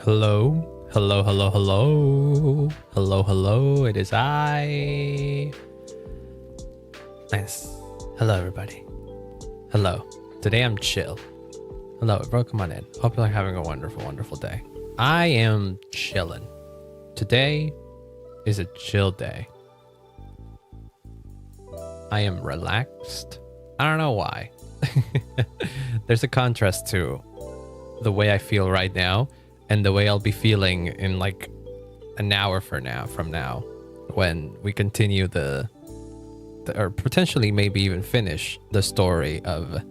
Hello, hello, hello, hello, hello, hello. It is I. Nice. Hello, everybody. Hello. Today I'm chill. Hello, everyone. Come on in. Hope you're having a wonderful, wonderful day. I am chilling. Today is a chill day. I am relaxed. I don't know why. There's a contrast to the way I feel right now and the way I'll be feeling in like an hour from now when we continue the or potentially maybe even finish the story of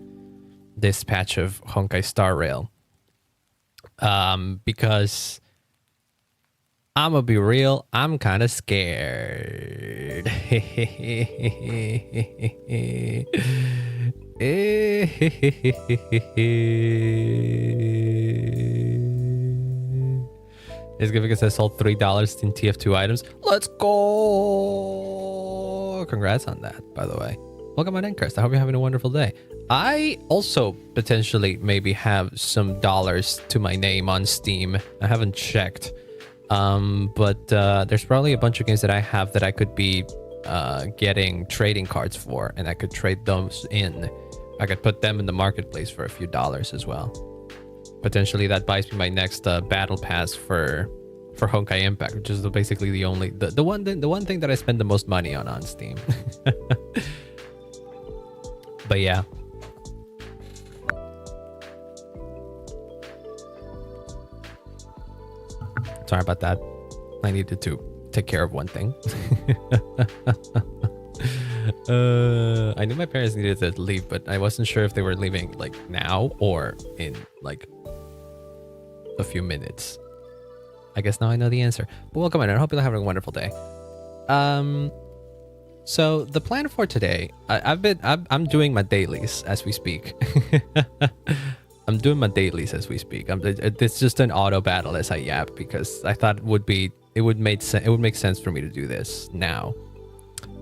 this patch of Honkai Star Rail. Because I'm gonna be real, I'm kind of scared. It's giving us I sold $3 in TF2 items. Let's go! Congrats on that, by the way. Welcome on in, Chris. I hope you're having a wonderful day. I also potentially maybe have some dollars to my name on Steam. I haven't checked. But there's probably a bunch of games that I have that I could be getting trading cards for, and I could trade those in. I could put them in the marketplace for a few dollars as well. Potentially that buys me my next battle pass for Honkai Impact, which is basically the only the one thing that I spend the most money on Steam. But yeah. Sorry about that. I needed to take care of one thing. I knew my parents needed to leave, but I wasn't sure if they were leaving like now or in like a few minutes. I guess now I know the answer. But welcome in. I hope you're having a wonderful day. So the plan for today, I'm doing my dailies as we speak. I'm doing my dailies as we speak. It's just an auto battle as I yap because I thought it would make sense for me to do this now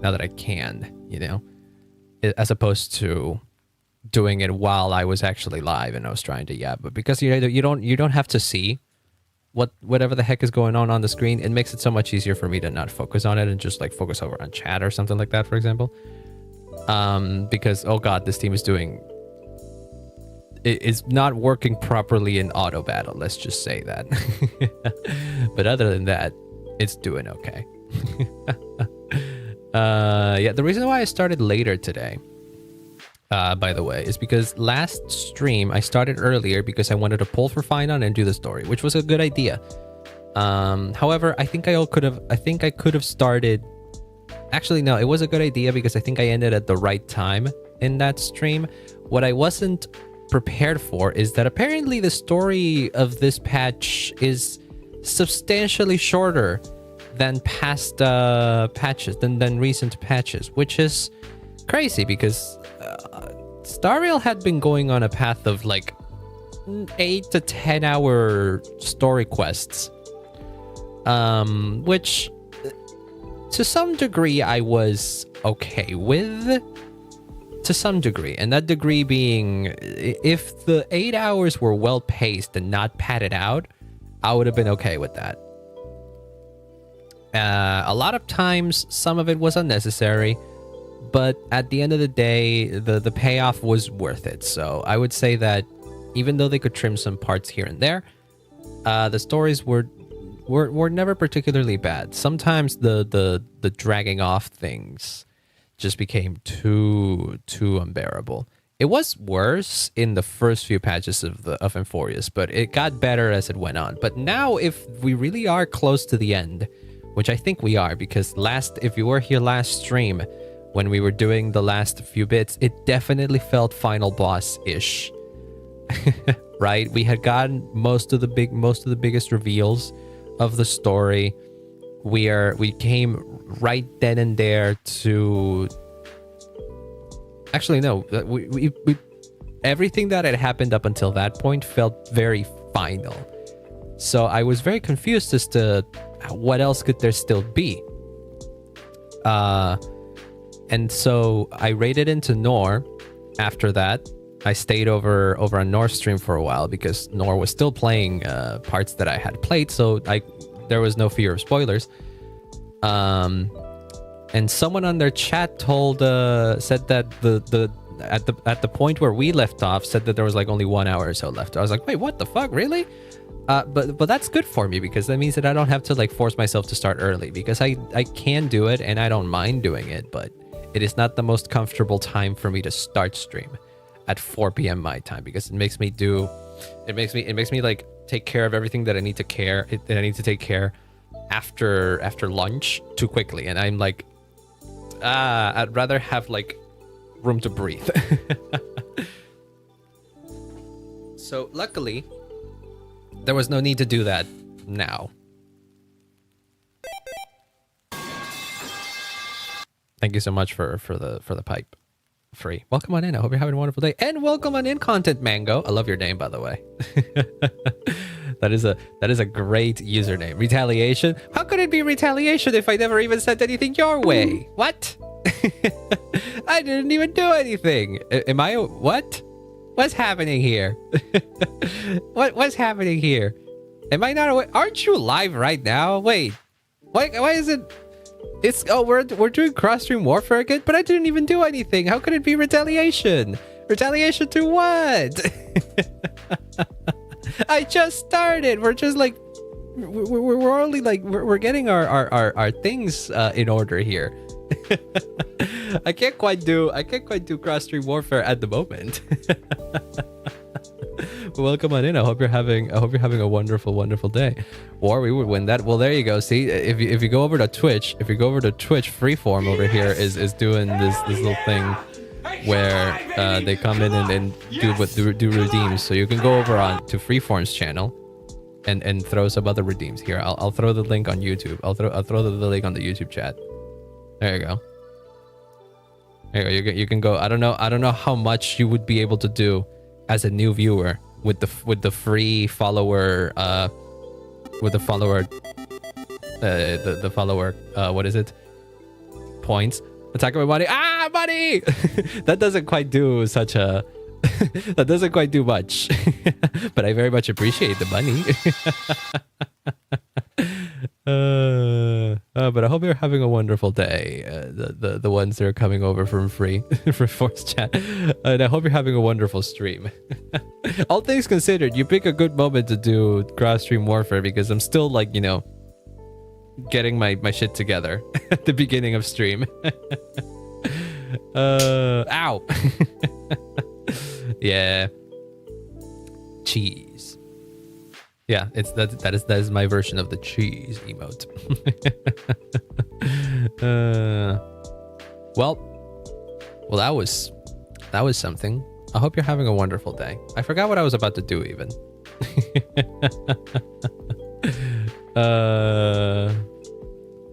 that I can, you know, as opposed to doing it while I was actually live and I was trying to yap. But because you don't have to see whatever the heck is going on the screen, it makes it so much easier for me to not focus on it and just like focus over on chat or something like that, for example. Because oh god, this team is it's not working properly in auto battle, let's just say that. But other than that, it's doing okay. Yeah, the reason why I started later today, by the way, is because last stream I started earlier because I wanted to pull for Phainon and do the story, which was a good idea. However, I think I could have started. Actually, no, it was a good idea because I think I ended at the right time in that stream. What I wasn't prepared for is that apparently the story of this patch is substantially shorter than past patches, than recent patches, which is crazy because Star Rail had been going on a path of like 8 to 10 hour story quests, which to some degree I was okay with. To some degree, and that degree being if the 8 hours were well paced and not padded out, I would have been okay with that. A lot of times some of it was unnecessary, but at the end of the day the payoff was worth it. So I would say that even though they could trim some parts here and there, the stories were never particularly bad. Sometimes the dragging off things just became too unbearable. It was worse in the first few patches of Euphorius, but it got better as it went on. But now, if we really are close to the end, which I think we are, because if you were here last stream when we were doing the last few bits, it definitely felt final boss-ish. Right? We had gotten most of the biggest reveals of the story. We came right then and there to. Actually, no. We everything that had happened up until that point felt very final. So I was very confused as to what else could there still be. And so I raided into Nor after that, I stayed over on Nor's stream for a while because Nor was still playing parts that I had played, so there was no fear of spoilers. And someone on their chat said that at the point where we left off, said that there was like only 1 hour or so left. I was like, wait, what the fuck, really? But that's good for me because that means that I don't have to like force myself to start early, because I can do it and I don't mind doing it, but it is not the most comfortable time for me to start stream at 4 p.m. my time, because it makes me like take care of everything that I need to take care after lunch too quickly, and I'm like, I'd rather have like room to breathe. So luckily there was no need to do that now. Thank you so much for the pipe. Free. Welcome on in. I hope you're having a wonderful day. And welcome on in, Content Mango. I love your name, by the way. That is a great username. Retaliation? How could it be retaliation if I never even sent anything your way? What? I didn't even do anything. Am I? What? What's happening here? What's happening here? Am I not aware? Aren't you live right now? Wait. Why is it? We're doing cross-stream warfare again, but I didn't even do anything. How could it be retaliation? Retaliation to what? I just started. We're just like, we're only like, we're getting our things in order here. I can't quite do cross-stream warfare at the moment. Welcome on in. I hope you're having a wonderful day. Or we would win that. Well, there you go. See, if you go over to Twitch, Freeform over here is doing this little thing where they come in and do redeems. So you can go over on to Freeform's channel and throw some other redeems here. I'll throw the link on YouTube. I'll throw the link on the YouTube chat. There you go. There you go. You can go. I don't know how much you would be able to do as a new viewer with the free follower what is it, points. Attack my money. Money. That doesn't quite do such a that doesn't quite do much. But I very much appreciate the money. But I hope you're having a wonderful day, the ones that are coming over from free for Force Chat, and I hope you're having a wonderful stream. All things considered, you pick a good moment to do cross stream warfare, because I'm still like, getting my shit together at the beginning of stream. Ow. Yeah, cheese. Yeah, that is my version of the cheese emote. Well, that was something. I hope you're having a wonderful day. I forgot what I was about to do even.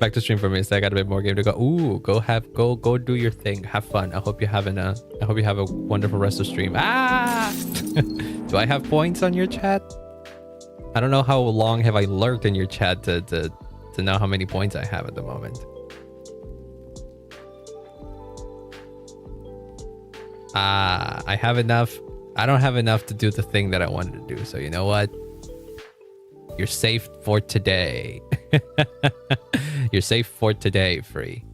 Back to stream for me. So I got a bit more game to go. Ooh, go do your thing. Have fun. I hope you have a wonderful rest of stream. Do I have points on your chat? I don't know how long have I lurked in your chat to know how many points I have at the moment. I have enough. I don't have enough to do the thing that I wanted to do. So you know what? You're safe for today. You're safe for today, Free.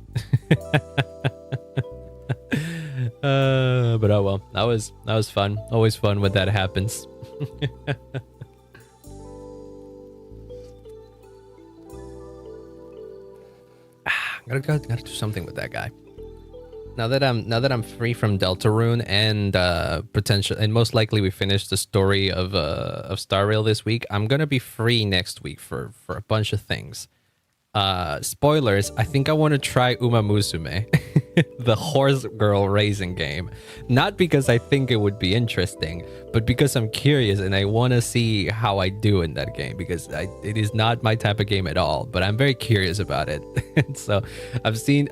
But oh well. That was fun. Always fun when that happens. Gotta do something with that guy. Now that I'm free from Deltarune and potential, and most likely we finish the story of Star Rail this week, I'm gonna be free next week for a bunch of things. Spoilers, I think I want to try Uma Musume, the horse girl racing game. Not because I think it would be interesting, but because I'm curious and I want to see how I do in that game, because it is not my type of game at all, but I'm very curious about it. So I've seen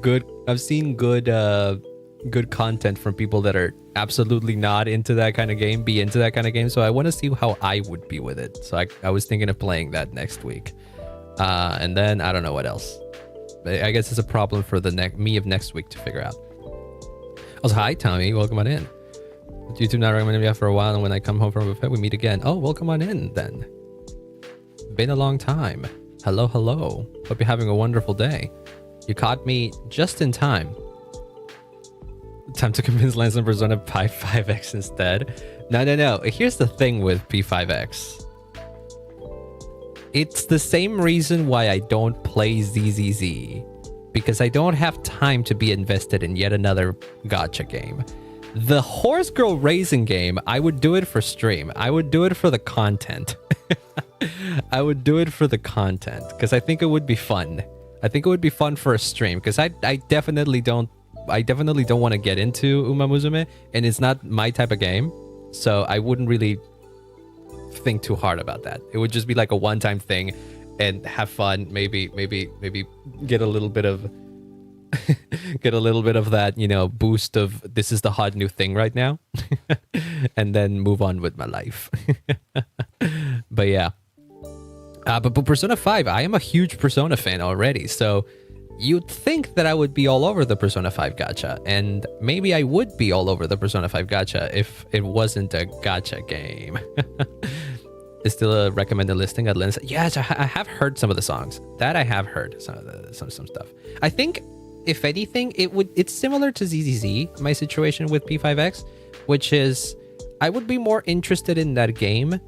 good content from people that are absolutely not into that kind of game, so I want to see how I would be with it. So I was thinking of playing that next week. And then I don't know what else. I guess it's a problem for the me of next week to figure out. Also, hi Tommy, welcome on in. YouTube not recommended me for a while, and when I come home from a buffet, we meet again. Oh, well, come on in then. Been a long time. Hello, hello. Hope you're having a wonderful day. You caught me just in time. Time to convince Lance and Persona P5X instead. No. Here's the thing with P5X. It's the same reason why I don't play ZZZ. Because I don't have time to be invested in yet another gacha game. The Horse Girl Racing game, I would do it for stream. I would do it for the content. I would do it for the content because I think it would be fun. I think it would be fun for a stream because I definitely don't want to get into Uma Musume, and it's not my type of game, so I wouldn't really think too hard about that. It would just be like a one-time thing and have fun, maybe get a little bit of that, you know, boost of this is the hot new thing right now and then move on with my life. But yeah. But Persona 5, I am a huge Persona fan already, so you'd think that I would be all over the Persona 5 gacha, and maybe I would be all over the Persona 5 gacha if it wasn't a gacha game. Is still a recommended listing at Linus? Yes, I have heard some of the songs. That I have heard some stuff. I think, if anything, it's similar to ZZZ, my situation with P5X, which is I would be more interested in that game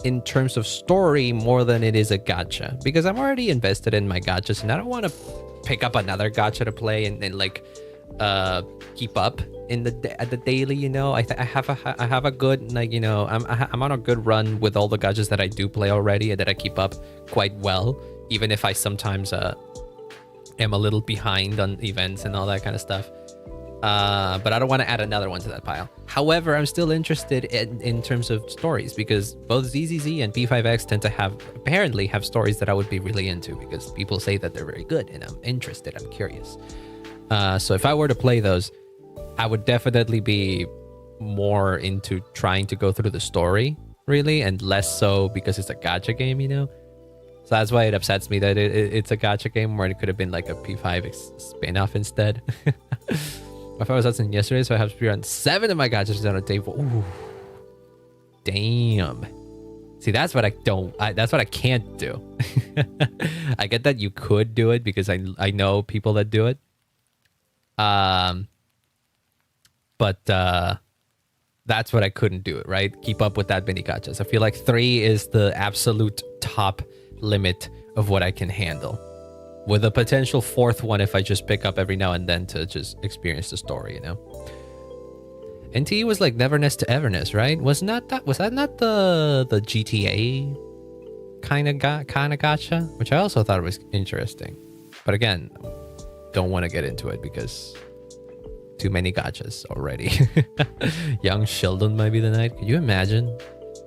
in terms of story more than it is a gacha, because I'm already invested in my gachas and I don't want to pick up another gacha to play and like keep up in at the daily, you know. I have a good, like, you know, I'm on a good run with all the gachas that I do play already and that I keep up quite well, even if I sometimes am a little behind on events and all that kind of stuff. But I don't want to add another one to that pile. However, I'm still interested in terms of stories, because both ZZZ and P5X tend to apparently have stories that I would be really into, because people say that they're very good and I'm interested, I'm curious. So if I were to play those, I would definitely be more into trying to go through the story, really, and less so because it's a gacha game, you know? So that's why it upsets me that it's a gacha game where it could have been like a P5 spin-off instead. My phone was asking yesterday, so I have to be on 7 of my gachas on a day. Ooh, damn. See, that's what that's what I can't do. I get that you could do it because I know people that do it. But that's what I couldn't do it, right? Keep up with that many gachas. I feel like 3 is the absolute top limit of what I can handle, with a potential 4th one if I just pick up every now and then to just experience the story, you know. NTE was like Neverness to Everness, right? Was that not the GTA kind of gacha, which I also thought was interesting, but again, don't want to get into it because too many gachas already. Young Sheldon might be the knight. Could you imagine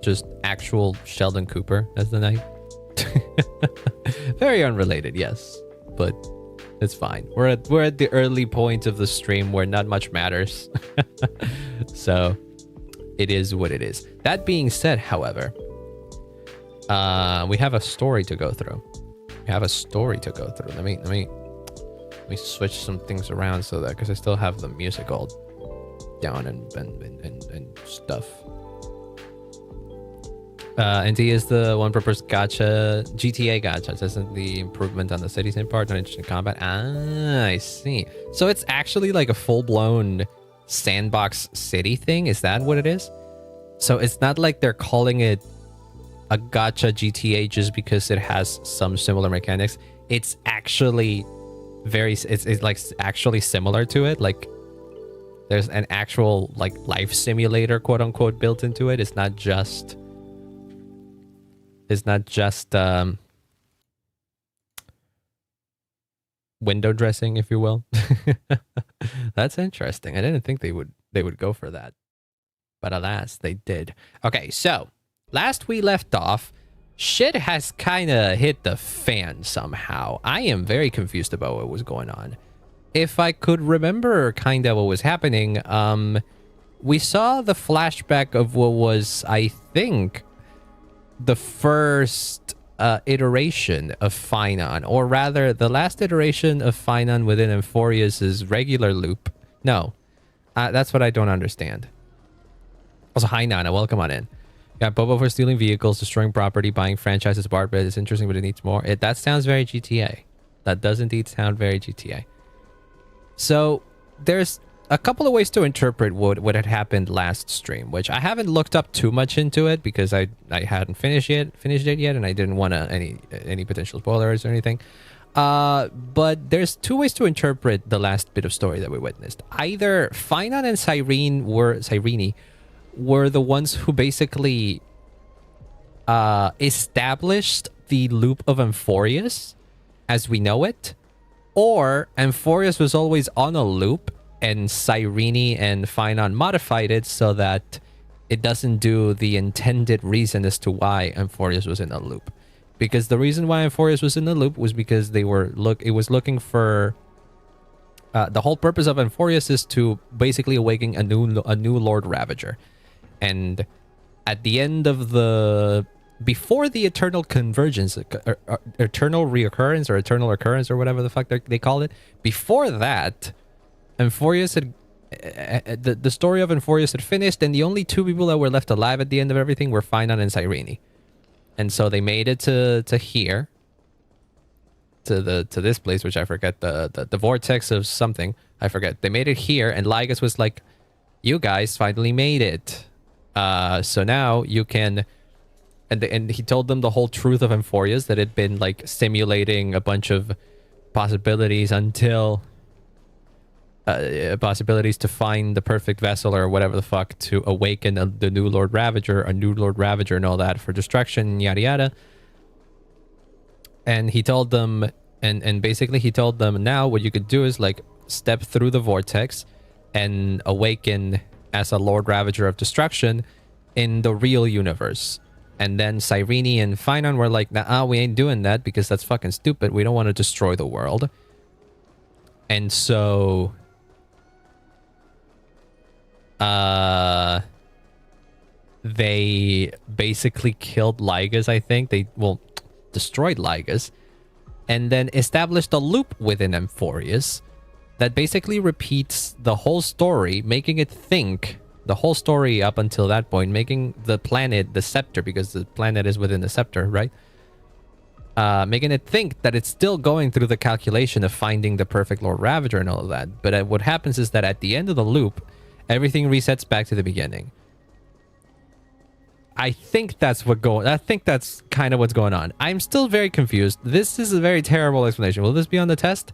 just actual Sheldon Cooper as the knight? Very unrelated, yes, but it's fine. We're at the early point of the stream where not much matters. So it is what it is. That being said, however, we have a story to go through. Let me switch some things around so that, because I still have the music all down and stuff. NT is the one purpose gacha, GTA gacha. Isn't the improvement on the citizen part, not interesting combat? Ah, I see. So it's actually like a full-blown sandbox city thing? Is that what it is? So it's not like they're calling it a gacha GTA just because it has some similar mechanics. It's actually it's like actually similar to it. Like there's an actual like life simulator, quote unquote, built into it. It's not just window dressing, if you will. That's interesting. I didn't think they would go for that, but alas, they did. Okay, so last we left off, shit has kind of hit the fan somehow. I am very confused about what was going on. If I could remember kind of what was happening, we saw the flashback of what was, I think, the first iteration of Phainon, or rather the last iteration of Phainon within Emphorius' regular loop. No, that's what I don't understand. Also, hi Nana, welcome on in. Got Bobo for stealing vehicles, destroying property, buying franchises, bar, but it's interesting, but it needs more. That sounds very GTA. That does indeed sound very GTA. So there's a couple of ways to interpret what had happened last stream, which I haven't looked up too much into it because I hadn't finished it yet, and I didn't want any potential spoilers or anything. But there's two ways to interpret the last bit of story that we witnessed. Either Phainon and Cyrene were the ones who basically established the loop of Amphorius as we know it, or Amphorius was always on a loop and Cyrene and Phainon modified it so that it doesn't do the intended reason as to why Amphorius was in a loop. Because the reason why Amphorius was in the loop was because it was looking for the whole purpose of Amphorius is to basically awaken a new Lord Ravager. And at the end of before the eternal convergence, eternal reoccurrence or eternal occurrence or whatever the fuck they call it, before that, Amphorius had the story of Amphorius had finished, and the only two people that were left alive at the end of everything were Phainon and Cyrene. And so they made it to here, to this place, which I forget, the vortex of something, I forget. They made it here, and Lygus was like, "You guys finally made it. So now you can." And he told them the whole truth of Amphorius, that it'd been like simulating a bunch of possibilities until possibilities to find the perfect vessel or whatever the fuck to awaken the new Lord Ravager, a new Lord Ravager and all that for destruction, yada yada. And he told them, and basically he told them, now what you could do is like step through the vortex and awaken as a Lord Ravager of destruction in the real universe. And then Cyrene and Phainon were like, nah, we ain't doing that because that's fucking stupid. We don't want to destroy the world. And so they basically killed Lygus, I think. They, well, destroyed Lygus. And then established a loop within Amphorius that basically repeats the whole story, making it think the whole story up until that point, making the planet the scepter, because the planet is within the scepter, right? Making it think that it's still going through the calculation of finding the perfect Lord Ravager and all of that. But what happens is that at the end of the loop, everything resets back to the beginning. I think that's kind of what's going on. I'm still very confused. This is a very terrible explanation. Will this be on the test?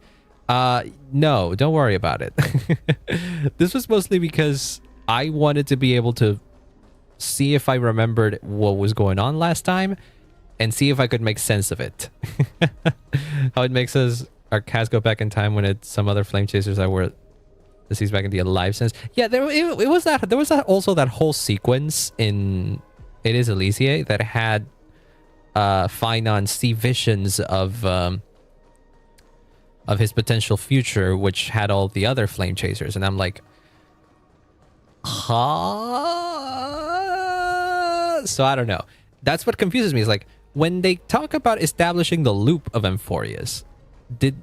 No, don't worry about it. This was mostly because I wanted to be able to see if I remembered what was going on last time and see if I could make sense of it. How it makes our cast go back in time when it's some other flame chasers that were deceased back in the alive sense. Yeah, there was also that whole sequence in It Is Elysiae that had Phainon see visions of his potential future, which had all the other flame chasers, and I'm like, huh? So I don't know. That's what confuses me. Is like when they talk about establishing the loop of Amphorius,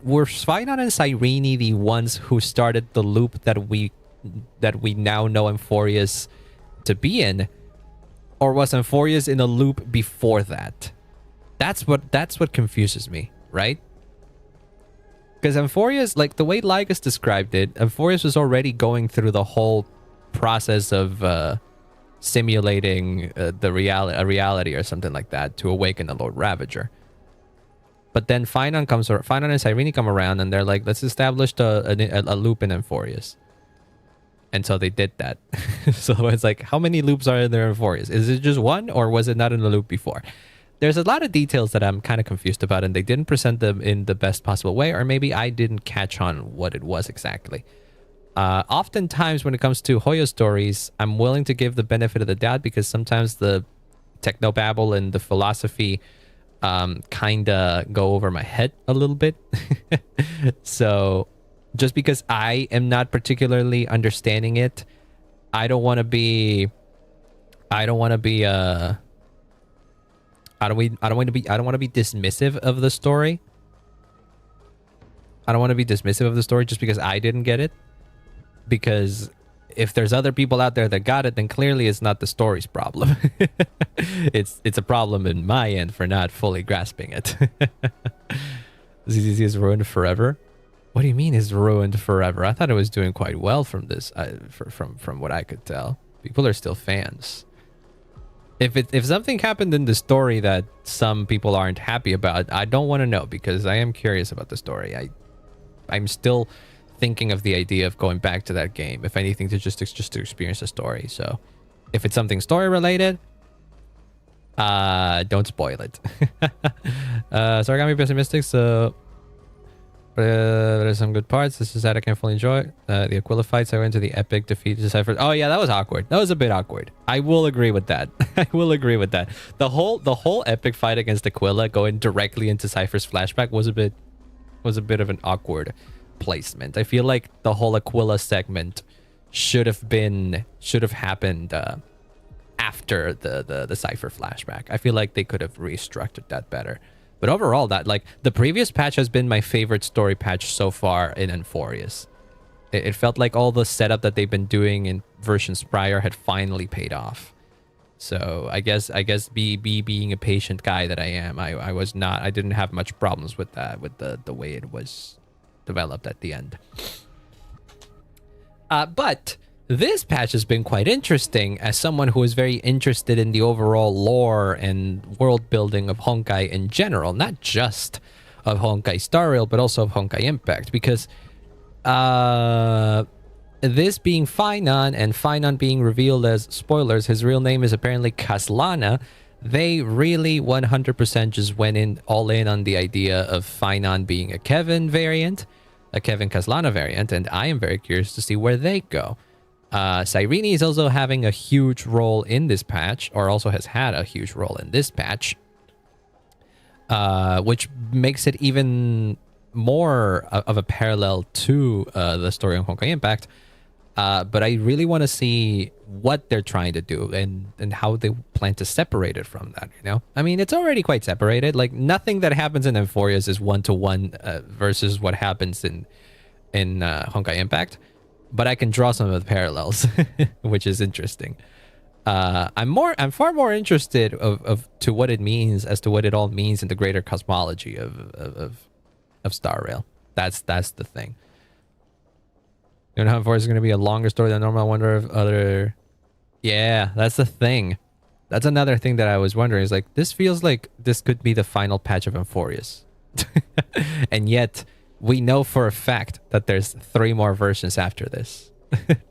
were Phainon and Cyrene the ones who started the loop that we now know Amphorius to be in, or was Amphorius in a loop before that? That's what confuses me, right? Because Amphorius, like the way Lygus described it, Amphorius was already going through the whole process of simulating a reality or something like that to awaken the Lord Ravager. But then Phainon and Cyrene come around and they're like, let's establish a loop in Amphorius. And so they did that. So it's like, how many loops are there in Amphorius? Is it just one, or was it not in the loop before? There's a lot of details that I'm kind of confused about, and they didn't present them in the best possible way, or maybe I didn't catch on what it was exactly. Oftentimes when it comes to Hoyo stories, I'm willing to give the benefit of the doubt because sometimes the technobabble and the philosophy kind of go over my head a little bit. So just because I am not particularly understanding it, I don't want to be dismissive of the story. I don't want to be dismissive of the story just because I didn't get it. Because if there's other people out there that got it, then clearly it's not the story's problem. It's a problem in my end for not fully grasping it. ZZZ is ruined forever. What do you mean is ruined forever? I thought it was doing quite well from this, from what I could tell. People are still fans. If something happened in the story that some people aren't happy about, I don't want to know, because I am curious about the story. I'm still thinking of the idea of going back to that game, if anything, to just to experience the story. So if it's something story related, don't spoil it. So Origami pessimistic, so there's some good parts. This is that I can fully enjoy. The Aquila fights, I went to the epic defeat to Cypher. Oh yeah, that was awkward. That was a bit awkward. I will agree with that. I will agree with that. The whole epic fight against Aquila going directly into Cypher's flashback was a bit of an awkward placement. I feel like the whole Aquila segment should have happened after the Cypher flashback. I feel like they could have restructured that better. But overall, that, like, the previous patch has been my favorite story patch so far in Enforius. It felt like all the setup that they've been doing in versions prior had finally paid off. So I guess being a patient guy that I am, I didn't have much problems with that, with the way it was developed at the end. But this patch has been quite interesting as someone who is very interested in the overall lore and world building of Honkai in general, not just of Honkai Star Rail, but also of Honkai Impact, because this being Phainon and Phainon being revealed as, spoilers, his real name is apparently Kaslana. They really 100% just went all in on the idea of Phainon being a Kevin variant, a Kevin Kaslana variant, and I am very curious to see where they go. Cyrene is also having a huge role in this patch, or also has had a huge role in this patch, which makes it even more of a parallel to the story on Honkai Impact. But I really want to see what they're trying to do and how they plan to separate it from that, you know? I mean, it's already quite separated. Like, nothing that happens in Enforius is one-to-one versus what happens in Honkai Impact. But I can draw some of the parallels, which is interesting. I'm far more interested to what it means, as to what it all means in the greater cosmology of Star Rail. That's the thing. You know how Enforius is going to be a longer story than normal. I wonder if other... Yeah, that's the thing. That's another thing that I was wondering, is like, this feels like this could be the final patch of Enforius. And yet, we know for a fact that there's 3 more versions after this.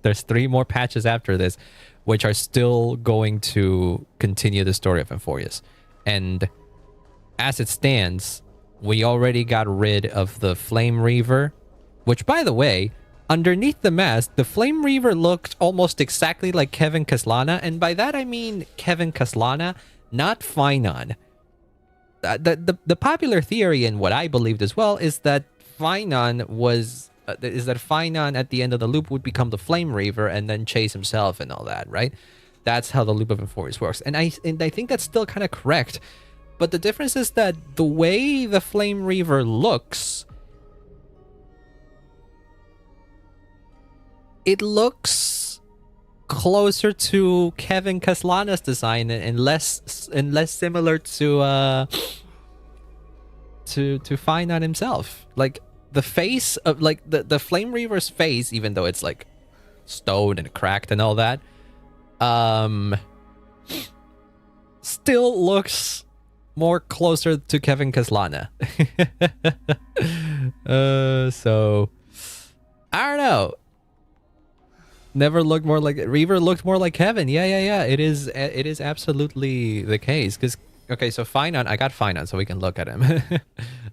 There's 3 more patches after this, which are still going to continue the story of Enforius. And as it stands, we already got rid of the Flame Reaver, which, by the way, underneath the mask, the Flame Reaver looked almost exactly like Kevin Kaslana, and by that I mean Kevin Kaslana, not Phainon. The popular theory, and what I believed as well, is that Phainon at the end of the loop would become the Flame Reaver and then chase himself and all that, right? That's how the loop of Enforius works. And I think that's still kind of correct. But the difference is that the way the Flame Reaver looks, it looks closer to Kevin Kaslana's design and less similar to Phainon himself. Like, the face of, like, the Flame Reaver's face, even though it's like stone and cracked and all that, still looks more closer to Kevin Kaslana. So I don't know. Never looked more like Reaver, looked more like Kevin. Yeah. It is absolutely the case. Because, okay, so Phainon, I got Phainon so we can look at him.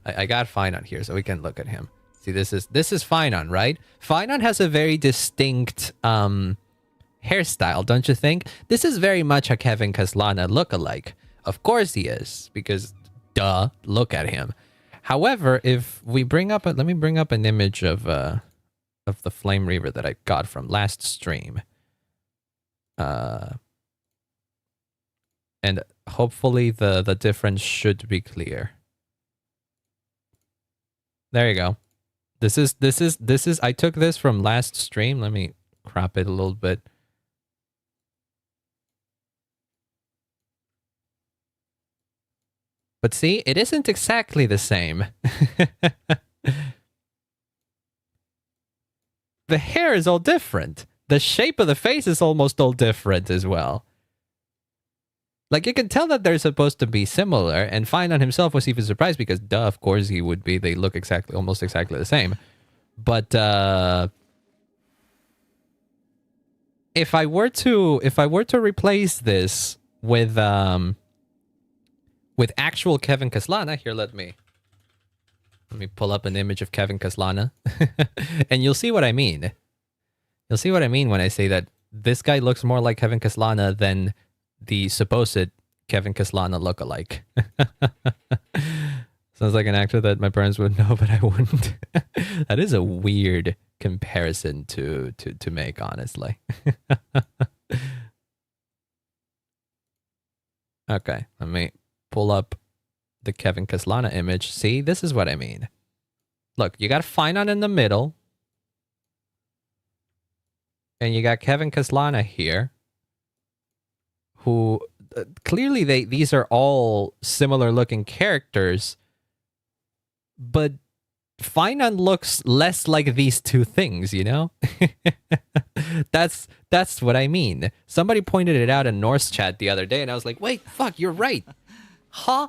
I got Phainon here so we can look at him. See, this is Phainon, right? Phainon has a very distinct hairstyle, don't you think? This is very much a Kevin Kaslana look-alike. Of course he is, because duh, look at him. However, if we bring up let me bring up an image of the Flame Reaver that I got from last stream. And hopefully the difference should be clear. There you go. This is I took this from last stream. Let me crop it a little bit. But see, it isn't exactly the same. The hair is all different. The shape of the face is almost all different as well. Like, you can tell that they're supposed to be similar, and Phainon himself was even surprised because, duh, of course he would be. They look almost exactly the same. But if I were to replace this with actual Kevin Kaslana, here, let me pull up an image of Kevin Kaslana, and you'll see what I mean. You'll see what I mean when I say that this guy looks more like Kevin Kaslana than the supposed Kevin Kaslana lookalike. Sounds like an actor that my parents would know, but I wouldn't. That is a weird comparison to make, honestly. Okay, let me pull up the Kevin Kaslana image. See, this is what I mean. Look, you got Phainon in the middle. And you got Kevin Kaslana here. Who, clearly these are all similar looking characters. But Phainon looks less like these two things, you know? That's what I mean. Somebody pointed it out in Norse chat the other day, and I was like, wait, fuck, you're right. Huh?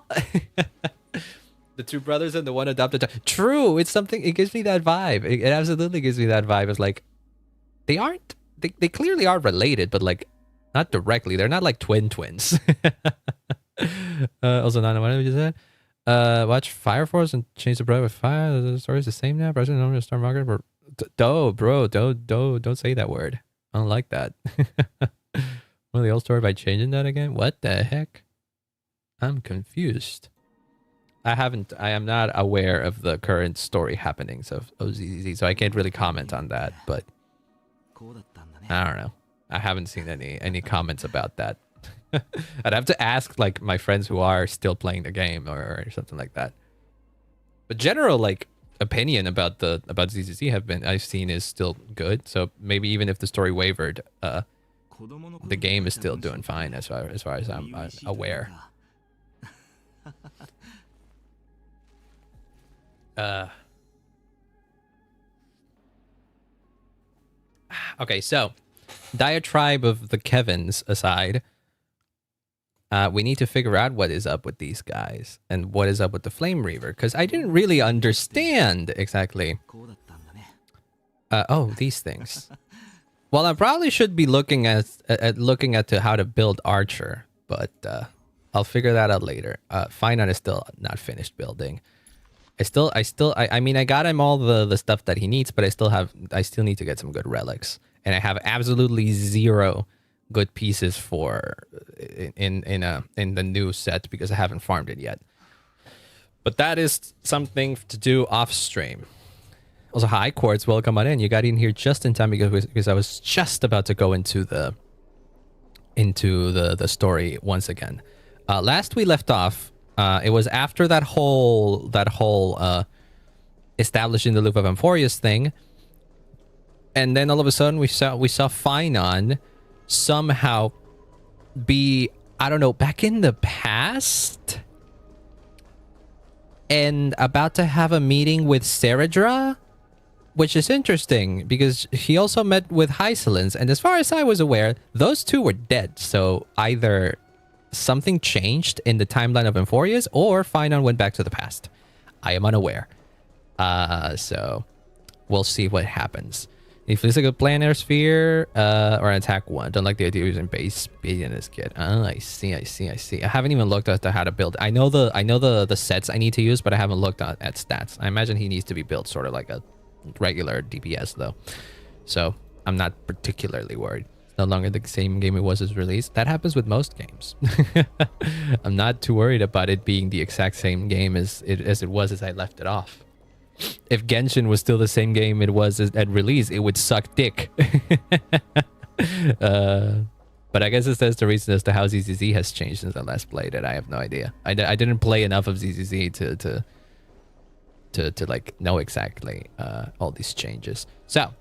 The two brothers and the one adopted child. True, it's something, it gives me that vibe. It absolutely gives me that vibe. It's like, they clearly are related, but like, not directly. They're not like twins. Also, not what you said. Watch Fire Force and change the brother with fire. The story's the same now. President known to Star Market. Don't say that word. I don't like that. One of the old story by changing that again. What the heck? I'm confused. I am not aware of the current story happenings of OZZ, so I can't really comment on that. But I don't know. I haven't seen any comments about that. I'd have to ask like my friends who are still playing the game or something like that. But general like opinion about ZZZ I've seen is still good. So maybe even if the story wavered, the game is still doing fine as far as I'm aware. Okay, so diatribe of the Kevins aside, we need to figure out what is up with these guys and what is up with the Flame Reaver, because I didn't really understand exactly. Oh, these things. Well, I probably should be looking at how to build Archer, but I'll figure that out later. Phainon is still not finished building. I mean, I got him all the stuff that he needs, but I still need to get some good relics, and I have absolutely zero good pieces for in the new set because I haven't farmed it yet. But that is something to do off stream. Also, hi Quartz, welcome on in. You got in here just in time because I was just about to go into the story once again. Last we left off, it was after that whole establishing the loop of Amphorius thing, and then all of a sudden we saw Phainon somehow be, I don't know, back in the past and about to have a meeting with Seradra, which is interesting because he also met with Hysolence, and as far as I was aware, those two were dead. So either something changed in the timeline of Amphorius or Phainon went back to the past. I am unaware. So we'll see what happens. If it's a good planar sphere or an attack one, don't like the idea of using base speed in this kit. Oh, I see. I haven't even looked at how to build. I know the sets I need to use, but I haven't looked at stats. I imagine he needs to be built sort of like a regular DPS though, so I'm not particularly worried. It's no longer the same game it was as released. That happens with most games. I'm not too worried about it being the exact same game as it was as I left it off. If Genshin was still the same game it was at release, it would suck dick. But I guess that's the reason as to how ZZZ has changed since I last played it. I have no idea. I didn't play enough of ZZZ to like know exactly all these changes. So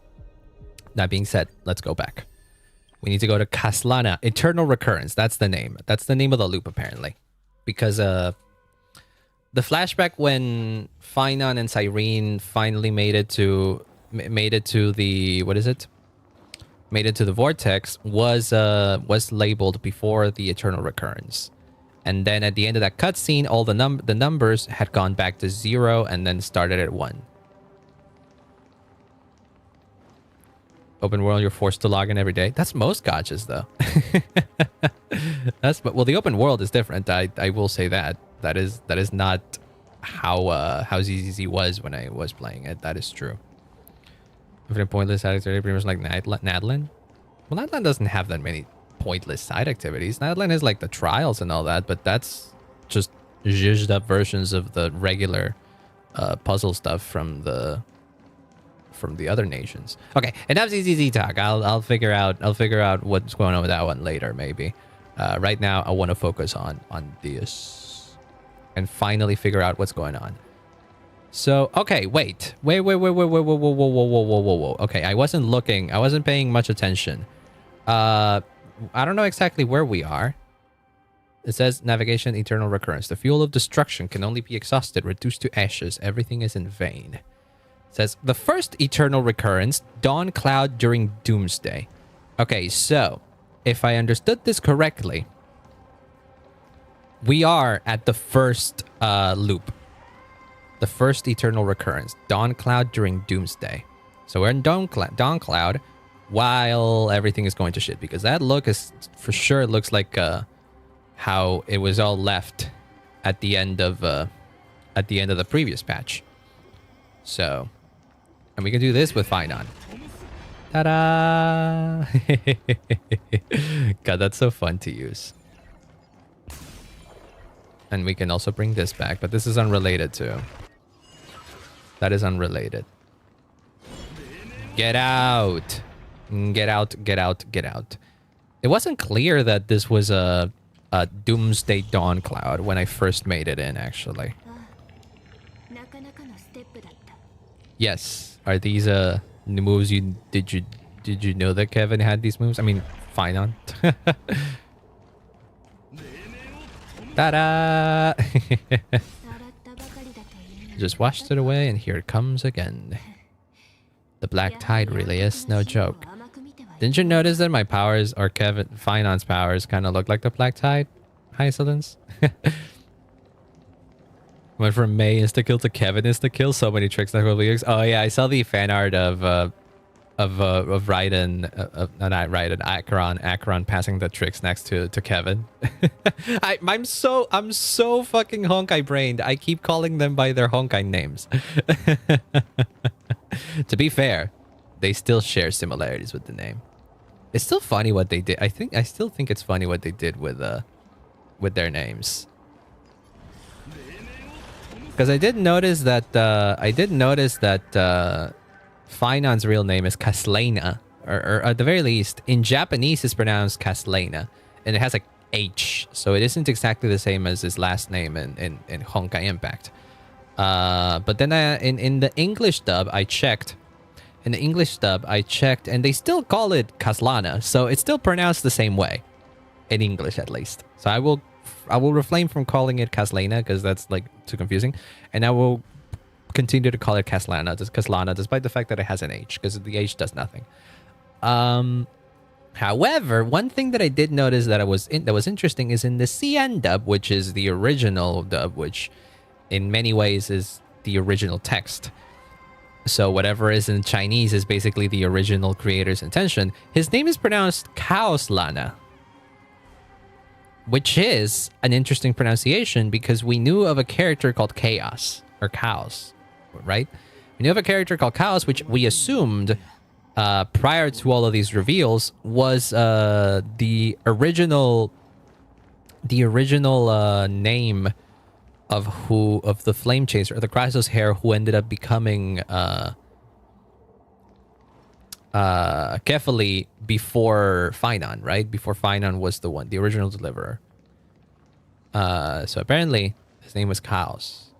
That being said, let's go back. We need to go to Kaslana. Eternal Recurrence. That's the name. That's the name of the loop, apparently. Because the flashback when Phainon and Cyrene finally made it to the... What is it? Made it to the vortex was labeled before the Eternal Recurrence. And then at the end of that cutscene, all the numbers had gone back to 0 and then started at 1. Open world, you're forced to log in every day. That's most gachas, though. Well, the open world is different. I will say that. That is not how ZZZ was when I was playing it. That is true. Infinite pointless side activity, pretty much like Nadlan. Well, Nadlan doesn't have that many pointless side activities. Nadlan is like the trials and all that, but that's just zhuzhed up versions of the regular puzzle stuff from the other nations. Okay, enough ZZZ talk. I'll figure out what's going on with that one later, maybe. Right now, I want to focus on this and finally figure out what's going on. So, okay, wait. Whoa. Okay, I wasn't looking. I wasn't paying much attention. I don't know exactly where we are. It says navigation, eternal recurrence. The fuel of destruction can only be exhausted, reduced to ashes. Everything is in vain. It says the first eternal recurrence, Dawn Cloud during Doomsday. Okay, so if I understood this correctly, we are at the first loop. The first eternal recurrence, Dawn Cloud during Doomsday. So we're in Dawn Cloud while everything is going to shit, because that look is for sure looks like how it was all left at the end of the previous patch. So, and we can do this with Phainon. Ta-da! God, that's so fun to use. And we can also bring this back, but this is unrelated too. That is unrelated. Get out! Get out, get out, get out. It wasn't clear that this was a Doomsday Dawn Cloud when I first made it in, actually. Yes. Are these new moves you did you know that Kevin had these moves? I mean, Phainon. Ta-da! Just washed it away, and here it comes again. The black tide really is no joke. Didn't you notice that my powers, or Phainon's powers, kind of look like the black tide? Hysolence? Went from May insta-kill to Kevin insta-kill. So many tricks that will be used. Oh yeah, I saw the fan art of Raiden, not Raiden, Acheron passing the tricks next to Kevin. I'm so fucking Honkai brained. I keep calling them by their Honkai names. To be fair, they still share similarities with the name. It's still funny what they did. I still think it's funny what they did with their names. Because I did notice that Phainon's real name is Kaslana, or at the very least, in Japanese it's pronounced Kaslana, and it has a H, so it isn't exactly the same as his last name in Honkai Impact. But then in the English dub, I checked. In the English dub, I checked, and they still call it Kaslana, so it's still pronounced the same way, in English at least. So I will refrain from calling it Kaslana because that's like too confusing, and I will continue to call it Kaslana, despite the fact that it has an H, because the H does nothing. However, one thing that I did notice that was interesting is in the CN dub, which is the original dub, which in many ways is the original text. So whatever is in Chinese is basically the original creator's intention. His name is pronounced Kaoslana, which is an interesting pronunciation because we knew of a character called Chaos, or Chaos, right? We knew of a character called Chaos, which we assumed prior to all of these reveals was the original name of the Flame Chaser, or the Chrysos Hair, who ended up becoming Kefali before Phainon, right? Before Phainon was the original deliverer. So apparently his name was Chaos.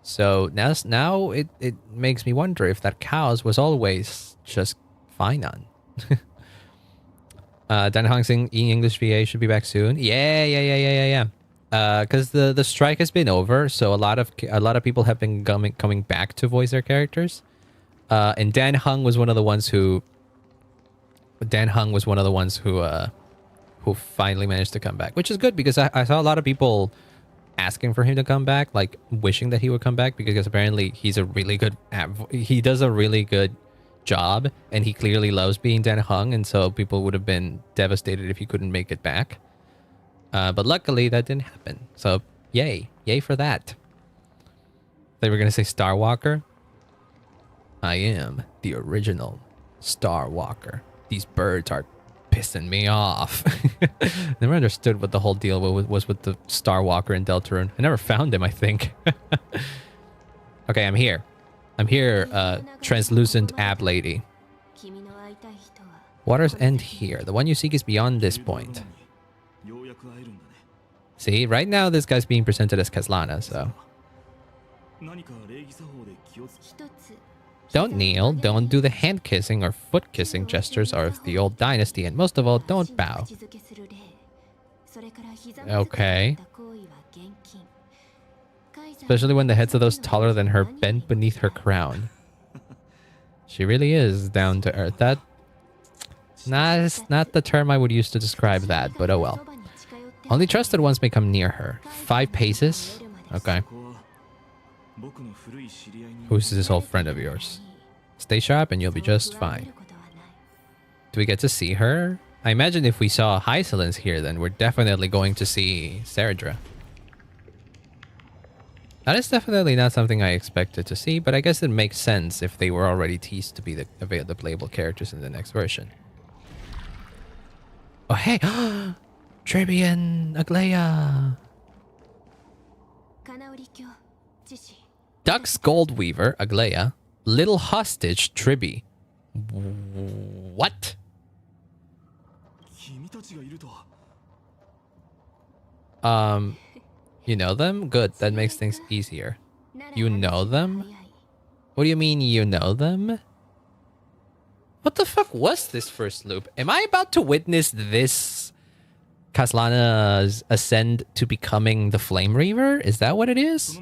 So now it makes me wonder if that Chaos was always just Phainon. Dan Hong Sing English VA should be back soon. Yeah. Because the strike has been over, so a lot of people have been coming back to voice their characters. And Dan Hung was one of the ones who finally managed to come back, which is good because I saw a lot of people asking for him to come back, like wishing that he would come back, because apparently he does a really good job, and he clearly loves being Dan Hung, and so people would have been devastated if he couldn't make it back. But luckily that didn't happen. So yay for that. They were gonna say Star Walker. I am the original Star Walker. These birds are pissing me off. Never understood what the whole deal was with the Star Walker in Deltarune. I never found him, I think. Okay, I'm here. Translucent ab lady. Waters end here. The one you seek is beyond this point. See, right now this guy's being presented as Kaslana, so... Don't kneel, don't do the hand kissing or foot kissing gestures of the old dynasty, and most of all, don't bow. Okay. Especially when the heads of those taller than her bent beneath her crown. She really is down to earth. That's not the term I would use to describe that, but oh well. Only trusted ones may come near her. 5 paces? Okay. Who's this old friend of yours? Stay sharp and you'll be just fine. Do we get to see her? I imagine if we saw Hysolence here, then we're definitely going to see Saradra. That is definitely not something I expected to see, but I guess it makes sense if they were already teased to be the playable characters in the next version. Oh hey! Tribian Aglaia! Duck's Gold Weaver, Aglaia. Little Hostage, Tribi. What? You know them? Good, that makes things easier. You know them? What do you mean you know them? What the fuck was this first loop? Am I about to witness this Kaslana's ascend to becoming the Flame Reaver? Is that what it is?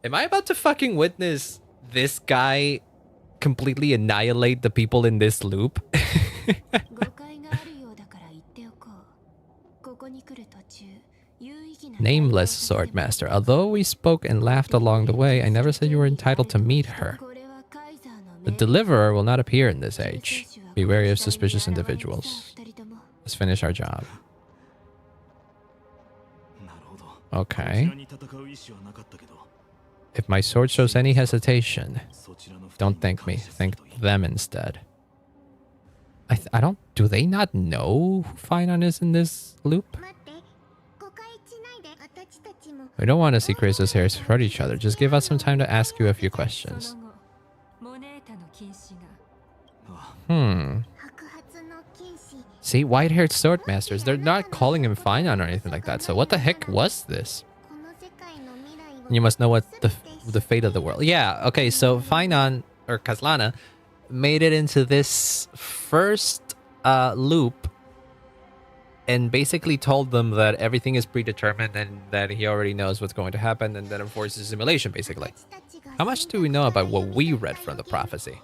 Am I about to fucking witness this guy completely annihilate the people in this loop? Nameless Swordmaster. Although we spoke and laughed along the way, I never said you were entitled to meet her. The Deliverer will not appear in this age. Be wary of suspicious individuals. Let's finish our job. Okay. If my sword shows any hesitation, don't thank me. Thank them instead. I don't... Do they not know who Phainon is in this loop? We don't want to see Kratos' hairs hurt each other. Just give us some time to ask you a few questions. See, white-haired swordmasters, they're not calling him Phainon or anything like that. So what the heck was this? You must know what the fate of the world. Yeah, okay, so Phainon, or Kaslana, made it into this first loop and basically told them that everything is predetermined and that he already knows what's going to happen, and then enforces simulation, basically. How much do we know about what we read from the prophecy?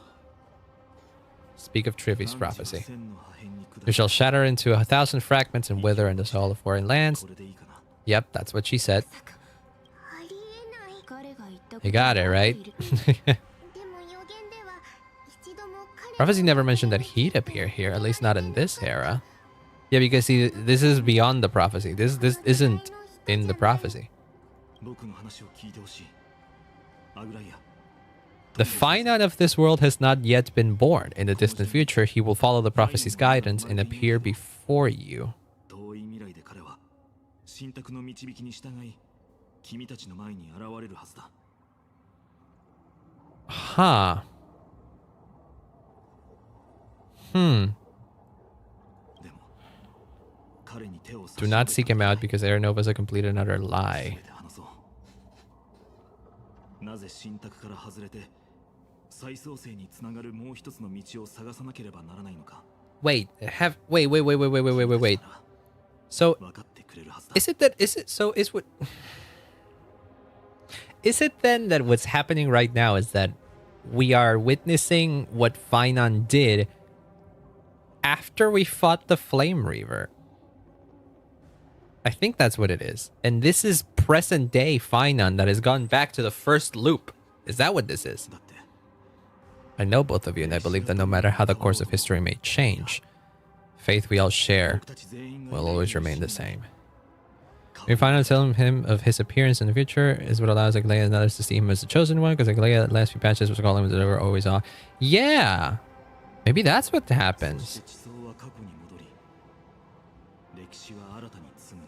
Speak of Trivi's prophecy. You shall shatter into 1,000 fragments and wither in the soul of foreign lands. Yep, that's what she said. You got it, right? Prophecy never mentioned that he'd appear here, at least not in this era. Yeah, because see, this is beyond the prophecy. This isn't in the prophecy. The Phainon of this world has not yet been born. In the distant future, he will follow the prophecy's guidance and appear before you. Huh. Do not seek him out because Aeronovas have completed another lie. Wait, wait. So is it what is it then that what's happening right now is that we are witnessing what Phainon did after we fought the Flame Reaver? I think that's what it is. And this is present day Phainon that has gone back to the first loop. Is that what this is? I know both of you, and I believe that no matter how the course of history may change, faith we all share will always remain the same. We find out telling him of his appearance in the future is what allows Aglaia and others to see him as the chosen one, because Aglaia, the last few patches, was calling him as ever always are. Yeah! Maybe that's what happens.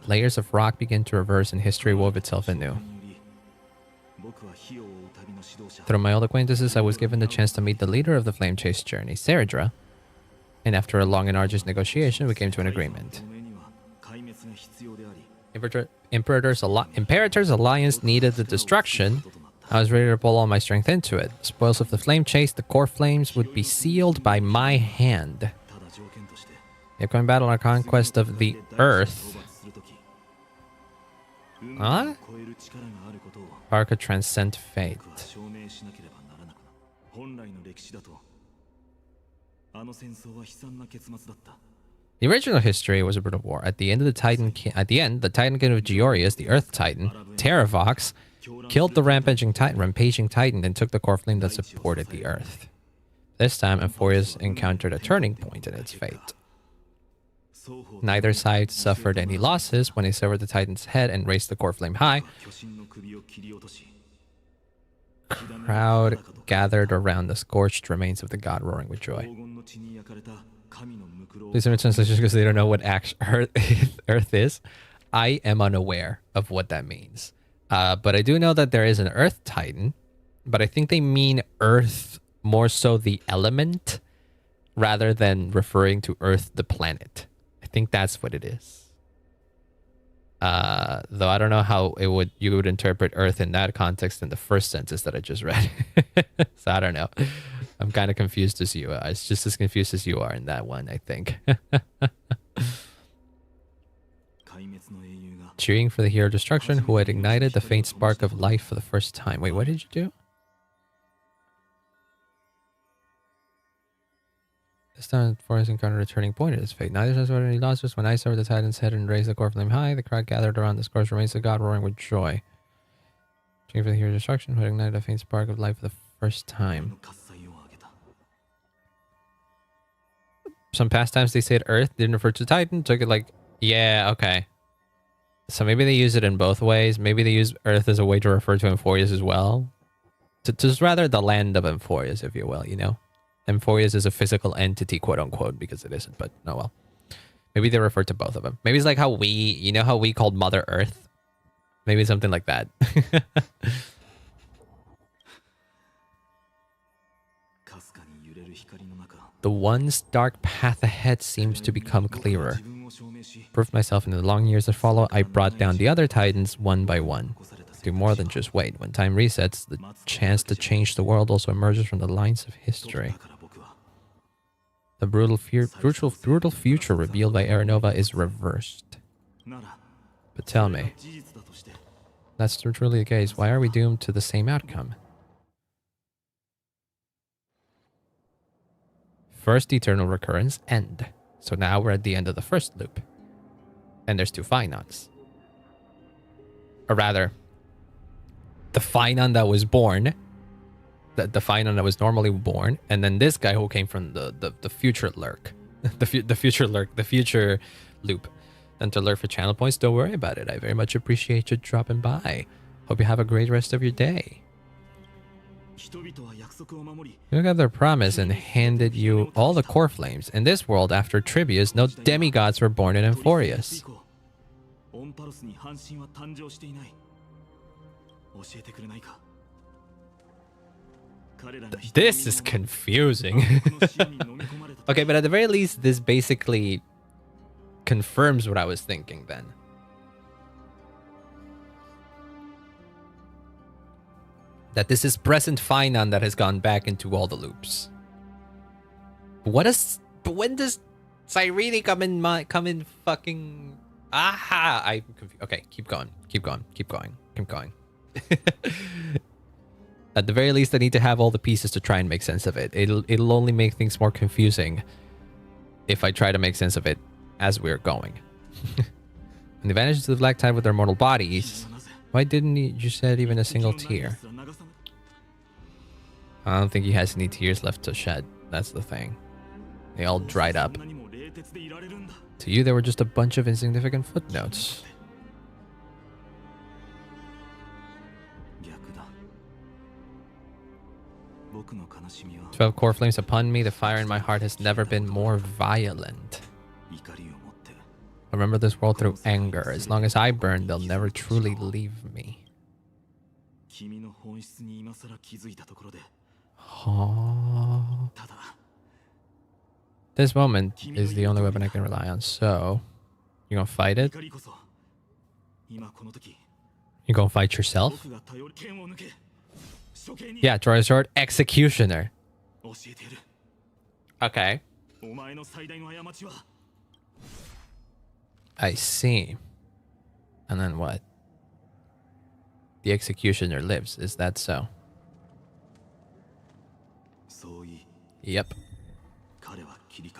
Layers of rock begin to reverse and history wove itself anew. Through my old acquaintances, I was given the chance to meet the leader of the Flame Chase journey, Saradra, and after a long and arduous negotiation, we came to an agreement. Imperator's Alliance needed the destruction. I was ready to pull all my strength into it. The spoils of the Flame Chase, the core flames, would be sealed by my hand. The upcoming battle and our conquest of the Earth. Huh? Power could transcend fate. The original history was a brutal war. At the end, the Titan King of Georius, the Earth Titan, Terravox, killed the rampaging Titan and took the core flame that supported the Earth. This time, Amphorius encountered a turning point in its fate. Neither side suffered any losses when he severed the Titan's head and raised the core flame high. Crowd gathered around the scorched remains of the god, roaring with joy. Please read translations because they don't know what Earth is. I am unaware of what that means. But I do know that there is an Earth Titan, but I think they mean Earth more so the element rather than referring to Earth the planet. I think that's what it is. Though I don't know how you would interpret Earth in that context in the first sentence that I just read. So I don't know. I'm kind of confused as you are. It's just as confused as you are in that one, I think. Cheering for the hero destruction who had ignited the faint spark of life for the first time. Wait, what did you do? This time, Forrest encountered a turning point in his fate. Neither side suffered any losses. When I severed the Titan's head and raised the core flame high, the crowd gathered around the scorched remains of God, roaring with joy. Cheering for the hero destruction who had ignited a faint spark of life for the first time. Some pastimes they said Earth, didn't refer to Titan, took it like, yeah, okay. So maybe they use it in both ways. Maybe they use Earth as a way to refer to Amphorius as well. Just rather the land of Amphorius, if you will, you know? Amphorius is a physical entity, quote unquote, because it isn't, but oh well. Maybe they refer to both of them. Maybe it's like how you know how we called Mother Earth? Maybe something like that. The one's dark path ahead seems to become clearer. Proved myself in the long years that follow, I brought down the other Titans one by one. Do more than just wait. When time resets, the chance to change the world also emerges from the lines of history. The brutal future revealed by Aranova is reversed. But tell me, that's truly the case. Why are we doomed to the same outcome? First eternal recurrence, end. So now we're at the end of the first loop. And there's two Phainons. Or rather, the Phainon that was born, the Phainon that was normally born, and then this guy who came from the future lurk. the future loop. And to lurk for channel points, don't worry about it. I very much appreciate you dropping by. Hope you have a great rest of your day. You got their promise and handed you all the core flames. In this world, after Tribius, no demigods were born in Amphorius. This is confusing. Okay, but at the very least, this basically confirms what I was thinking then. That this is present Phainon that has gone back into all the loops. But when does Cyrene come in fucking... Aha! I'm confused. Okay, keep going. At the very least, I need to have all the pieces to try and make sense of it. It'll only make things more confusing if I try to make sense of it as we're going. And the advantages of the Black Tide with their mortal bodies. Why didn't you shed even a single tear? I don't think he has any tears left to shed. That's the thing. They all dried up. To you, there were just a bunch of insignificant footnotes. 12 core flames upon me. The fire in my heart has never been more violent. I remember this world through anger. As long as I burn, they'll never truly leave me. Oh. This moment is the only weapon I can rely on, so... You gonna fight it? You gonna fight yourself? Yeah, draw a sword. Executioner. Okay. I see. And then what? The executioner lives. Is that so? Yep. He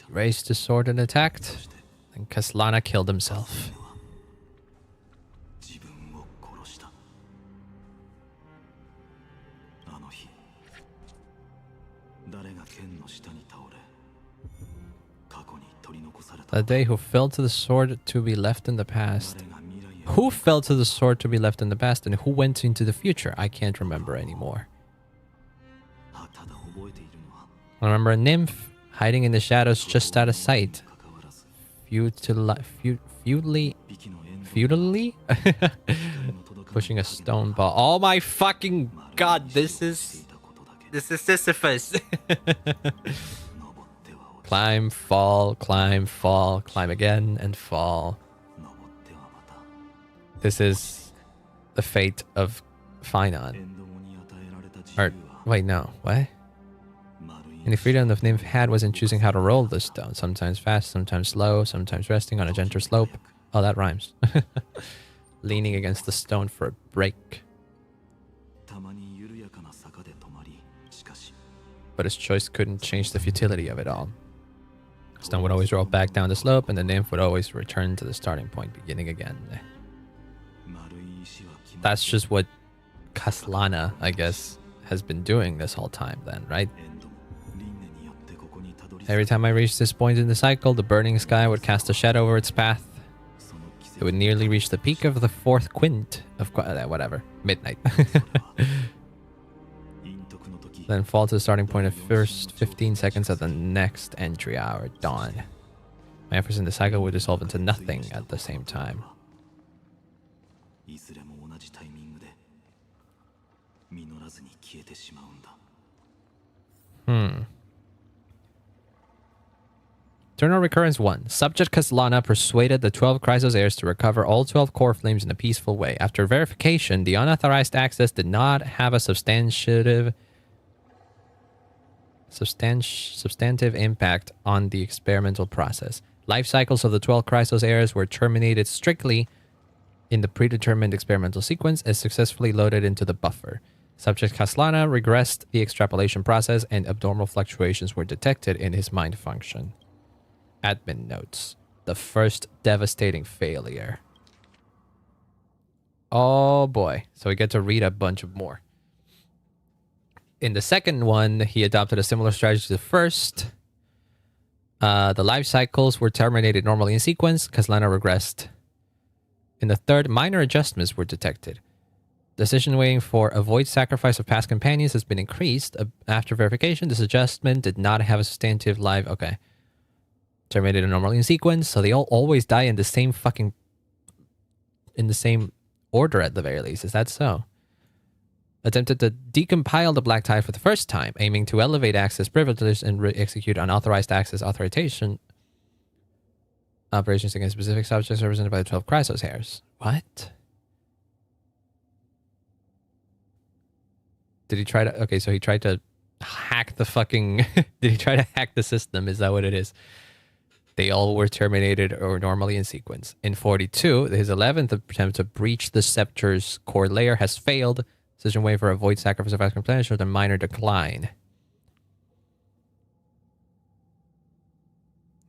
raised his sword and attacked. And Kaslana killed himself. The day who fell to the sword to be left in the past. Who fell to the sword to be left in the past and who went into the future? I can't remember anymore. I remember a nymph hiding in the shadows just out of sight. Futilely pushing a stone ball. Oh my fucking god, this is Sisyphus. Climb, fall, climb, fall, climb again, and fall. This is the fate of Phainon. Or, wait, no, what? Any freedom the nymph had was in choosing how to roll the stone. Sometimes fast, sometimes slow, sometimes resting on a gentle slope. Oh, that rhymes. Leaning against the stone for a break. But his choice couldn't change the futility of it all. Stone would always roll back down the slope, and the nymph would always return to the starting point, beginning again. That's just what Kaslana, I guess, has been doing this whole time then, right? Every time I reached this point in the cycle, the burning sky would cast a shadow over its path. It would nearly reach the peak of the fourth quint of whatever, midnight. Then fall to the starting point of first 15 seconds of the next entry hour, dawn. My efforts in the cycle would dissolve into nothing at the same time. Eternal Recurrence 1. Subject Kaslana persuaded the 12 Chrysos heirs to recover all 12 core flames in a peaceful way. After verification, the unauthorized access did not have a substantive impact on the experimental process. Life cycles of the 12 Chrysos heirs were terminated strictly in the predetermined experimental sequence as successfully loaded into the buffer. Subject Kaslana regressed the extrapolation process and abnormal fluctuations were detected in his mind function. Admin notes. The first devastating failure. Oh boy. So we get to read a bunch of more. In the second one, he adopted a similar strategy to the first. The life cycles were terminated normally in sequence. Kaslana regressed. In the third, minor adjustments were detected. Decision weighting for avoid sacrifice of past companions has been increased. After verification, this adjustment did not have a substantive live... Okay. Terminated normally in sequence, so they all always die in the same fucking... in the same order at the very least. Is that so? Attempted to decompile the Black Tide for the first time, aiming to elevate access privileges and execute unauthorized access authorization operations against specific subjects represented by the 12 Chrysos heirs. What? did he try to... Okay, so he tried to hack the fucking... Did he try to hack the system? Is that what it is? They all were terminated or normally in sequence. In 42, his 11th attempt to breach the Scepter's core layer has failed. Decision way for avoid sacrifice of vascular planets showed a minor decline.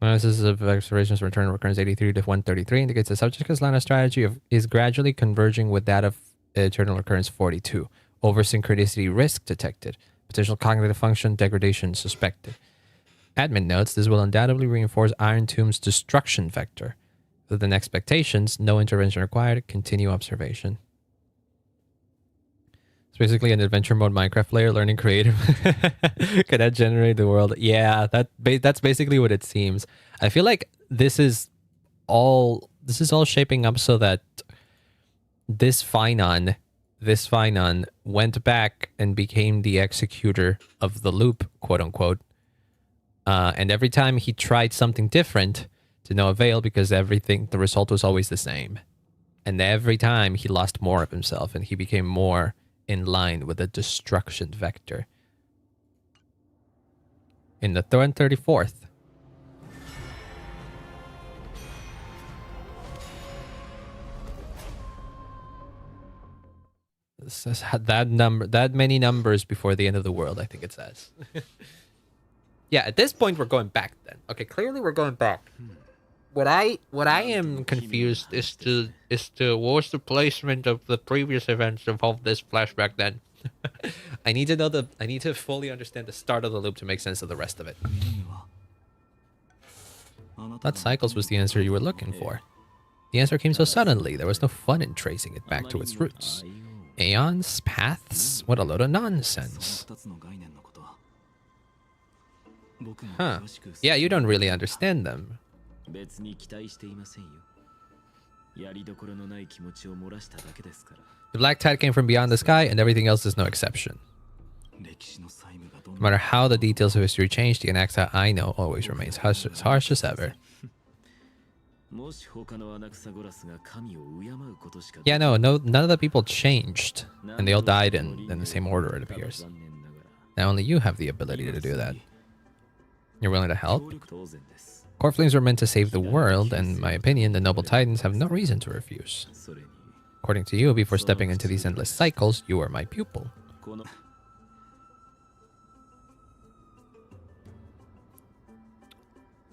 Analysis of explorations return recurrence 83 to 133 indicates the subject Caslana strategy is gradually converging with that of eternal recurrence 42. Over-synchronicity risk detected. Potential cognitive function degradation suspected. Admin notes this will undoubtedly reinforce Iron Tomb's destruction vector. Within expectations, no intervention required. Continue observation. It's basically an adventure mode Minecraft player learning creative. Can that generate the world? Yeah, that's basically what it seems. I feel like this is all shaping up so that this Phainon went back and became the executor of the loop, quote unquote. And every time he tried something different, to no avail, because the result was always the same. And every time he lost more of himself and he became more in line with the destruction vector. In the 34th. It says that many numbers before the end of the world, I think it says. Yeah, at this point we're going back then. Okay, clearly we're going back. What I am confused is to what was the placement of the previous events of all this flashback then? I need to fully understand the start of the loop to make sense of the rest of it. What cycles was the answer you were looking for? The answer came so suddenly, there was no fun in tracing it back to its roots. Aeons, paths, what a load of nonsense. Huh. Yeah, you don't really understand them. The black tide came from beyond the sky, and everything else is no exception. No matter how the details of history change, the Anaxa I know always remains as harsh as ever. Yeah, no, none of the people changed, and they all died in the same order, it appears. Now only you have the ability to do that. You're willing to help? Core flames were meant to save the world, and in my opinion, the noble titans have no reason to refuse. According to you, before stepping into these endless cycles, you were my pupil.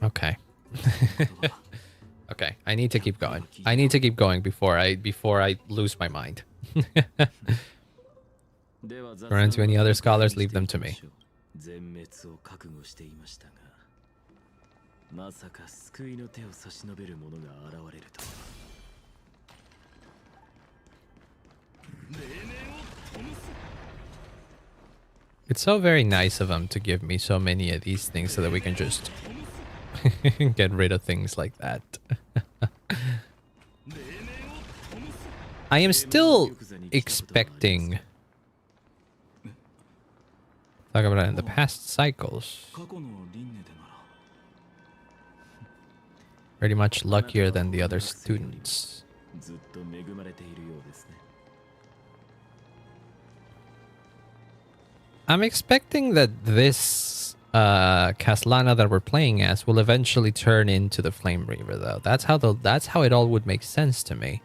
Okay. Okay, I need to keep going. I need to keep going before I lose my mind. Run into any other scholars, leave them to me. It's so very nice of them to give me so many of these things so that we can just get rid of things like that. I am still expecting... Talk about it in the past cycles. Pretty much luckier than the other students. I'm expecting that this Caslana that we're playing as will eventually turn into the Flame Reaver, though. That's how it all would make sense to me.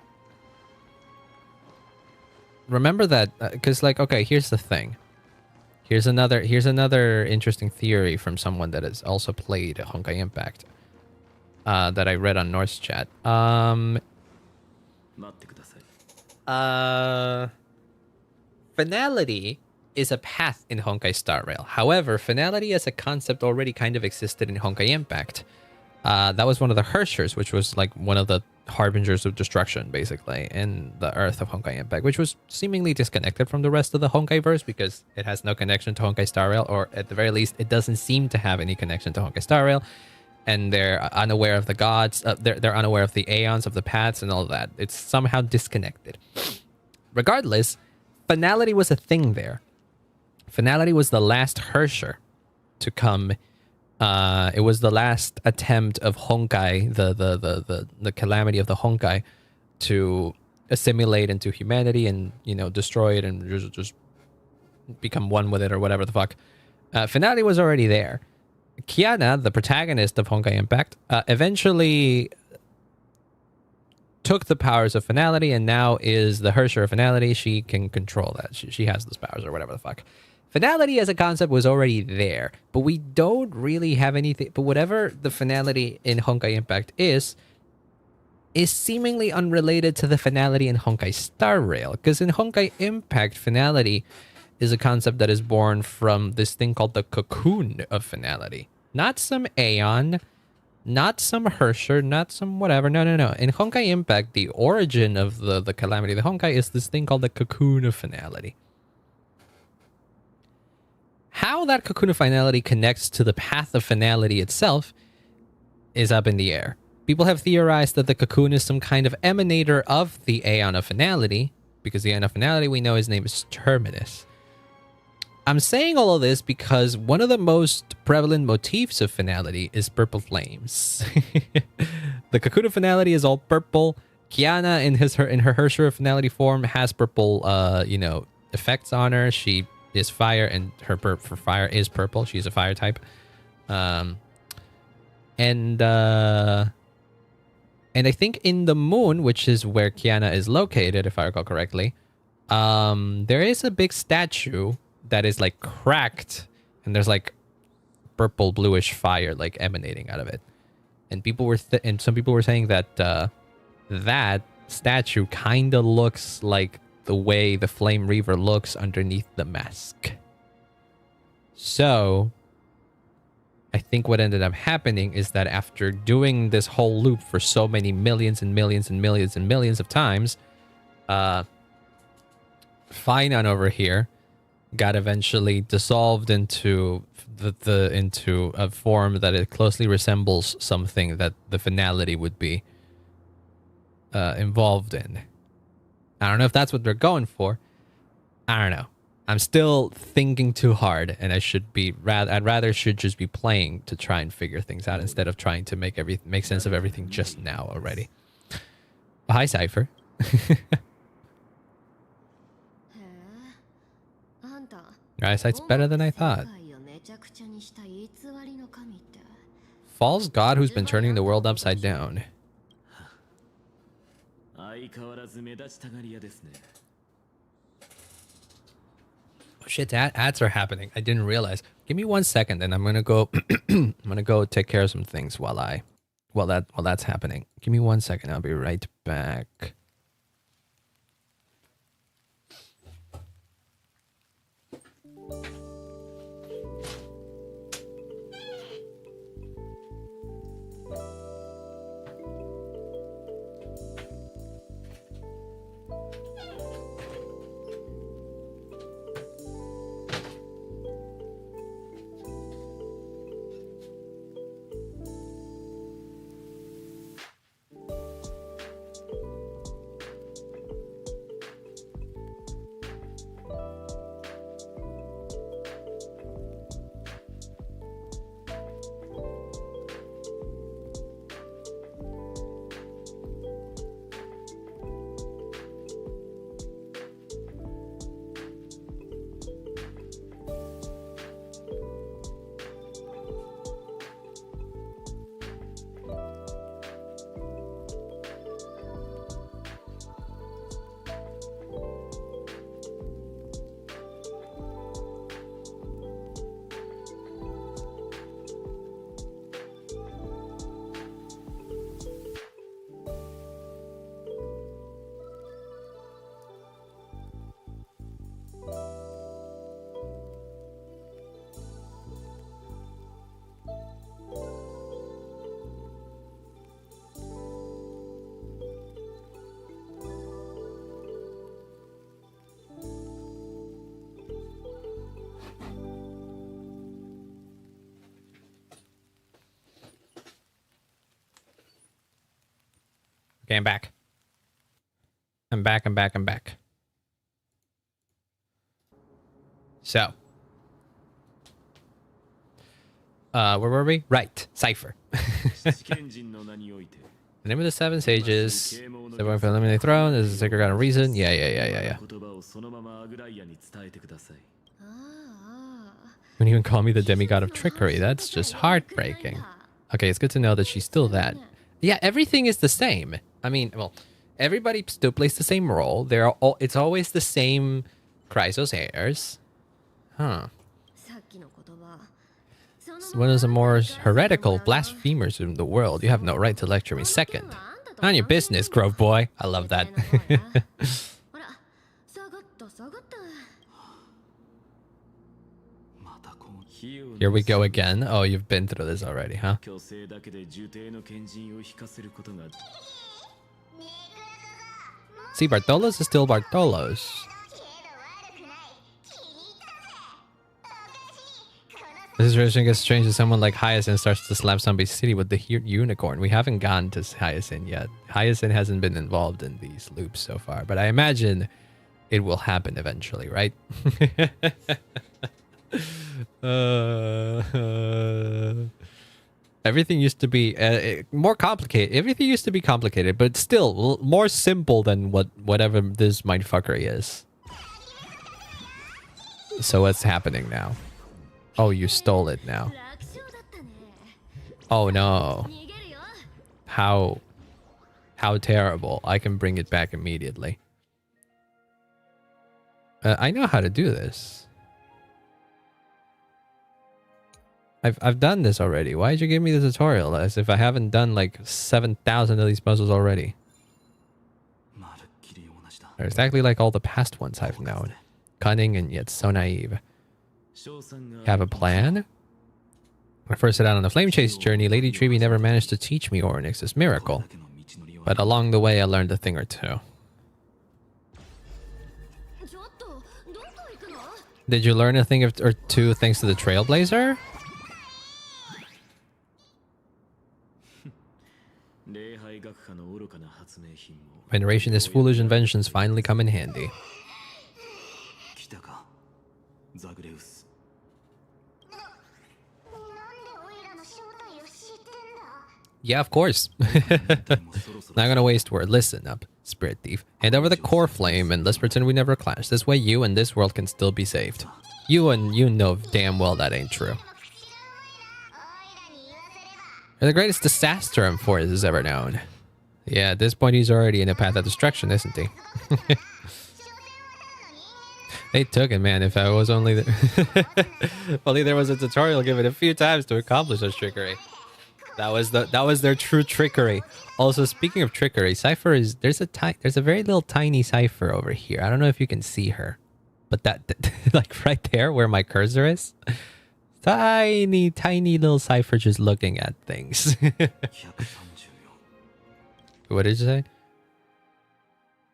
Remember that, because like, okay, here's the thing. Here's another interesting theory from someone that has also played Honkai Impact. That I read on Norse chat. Finality is a path in Honkai Star Rail. However, finality as a concept already kind of existed in Honkai Impact. That was one of the Herschers, which was like one of the harbingers of destruction, basically, in the Earth of Honkai Impact, which was seemingly disconnected from the rest of the Honkai verse because it has no connection to Honkai Star Rail, or at the very least, it doesn't seem to have any connection to Honkai Star Rail. And they're unaware of the gods, they're unaware of the aeons, of the paths, and all of that. It's somehow disconnected. Regardless, finality was a thing there. Finality was the last Hersher to come. It was the last attempt of Honkai, the calamity of the Honkai, to assimilate into humanity and, you know, destroy it and just become one with it or whatever the fuck. Finality was already there. Kiana, the protagonist of Honkai Impact, eventually took the powers of Finality and now is the Hersher of Finality. She can control that. She has those powers or whatever the fuck. Finality as a concept was already there, but we don't really have anything. But whatever the finality in Honkai Impact is seemingly unrelated to the finality in Honkai Star Rail. Because in Honkai Impact, finality is a concept that is born from this thing called the cocoon of finality. Not some Aeon, not some Hersher, not some whatever. No. In Honkai Impact, the origin of the calamity of the Honkai is this thing called the cocoon of finality. How that cocoon of finality connects to the path of finality itself is up in the air. People have theorized that the cocoon is some kind of emanator of the Aeon of Finality, because the Aeon of Finality, we know his name is Terminus. I'm saying all of this because one of the most prevalent motifs of Finality is purple flames. The cocoon of Finality is all purple. Kiana, in her Hersher of Finality form, has purple, effects on her. She is fire, and her for fire is purple. She's a fire type. And I think in the moon, which is where Kiana is located, if I recall correctly, there is a big statue that is like cracked, and there's like purple bluish fire like emanating out of it. And people were and some people were saying that that statue kind of looks like the way the Flame Reaver looks underneath the mask. So I think what ended up happening is that after doing this whole loop for so many millions and millions and millions and millions of times, Phainon over here got eventually dissolved into into a form that it closely resembles something that the finality would be involved in. I don't know if that's what they're going for. I don't know. I'm still thinking too hard, and I'd rather should just be playing to try and figure things out instead of trying to make sense of everything just now already. Well, hi, Cypher. Your eyesight's better than I thought. False god who's been turning the world upside down. Oh shit, ads are happening. I didn't realize. Give me 1 second, and I'm gonna go. I'm gonna go take care of some things while that's happening. Give me 1 second. I'll be right back. Okay, I'm back. I'm back. So. Where were we? Right. Cypher. The name of the seven sages. Everyone for eliminate the throne. There's a sacred god of reason. Yeah. Don't even call me the demigod of trickery. That's just heartbreaking. Okay, it's good to know that she's still that. Yeah, everything is the same. I mean, well, everybody still plays the same role. It's always the same Chrysos heirs. Huh. One of the more heretical blasphemers in the world. You have no right to lecture me second. On your business, Grove Boy. I love that. Here we go again. Oh, you've been through this already, huh? See, Bartolos is still Bartolos. This situation gets strange as someone like Hyacinth starts to slap Zombie City with the unicorn. We haven't gotten to Hyacinth yet. Hyacinth hasn't been involved in these loops so far, but I imagine it will happen eventually, right? Everything used to be more complicated. Everything used to be complicated, but still more simple than whatever this mindfuckery is. So what's happening now? Oh, you stole it now. Oh no. How terrible. I can bring it back immediately. I know how to do this. I've done this already. Why did you give me the tutorial as if I haven't done like 7,000 of these puzzles already? They're exactly like all the past ones I've known. Cunning and yet so naive. Have a plan? When I first set out on the flame chase journey, Lady Treeby never managed to teach me Ornyx's miracle. But along the way I learned a thing or two. Did you learn a thing or two thanks to the Trailblazer? Veneration is foolish inventions finally come in handy. Yeah, of course. Not gonna waste word. Listen up, Spirit Thief. Hand over the core flame and let's pretend we never clashed. This way you and this world can still be saved. You know damn well that ain't true. You're the greatest disaster M4 has ever known. Yeah, at this point he's already in a path of destruction, isn't he? They took it, man. If I was only only there was a tutorial given a few times to accomplish this trickery. That was their true trickery. Also, speaking of trickery, Cypher is there's a very little tiny Cypher over here. I don't know if you can see her, but that like right there where my cursor is, tiny little Cypher just looking at things. What did you say?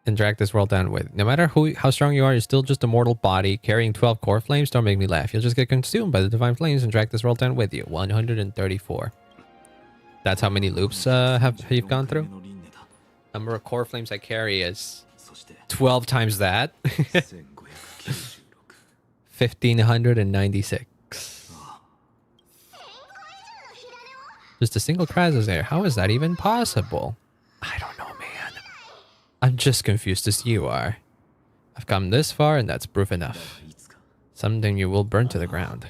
And drag this world down with. No matter how strong you are, you're still just a mortal body carrying 12 core flames. Don't make me laugh. You'll just get consumed by the divine flames and drag this world down with you. 134. That's how many loops have you gone through? Number of core flames I carry is 12 times that. 1596. Just a single Kratos there. How is that even possible? I don't know, man. I'm just confused as you are. I've come this far and that's proof enough. Something you will burn to the ground.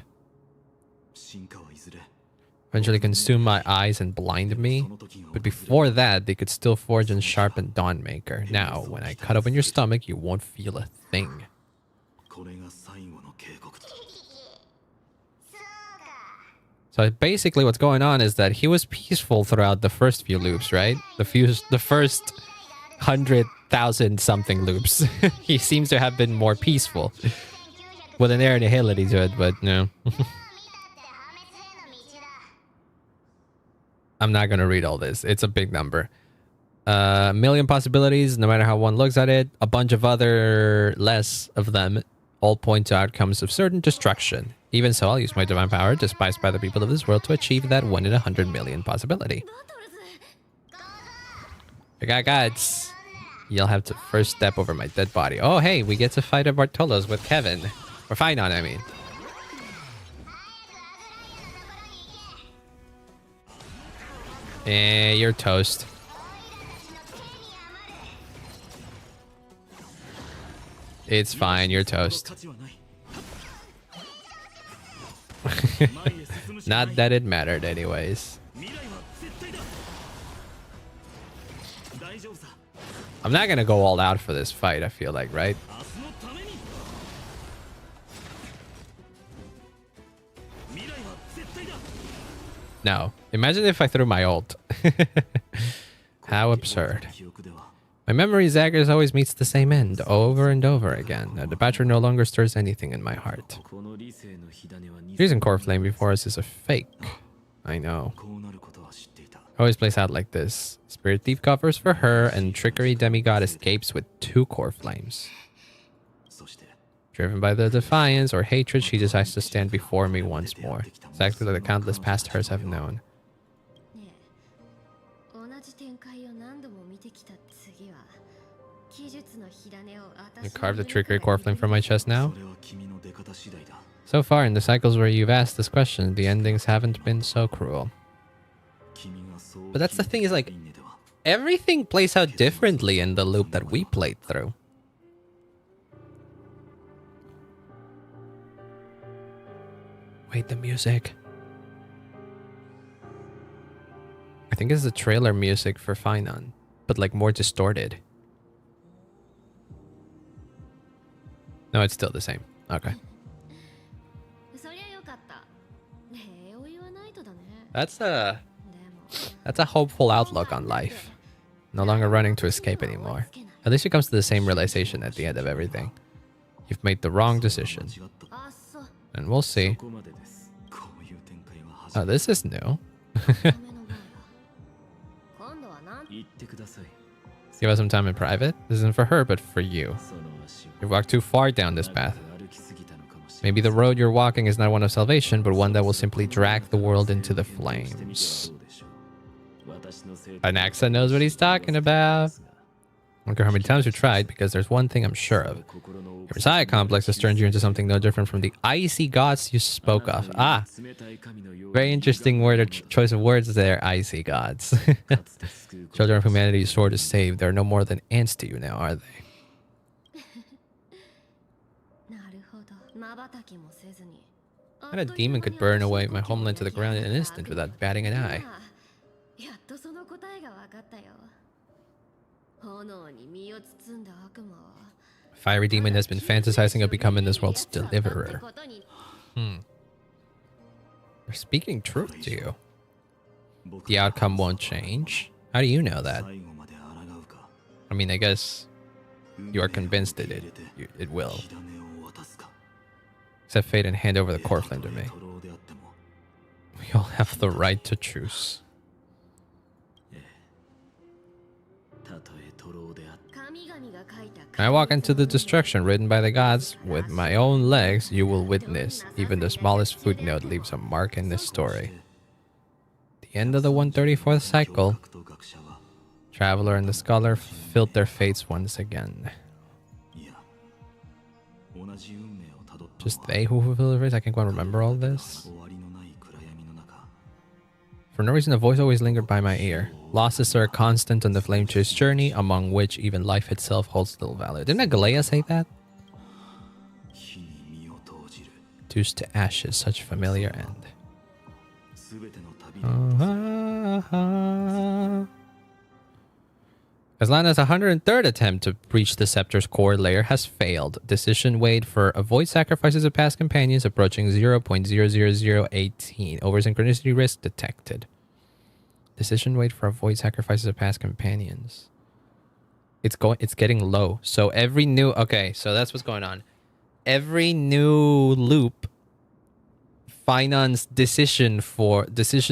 Eventually consume my eyes and blind me. But before that, they could still forge and sharpen Dawnmaker. Now, when I cut open your stomach, you won't feel a thing. So basically what's going on is that he was peaceful throughout the first few loops, right? The first 100,000 something loops. He seems to have been more peaceful. With an air of nihility to it, but no. I'm not going to read all this. It's a big number. A million possibilities, no matter how one looks at it. A bunch of other less of them all point to outcomes of certain destruction. Even so, I'll use my divine power, despised by the people of this world, to achieve that 1 in 100 million possibility. I got guides. You'll have to first step over my dead body. Oh, hey, we get to fight at Bartolos with Kevin. Or Phainon, I mean. You're toast. It's fine, you're toast. Not that it mattered anyways. I'm not gonna go all out for this fight, I feel like, right? No. Imagine if I threw my ult. How absurd. My memory Zagreus always meets the same end, over and over again. The Bachelor no longer stirs anything in my heart. Using Core Flame before us is a fake. I know. Always plays out like this. Spirit Thief covers for her, and Trickery Demigod escapes with 2 Core Flames. Driven by the defiance or hatred, she decides to stand before me once more. Exactly like the countless past hers have known. You carved the Trickery Core Flame from my chest now? So far, in the cycles where you've asked this question, the endings haven't been so cruel. But that's the thing, is like, everything plays out differently in the loop that we played through. Wait, the music. I think it's the trailer music for Phainon, but like more distorted. No, it's still the same. Okay. That's a hopeful outlook on life. No longer running to escape anymore. At least it comes to the same realization at the end of everything. You've made the wrong decision. And we'll see. Oh, this is new. Give us some time in private. This isn't for her, but for you. You've walked too far down this path. Maybe the road you're walking is not one of salvation, but one that will simply drag the world into the flames. Anaxa knows what he's talking about. I don't care how many times you tried, because there's one thing I'm sure of. Your Messiah complex has turned you into something no different from the icy gods you spoke of. Ah, very interesting word or choice of words there, icy gods. Children of humanity's sword is saved. They're no more than ants to you now, are they? And a demon could burn away my homeland to the ground in an instant without batting an eye. Fiery demon has been fantasizing of becoming this world's deliverer. They're speaking truth to you. The outcome won't change. How do you know that? I mean, I guess you are convinced that it will. Accept fate and hand over the core flame to me. We all have the right to choose. I walk into the destruction written by the gods. With my own legs, you will witness. Even the smallest footnote leaves a mark in this story. The end of the 134th cycle. Traveler and the scholar filled their fates once again. Just they who fulfill their fates? I can't quite remember all this. For no reason, a voice always lingered by my ear. Losses are a constant on the flame chase journey, among which even life itself holds little value. Didn't Galea say that? Reduced to ashes, such a familiar end. Kaslana's 103rd attempt to breach the scepter's core layer has failed. Decision weighed for avoid sacrifices of past companions approaching 0.00018. Over synchronicity risk detected. Decision weighed for avoid sacrifices of past companions. It's getting low. So every new so that's what's going on. Every new loop, Phainon's decision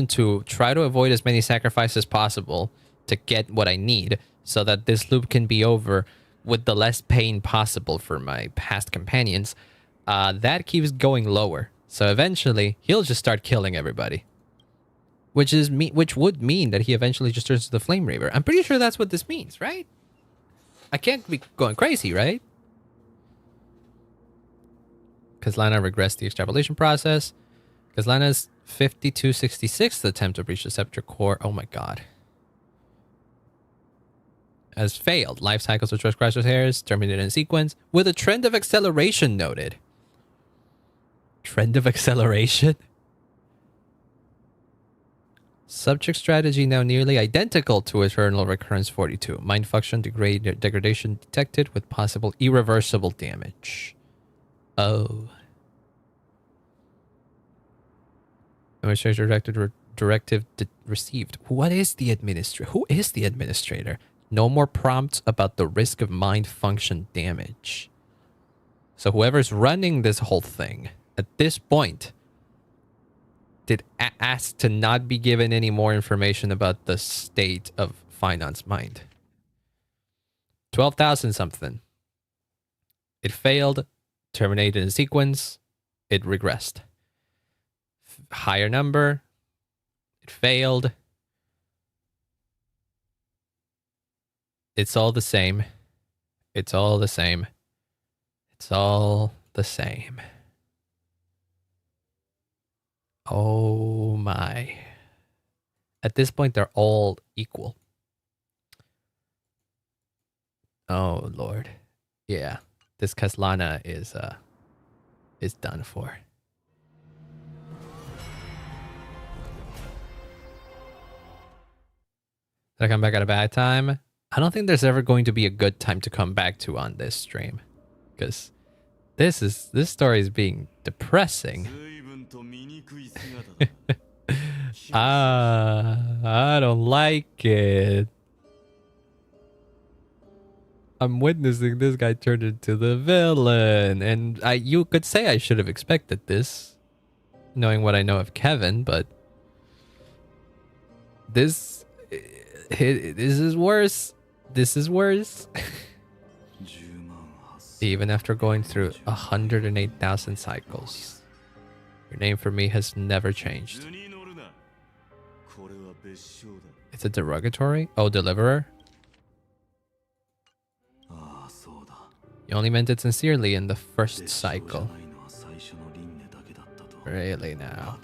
to try to avoid as many sacrifices as possible to get what I need, so that this loop can be over with the less pain possible for my past companions, that keeps going lower. So eventually, he'll just start killing everybody. Which would mean that he eventually just turns to the Flame Reaver. I'm pretty sure that's what this means, right? I can't be going crazy, right? Kaslana regressed the extrapolation process. Kaslana's 5266th attempt to breach the scepter core. Oh my god. Has failed. Life cycles of Trust Crasher's hairs terminated in sequence with a trend of acceleration noted. Trend of acceleration? Subject strategy now nearly identical to Eternal Recurrence 42. Mind function degradation detected with possible irreversible damage. Oh. Administrator directive received. What is the administrator? Who is the administrator? No more prompts about the risk of mind function damage. So whoever's running this whole thing at this point did ask to not be given any more information about the state of Phainon's mind. 12,000 something. It failed, terminated in sequence, it regressed. Higher number, it failed. It's all the same. It's all the same. It's all the same. Oh my. At this point, they're all equal. Oh Lord. Yeah. This Kaslana is done for. Did I come back at a bad time? I don't think there's ever going to be a good time to come back to on this stream. Because this story is being depressing. I don't like it. I'm witnessing this guy turn into the villain, and you could say I should have expected this, knowing what I know of Kevin, but this is worse. This is worse. Even after going through 108,000 cycles, your name for me has never changed. It's a derogatory? Oh, deliverer? You only meant it sincerely in the first cycle. Really now?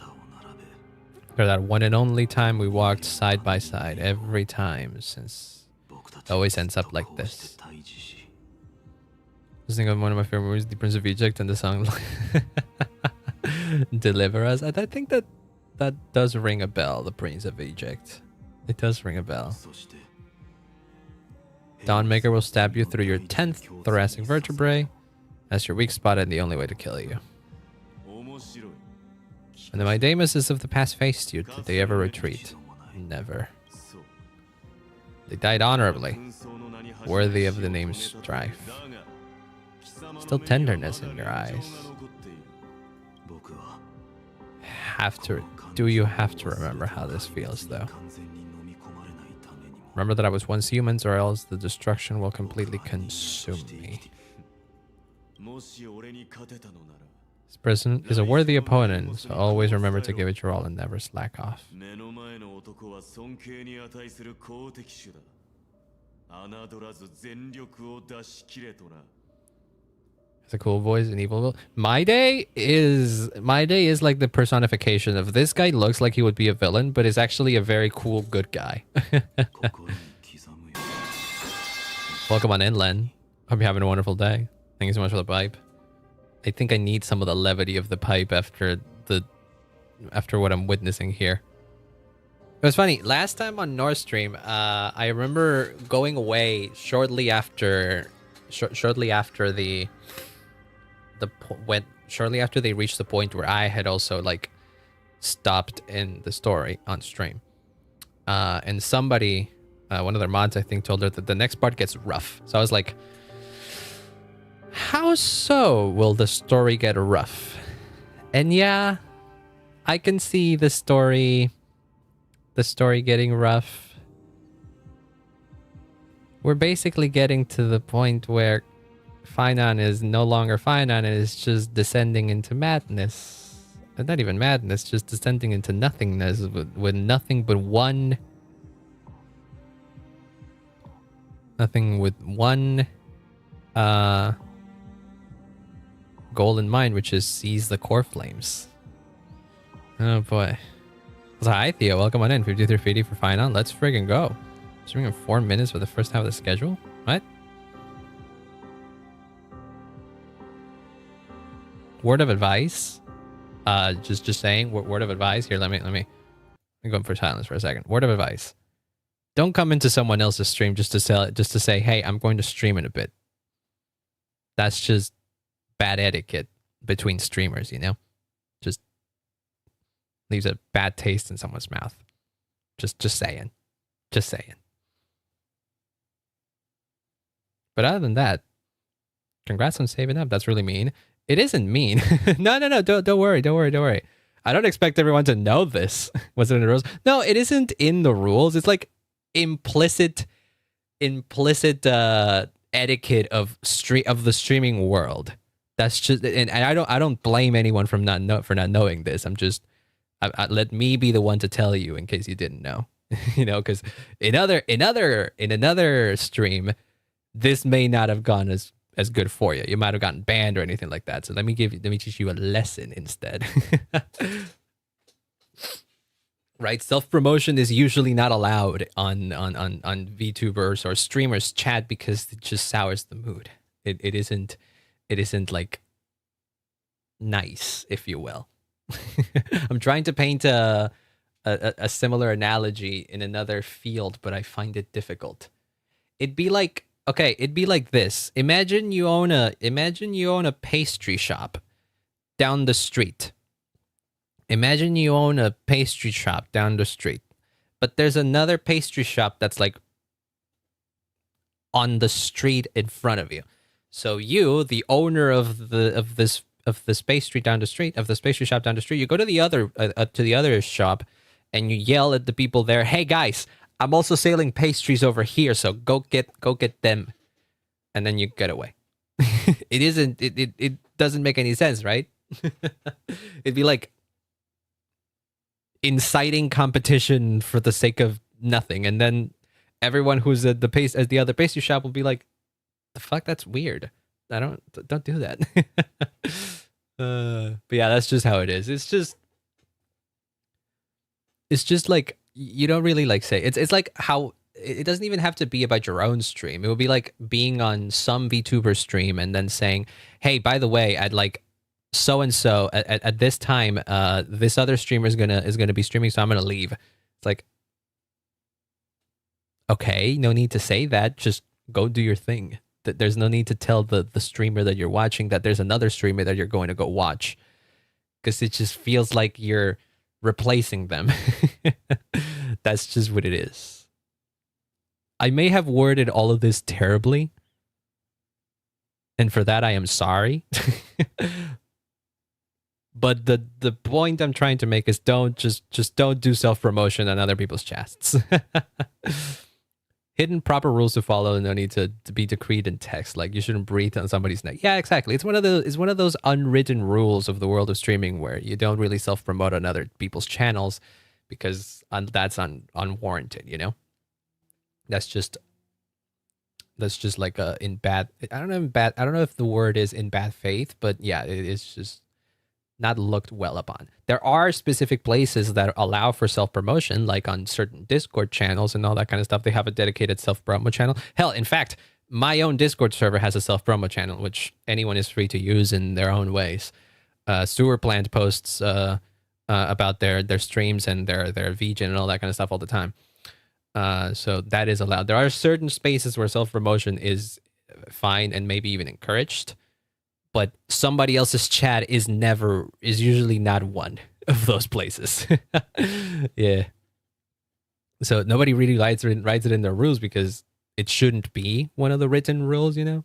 For that one and only time we walked side by side, every time since it always ends up like this. Just think of one of my favorite movies, The Prince of Egypt, and the song Deliver Us. I think that does ring a bell, The Prince of Egypt. It does ring a bell. Dawnmaker will stab you through your 10th thoracic vertebrae. That's your weak spot and the only way to kill you. When the Mydamuses of the past faced you, did they ever retreat? Never. They died honorably, worthy of the name Strife. Still tenderness in your eyes. Do you have to remember how this feels, though? Remember that I was once humans, or else the destruction will completely consume me. This person is a worthy opponent, so always remember to give it your all and never slack off. It's a cool voice and evil will. My day is like the personification of this guy. Looks like he would be a villain, but is actually a very cool good guy. Welcome on in, Len. Hope you're having a wonderful day. Thank you so much for the pipe. I think I need some of the levity of the pipe after what I'm witnessing here. It was funny. Last time on North Stream, I remember going away shortly after they reached the point where I had also like stopped in the story on stream, and somebody, one of their mods, I think, told her that the next part gets rough. So I was like, how so will the story get rough? And yeah, I can see the story getting rough. We're basically getting to the point where Phainon is no longer Phainon, and is just descending into madness. Not even madness, just descending into nothingness with nothing but one goal in mind, which is seize the core flames. Oh boy. So hi Theo, welcome on in. 5350 for Phainon. Let's friggin' go. Streaming in 4 minutes for the first half of the schedule? What? Word of advice? Just saying, word of advice here. Let me I'm going for silence for a second. Word of advice: don't come into someone else's stream just to sell it, just to say, "Hey, I'm going to stream in a bit." That's just bad etiquette between streamers, you know. Just leaves a bad taste in someone's mouth. Just saying. Just saying. But other than that, congrats on saving up. That's really mean. It isn't mean. No. Don't worry. I don't expect everyone to know this. Was it in the rules? No, it isn't in the rules. It's like implicit etiquette of the streaming world. That's just, and I don't blame anyone for not knowing this. I'm just, let me be the one to tell you in case you didn't know. You know, because in another stream, this may not have gone as good for you. You might have gotten banned or anything like that. So let me teach you a lesson instead. Right? Self-promotion is usually not allowed on VTubers or streamers chat because it just sours the mood. It isn't like nice, if you will. I'm trying to paint a similar analogy in another field, but I find it difficult. It'd be like this. Imagine you own a pastry shop down the street. Imagine you own a pastry shop down the street, but there's another pastry shop that's like on the street in front of you. So you, the owner of this pastry down the street, of this pastry shop down the street, you go to the other shop, and you yell at the people there, "Hey guys, I'm also selling pastries over here, so go get them," and then you get away. It doesn't make any sense, right? It'd be like inciting competition for the sake of nothing, and then everyone who's at the other pastry shop will be like, "The fuck, that's weird. I don't do that." But yeah, that's just how it is. It's just like, you don't really like say it's like how it doesn't even have to be about your own stream. It would be like being on some VTuber stream and then saying, "Hey, by the way, I'd like so and so at this time, this other streamer is gonna be streaming, so I'm gonna leave." It's like, okay, no need to say that. Just go do your thing. There's no need to tell the streamer that you're watching that there's another streamer that you're going to go watch, because it just feels like you're replacing them. That's just what it is. I may have worded all of this terribly, and for that I am sorry. But the point I'm trying to make is don't do self-promotion on other people's chests. Hidden proper rules to follow, no need to be decreed in text. Like, you shouldn't breathe on somebody's neck. Yeah, exactly. It's one of those unwritten rules of the world of streaming where you don't really self-promote on other people's channels because that's unwarranted, you know? That's just like in bad, I don't know if the word is in bad faith, but yeah, it is just not looked well upon. There are specific places that allow for self-promotion, like on certain Discord channels and all that kind of stuff. They have a dedicated self-promo channel. Hell, in fact, my own Discord server has a self-promo channel, which anyone is free to use in their own ways. Sewer Plant posts about their streams and their VGen and all that kind of stuff all the time. So that is allowed. There are certain spaces where self-promotion is fine and maybe even encouraged, but somebody else's chat is usually not one of those places. Yeah. So nobody really writes it in their rules because it shouldn't be one of the written rules, you know?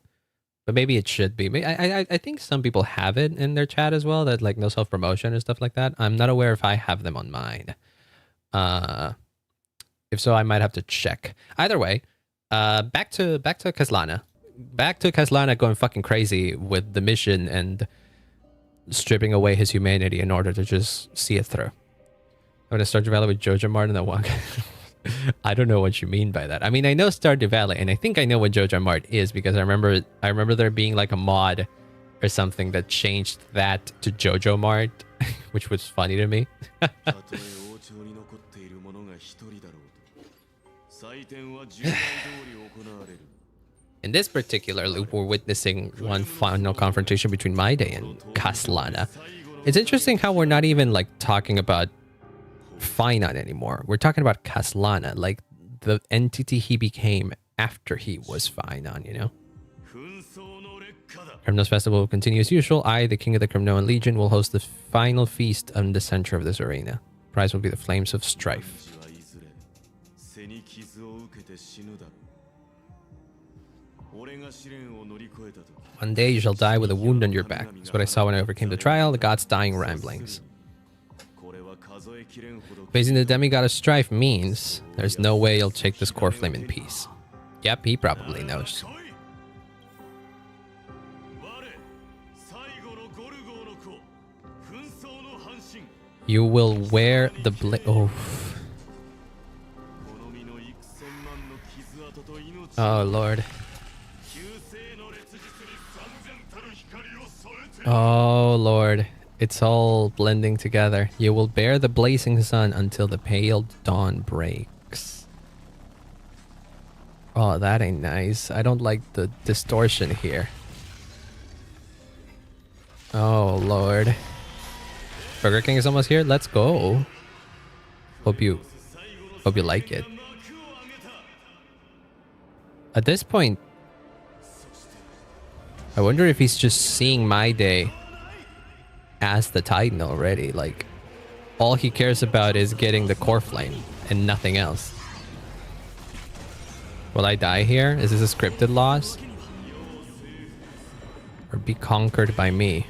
But maybe it should be. I think some people have it in their chat as well, that like no self-promotion and stuff like that. I'm not aware if I have them on mine. If so, I might have to check. Either way, back to Kaslana. Back to Kaslana going fucking crazy with the mission and stripping away his humanity in order to just see it through. I'm gonna Stardew Valley with Jojo Mart and the one. I don't know what you mean by that. I mean, I know Stardew Valley, and I think I know what Jojo Mart is because I remember there being like a mod or something that changed that to Jojo Mart, which was funny to me. In this particular loop, we're witnessing one final confrontation between Maide and Kaslana. It's interesting how we're not even like talking about Phainon anymore. We're talking about Kaslana, like the entity he became after he was Phainon, you know? Kremnos Festival will continue as usual. I, the King of the Kremnoan Legion, will host the final feast in the center of this arena. Prize will be the Flames of Strife. One day you shall die with a wound on your back. That's what I saw when I overcame the trial, the god's dying ramblings. Facing the demigod of strife means there's no way you'll take this core flame in peace. Yep, he probably knows. You will wear the oh. Oh, Lord. Oh, Lord. It's all blending together. You will bear the blazing sun until the pale dawn breaks. Oh, that ain't nice. I don't like the distortion here. Oh, Lord. Burger King is almost here. Let's go. Hope you like it. At this point, I wonder if he's just seeing my day as the Titan already. Like, all he cares about is getting the core flame and nothing else. Will I die here? Is this a scripted loss? Or be conquered by me?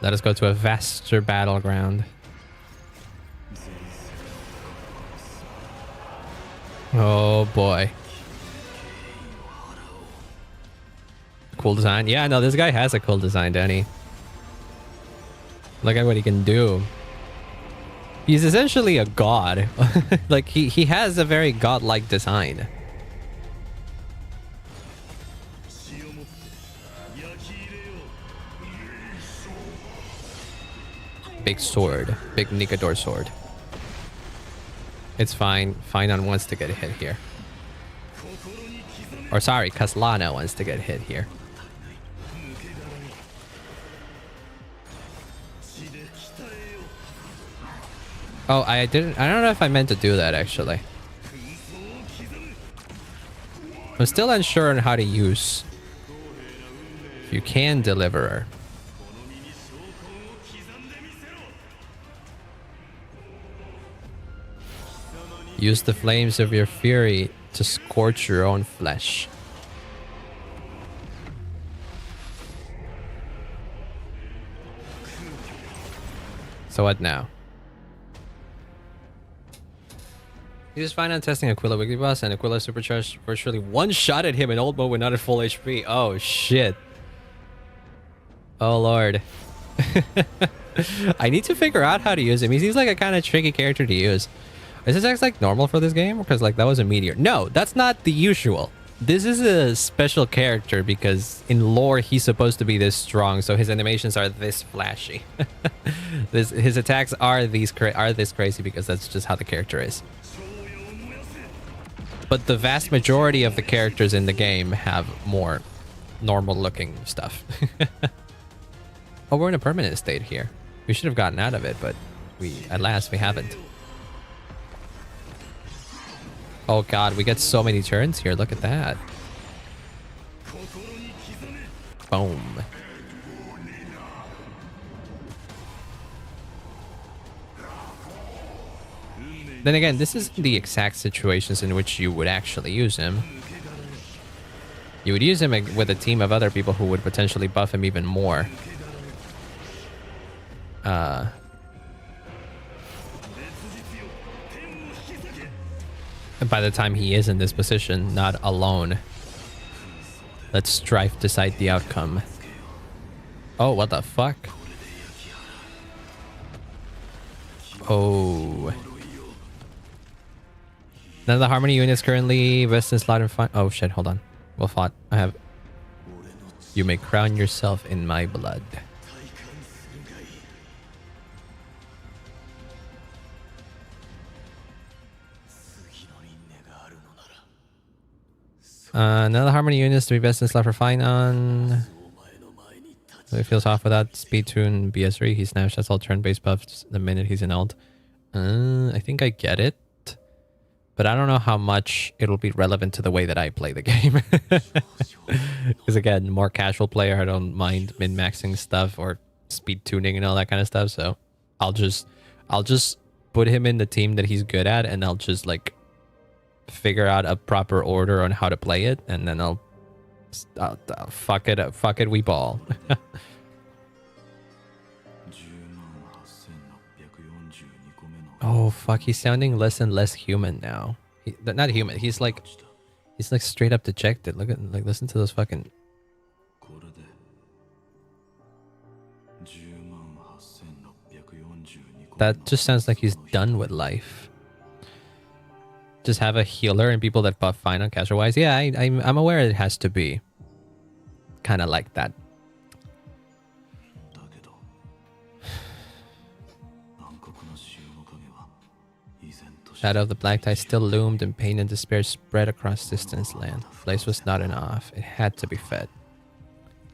Let us go to a vaster battleground. Oh boy. Cool design. Yeah, no, this guy has a cool design, doesn't he? Look at what he can do. He's essentially a god. Like, he has a very godlike design. Big sword. Big Nikador sword. It's fine. Phainon wants to get hit here. Or sorry, Kaslana wants to get hit here. Oh, I don't know if I meant to do that, actually. I'm still unsure on how to use. If you can deliver her. Use the flames of your fury to scorch your own flesh. So what now? He was fine on testing Aquila Weekly Boss, and Aquila supercharged virtually one-shotted him in old mode when not at full HP. Oh shit. Oh lord. I need to figure out how to use him. He seems like a kind of tricky character to use. Is this like normal for this game? Because like that was a meteor. No, that's not the usual. This is a special character because in lore he's supposed to be this strong, so his animations are this flashy. His attacks are this crazy because that's just how the character is. But the vast majority of the characters in the game have more normal looking stuff. Oh, we're in a permanent state here. We should have gotten out of it, but at last we haven't. Oh god, we get so many turns here. Look at that. Boom. Then again, this isn't the exact situations in which you would actually use him. You would use him with a team of other people who would potentially buff him even more. By the time he is in this position, not alone. Let strife decide the outcome. Oh, what the fuck? Oh. None of the Harmony units currently best in slot and fine. Oh shit, hold on. Well fought. I have. You may crown yourself in my blood. None of the Harmony units to be best in slot for Phainon. It feels off without speed tune BS3. He snapshots all turn-based buffs the minute he's in ult. I think I get it. But I don't know how much it'll be relevant to the way that I play the game. Because again, more casual player, I don't mind min-maxing stuff or speed tuning and all that kind of stuff. So I'll just put him in the team that he's good at, and I'll just like figure out a proper order on how to play it, and then I'll fuck it, we ball. Oh fuck, he's sounding less and less human now. Not human, he's like straight up dejected. Look at, like, listen to those fucking... That just sounds like he's done with life. Just have a healer and people that buff Phainon caster wise. Yeah, I'm aware it has to be kind of like that. Shadow of the Black Tide still loomed, and pain and despair spread across distance land. Place was not enough. It had to be fed.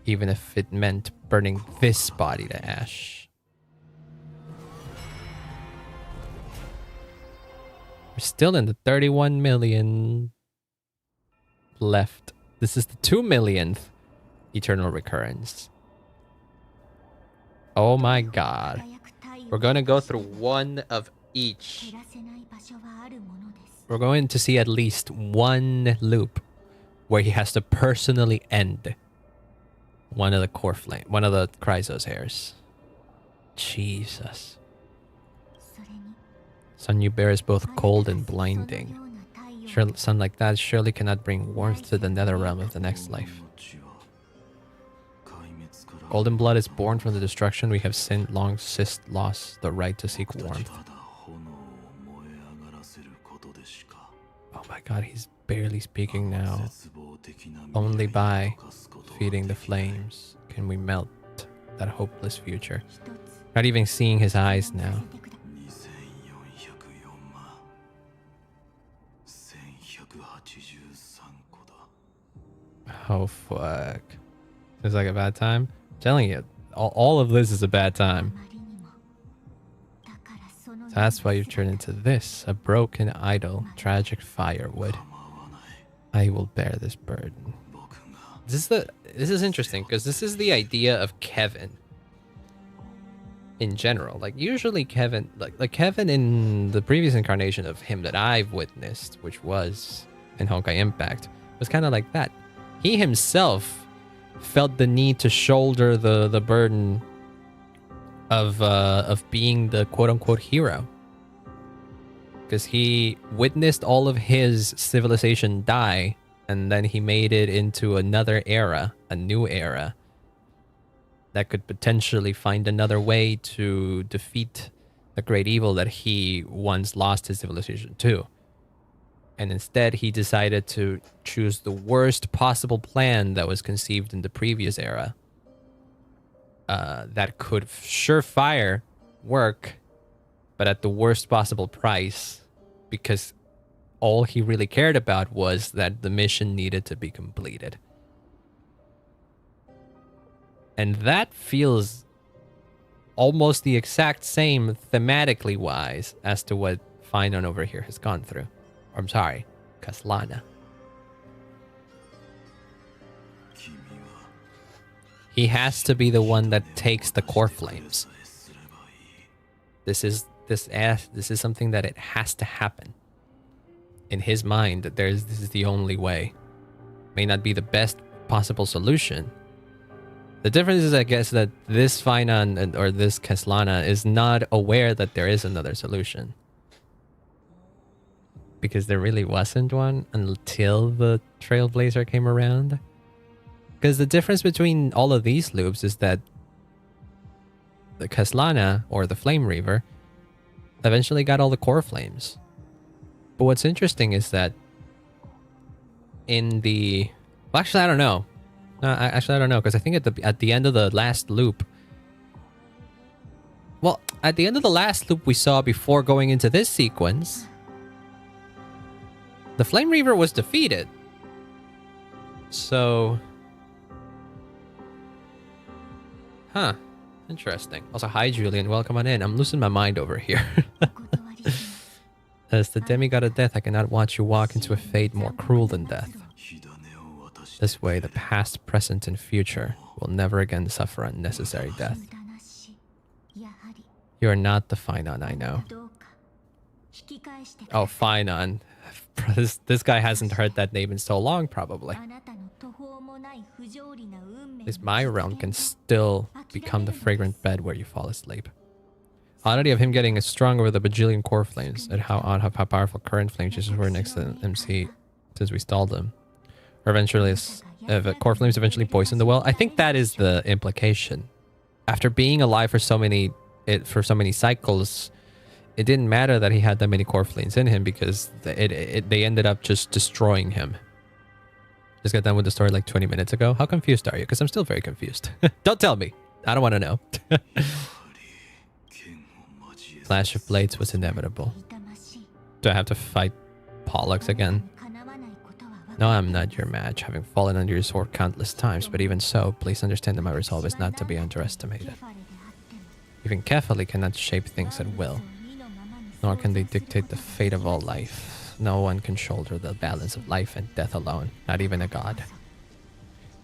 Even if it meant burning this body to ash. We're still in the 31 million left. This is the 2 millionth eternal recurrence. Oh my god. We're going to go through one of each. We're going to see at least one loop where he has to personally end one of the core flame, one of the Chrysos hairs. Jesus. Sun you bear is both cold and blinding. Sun like that surely cannot bring warmth to the nether realm of the next life. Golden blood is born from the destruction we have sinned long since lost the right to seek warmth. Oh my god, he's barely speaking now. Only by feeding the flames can we melt that hopeless future. Not even seeing his eyes now. Oh fuck. It's like a bad time? I'm telling you, all of this is a bad time. So that's why you turn into this, a broken idol, tragic firewood. I will bear this burden. This is interesting because this is the idea of Kevin in general. Like usually Kevin, like Kevin in the previous incarnation of him that I've witnessed, which was in Honkai Impact, was kind of like that. He himself felt the need to shoulder the burden of being the quote-unquote hero, because he witnessed all of his civilization die, and then he made it into another era, a new era that could potentially find another way to defeat the great evil that he once lost his civilization to. And instead, he decided to choose the worst possible plan that was conceived in the previous era. That could surefire work, but at the worst possible price, because all he really cared about was that the mission needed to be completed. And that feels almost the exact same thematically wise as to what Phainon over here has gone through. I'm sorry, Kaslana. He has to be the one that takes the core flames. This is something that it has to happen. In his mind, this is the only way. May not be the best possible solution. The difference is, I guess, that this Phainon or this Kaslana is not aware that there is another solution. Because there really wasn't one until the Trailblazer came around. Because the difference between all of these loops is that the Kaslana, or the Flame Reaver, eventually got all the core flames. But what's interesting is that in the... Well, actually, I don't know. Actually, I don't know, because I think at the end of the last loop... Well, at the end of the last loop we saw before going into this sequence, the Flame Reaver was defeated. So... Huh. Interesting. Also, hi, Julian. Welcome on in. I'm losing my mind over here. As the demigod of death, I cannot watch you walk into a fate more cruel than death. This way, the past, present, and future will never again suffer unnecessary death. You are not the Phainon I know. Oh, Phainon. This guy hasn't heard that name in so long, probably. At least my realm can still become the fragrant bed where you fall asleep. Oddity of him getting stronger with a bajillion core flames, and how odd how powerful current flame chasers were next to MC since we stalled them. Or eventually, core flames eventually poison the well. I think that is the implication. After being alive for so many cycles, it didn't matter that he had that many core flames in him because they ended up just destroying him. Just got done with the story like 20 minutes ago. How confused are you? Because I'm still very confused. Don't tell me. I don't want to know. Clash of Blades was inevitable. Do I have to fight Pollux again? No, I'm not your match, having fallen under your sword countless times, but even so, please understand that my resolve is not to be underestimated. Even Kefali cannot shape things at will, nor can they dictate the fate of all life. No one can shoulder the balance of life and death alone, not even a god.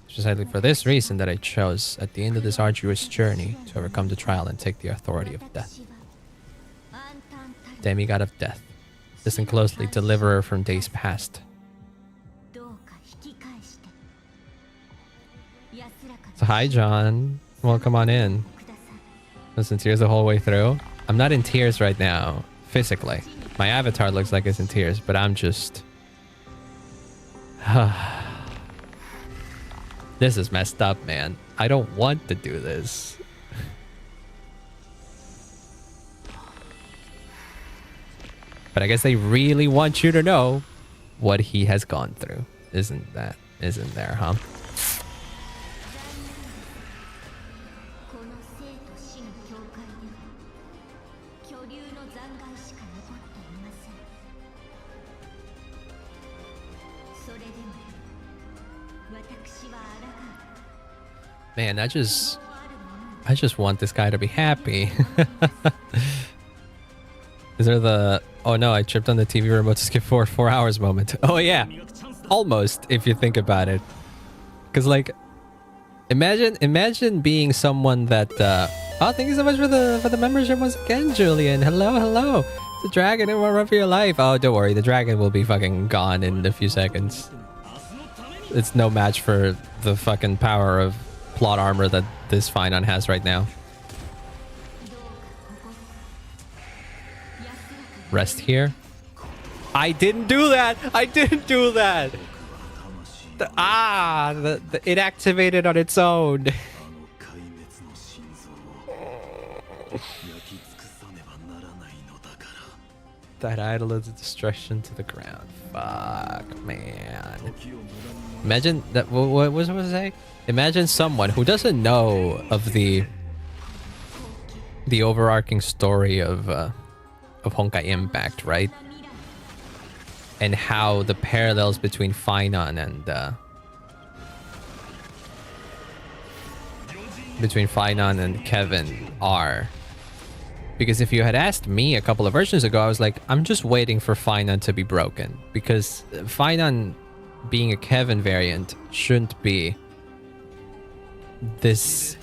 It's precisely for this reason that I chose, at the end of this arduous journey, to overcome the trial and take the authority of death. Demigod of death. Listen closely, deliverer from days past. So hi, John. Welcome on in. I was in tears the whole way through. I'm not in tears right now, physically. My avatar looks like it's in tears, but I'm just... This is messed up, man. I don't want to do this. But I guess they really want you to know what he has gone through. Isn't there, huh? Man, I just want this guy to be happy. Is there the... Oh no, I tripped on the TV remote to skip 4 hours moment. Oh yeah. Almost, if you think about it. Because like... Imagine being someone that... Oh, thank you so much for the membership once again, Julian. Hello. It's a dragon. It won't run for your life. Oh, don't worry. The dragon will be fucking gone in a few seconds. It's no match for the fucking power of plot armor that this Phainon has right now. Rest here. I didn't do that. It activated on its own. That idol is a destruction to the ground. Fuck, man. Imagine that. What was I saying? Imagine someone who doesn't know of the overarching story of Honkai Impact, right? And how the parallels between Phainon and Kevin are. Because if you had asked me a couple of versions ago, I was like, I'm just waiting for Phainon to be broken. Because Phainon being a Kevin variant shouldn't be this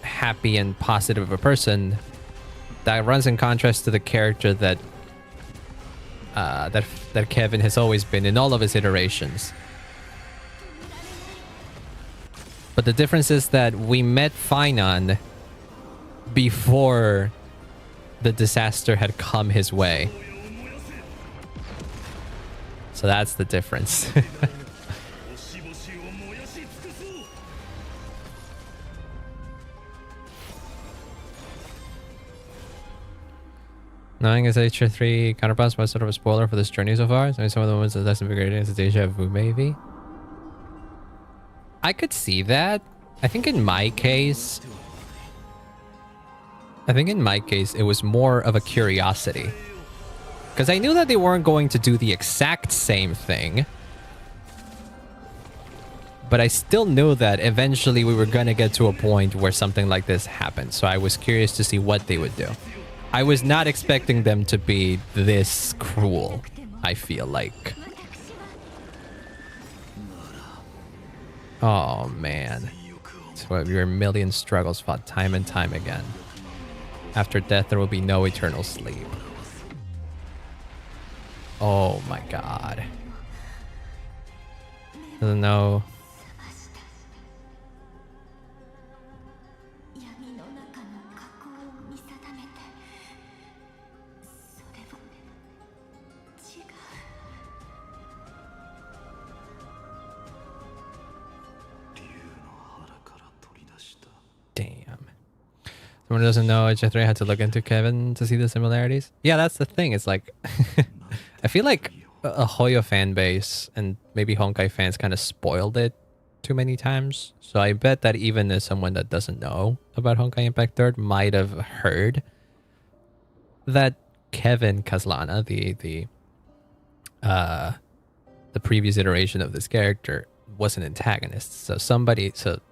happy and positive of a person. That runs in contrast to the character that Kevin has always been in all of his iterations. But the difference is that we met Phainon before the disaster had come his way. So that's the difference. Knowing as HR3 counterparts was sort of a spoiler for this journey so far. So some of the moments are less invigorating as a deja vu, maybe. I could see that. I think in my case, it was more of a curiosity. Because I knew that they weren't going to do the exact same thing. But I still knew that eventually we were gonna get to a point where something like this happened. So I was curious to see what they would do. I was not expecting them to be this cruel, I feel like. Oh, man. It's what your million struggles fought time and time again. After death, there will be no eternal sleep. Oh, my God. Doesn't know. Damn. Someone who doesn't know H3 had to look into Kevin to see the similarities. Yeah, that's the thing. It's like I feel like a Hoyo fan base and maybe Honkai fans kind of spoiled it too many times. So I bet that even as someone that doesn't know about Honkai Impact Third might have heard that Kevin Kaslana, the previous iteration of this character, was an antagonist. So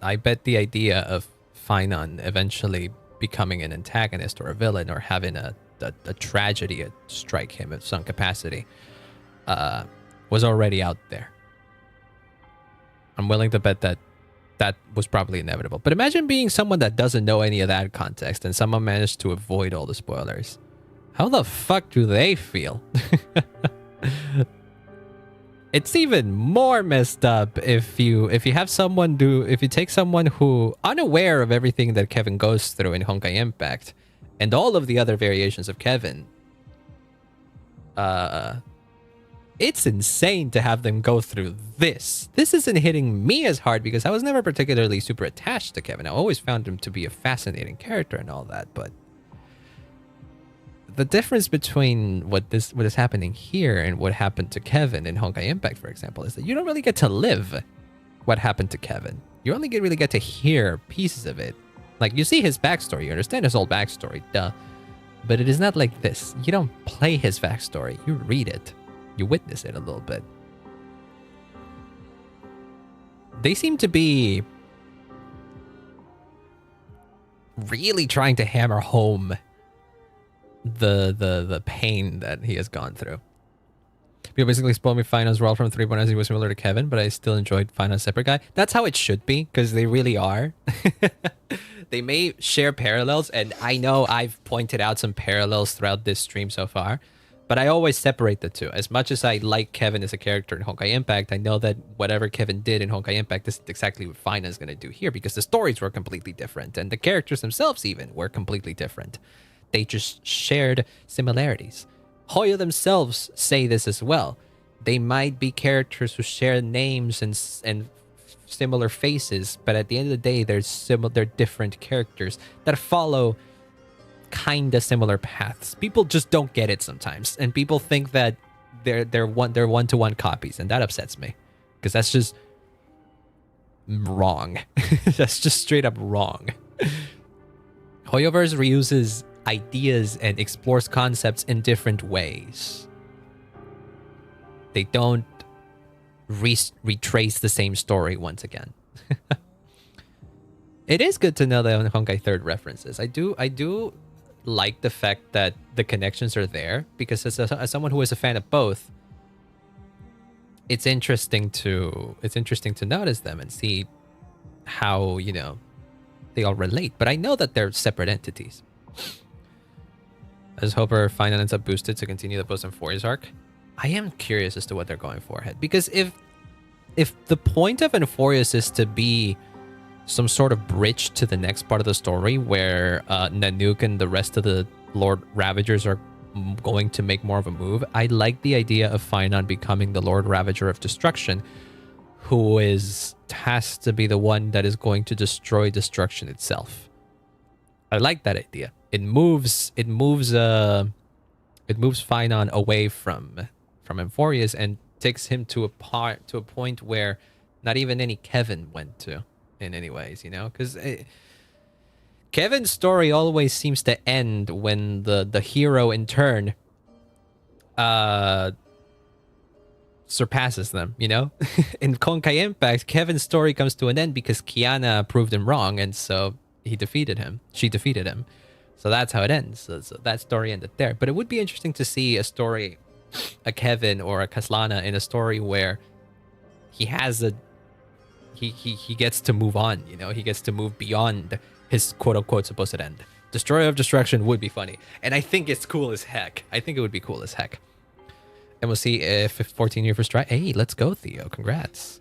I bet the idea of Phainon eventually becoming an antagonist or a villain or having a tragedy strike him of some capacity was already out there. I'm willing to bet that that was probably inevitable. But imagine being someone that doesn't know any of that context and someone managed to avoid all the spoilers. How the fuck do they feel? It's even more messed up if you have someone if you take someone who unaware of everything that Kevin goes through in Honkai Impact and all of the other variations of Kevin. It's insane to have them go through this. This isn't hitting me as hard because I was never particularly super attached to Kevin. I always found him to be a fascinating character and all that, but the difference between what is happening here and what happened to Kevin in Honkai Impact, for example, is that you don't really get to live what happened to Kevin. You only really get to hear pieces of it. Like, you see his backstory, you understand his whole backstory, duh. But it is not like this. You don't play his backstory, you read it. You witness it a little bit. They seem to be really trying to hammer home the pain that he has gone through. People basically spoiled me Phainon's role from 3.0 as he was similar to Kevin, but I still enjoyed Phainon's separate guy. That's how it should be, because they really are. They may share parallels, and I know I've pointed out some parallels throughout this stream so far, but I always separate the two. As much as I like Kevin as a character in Honkai Impact, I know that whatever Kevin did in Honkai Impact isn't exactly what Phainon is going to do here, because the stories were completely different, and the characters themselves even were completely different. They just shared similarities. Hoyo themselves say this as well. They might be characters who share names and similar faces, but at the end of the day, they're different characters that follow kinda similar paths. People just don't get it sometimes, and people think that they're one-to-one copies, and that upsets me because that's just wrong. That's just straight up wrong. Hoyoverse reuses ideas and explores concepts in different ways. They don't retrace the same story once again. It is good to know that Honkai Third references. I do like the fact that the connections are there, because as someone who is a fan of both, it's interesting to notice them and see how, you know, they all relate. But I know that they're separate entities. I just hope our Phainon ends up boosted to continue the Post and Furious arc. I am curious as to what they're going for ahead, because if the point of Enforius is to be some sort of bridge to the next part of the story where Nanook and the rest of the Lord Ravagers are going to make more of a move, I like the idea of Phainon becoming the Lord Ravager of Destruction, who is tasked to be the one that is going to destroy destruction itself. I like that idea. It moves Phainon away from Enforius and takes him to a point where not even any Kevin went to in any ways, you know? Because Kevin's story always seems to end when the hero in turn surpasses them, you know? In Honkai Impact, Kevin's story comes to an end because Kiana proved him wrong, and so he defeated him. She defeated him. So that's how it ends. So that story ended there. But it would be interesting to see a story, a Kevin or a Kaslana in a story where he has a he gets to move on, you know? He gets to move beyond his quote-unquote supposed end. Destroyer of Destruction would be funny. And I think it's cool as heck. I think it would be cool as heck. And we'll see if 14 year first try. Hey, let's go, Theo. Congrats.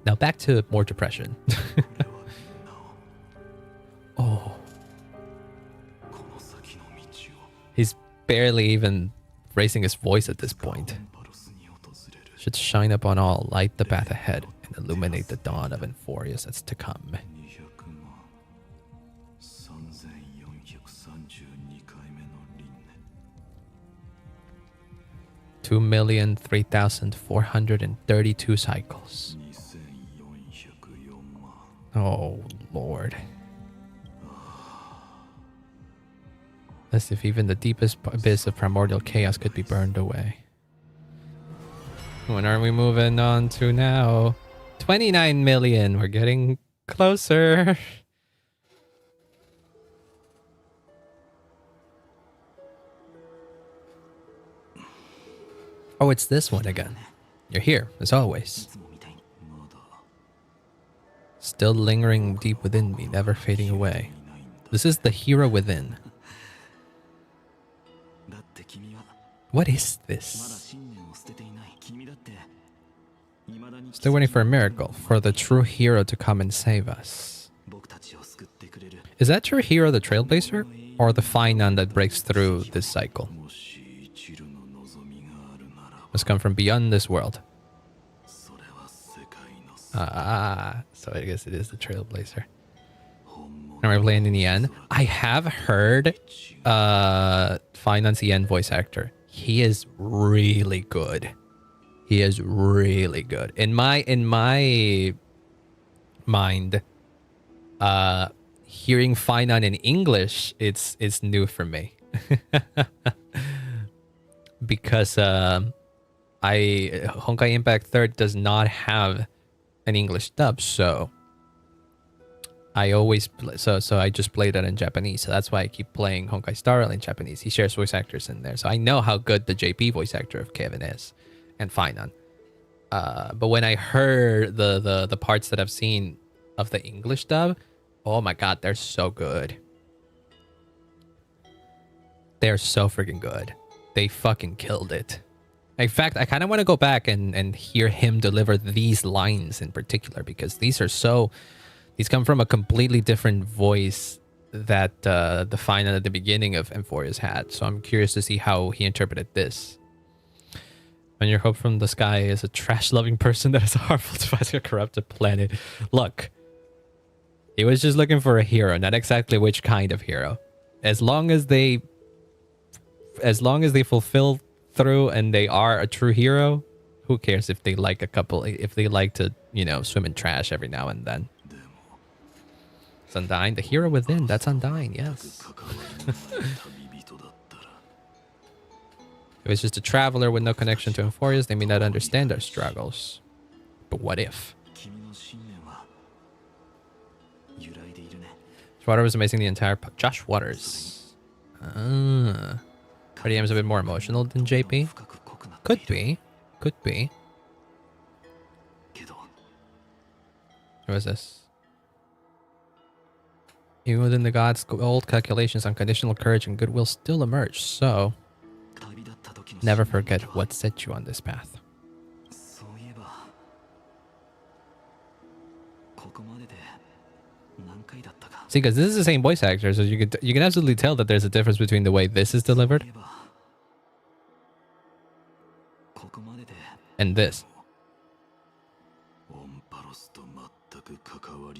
Now back to more depression. Oh. He's barely even raising his voice at this point. Should shine upon all, light the path ahead, and illuminate the dawn of Euphorius that's to come. 2,003,432 cycles. Oh, Lord. As if even the deepest abyss of primordial chaos could be burned away. When are we moving on to now? 29 million. We're getting closer. Oh, it's this one again. You're here, as always. Still lingering deep within me, never fading away. This is the hero within. What is this? Still waiting for a miracle, for the true hero to come and save us. Is that true hero the Trailblazer? Or the Phainon that breaks through this cycle? Must come from beyond this world. So I guess it is the Trailblazer. Am I playing in the end? I have heard Phainon's Yen voice actor. He is really good. He is really good. In my mind, hearing Phainon in English, it's new for me. Because Honkai Impact 3rd does not have an English dub, so I always so I just play that in Japanese. So that's why I keep playing Honkai Star Rail in Japanese. He shares voice actors in there, so I know how good the JP voice actor of Kevin is, and Phainon. But when I heard the parts that I've seen of the English dub, oh my god, they're so good. They're so freaking good. They fucking killed it. In fact, I kind of want to go back and hear him deliver these lines in particular, because these come from a completely different voice that the Phainon at the beginning of Euphorius had. So I'm curious to see how he interpreted this. When your hope from the sky is a trash-loving person that is harmful to a corrupted planet. Look, he was just looking for a hero, not exactly which kind of hero. As long as they fulfill through and they are a true hero, who cares if they like if they like to, you know, swim in trash every now and then. It's Undyne, the hero within. That's Undyne, yes. If it's just a traveler with no connection to Euphorius, they may not understand our struggles. But what if? Josh Waters was amazing the entire... Josh Waters. RDM's a bit more emotional than JP. Could be. Could be. What is this? Even within the gods' old calculations, unconditional courage and goodwill still emerge. So, never forget what set you on this path. See, because this is the same voice actor, so you can absolutely tell that there's a difference between the way this is delivered and this.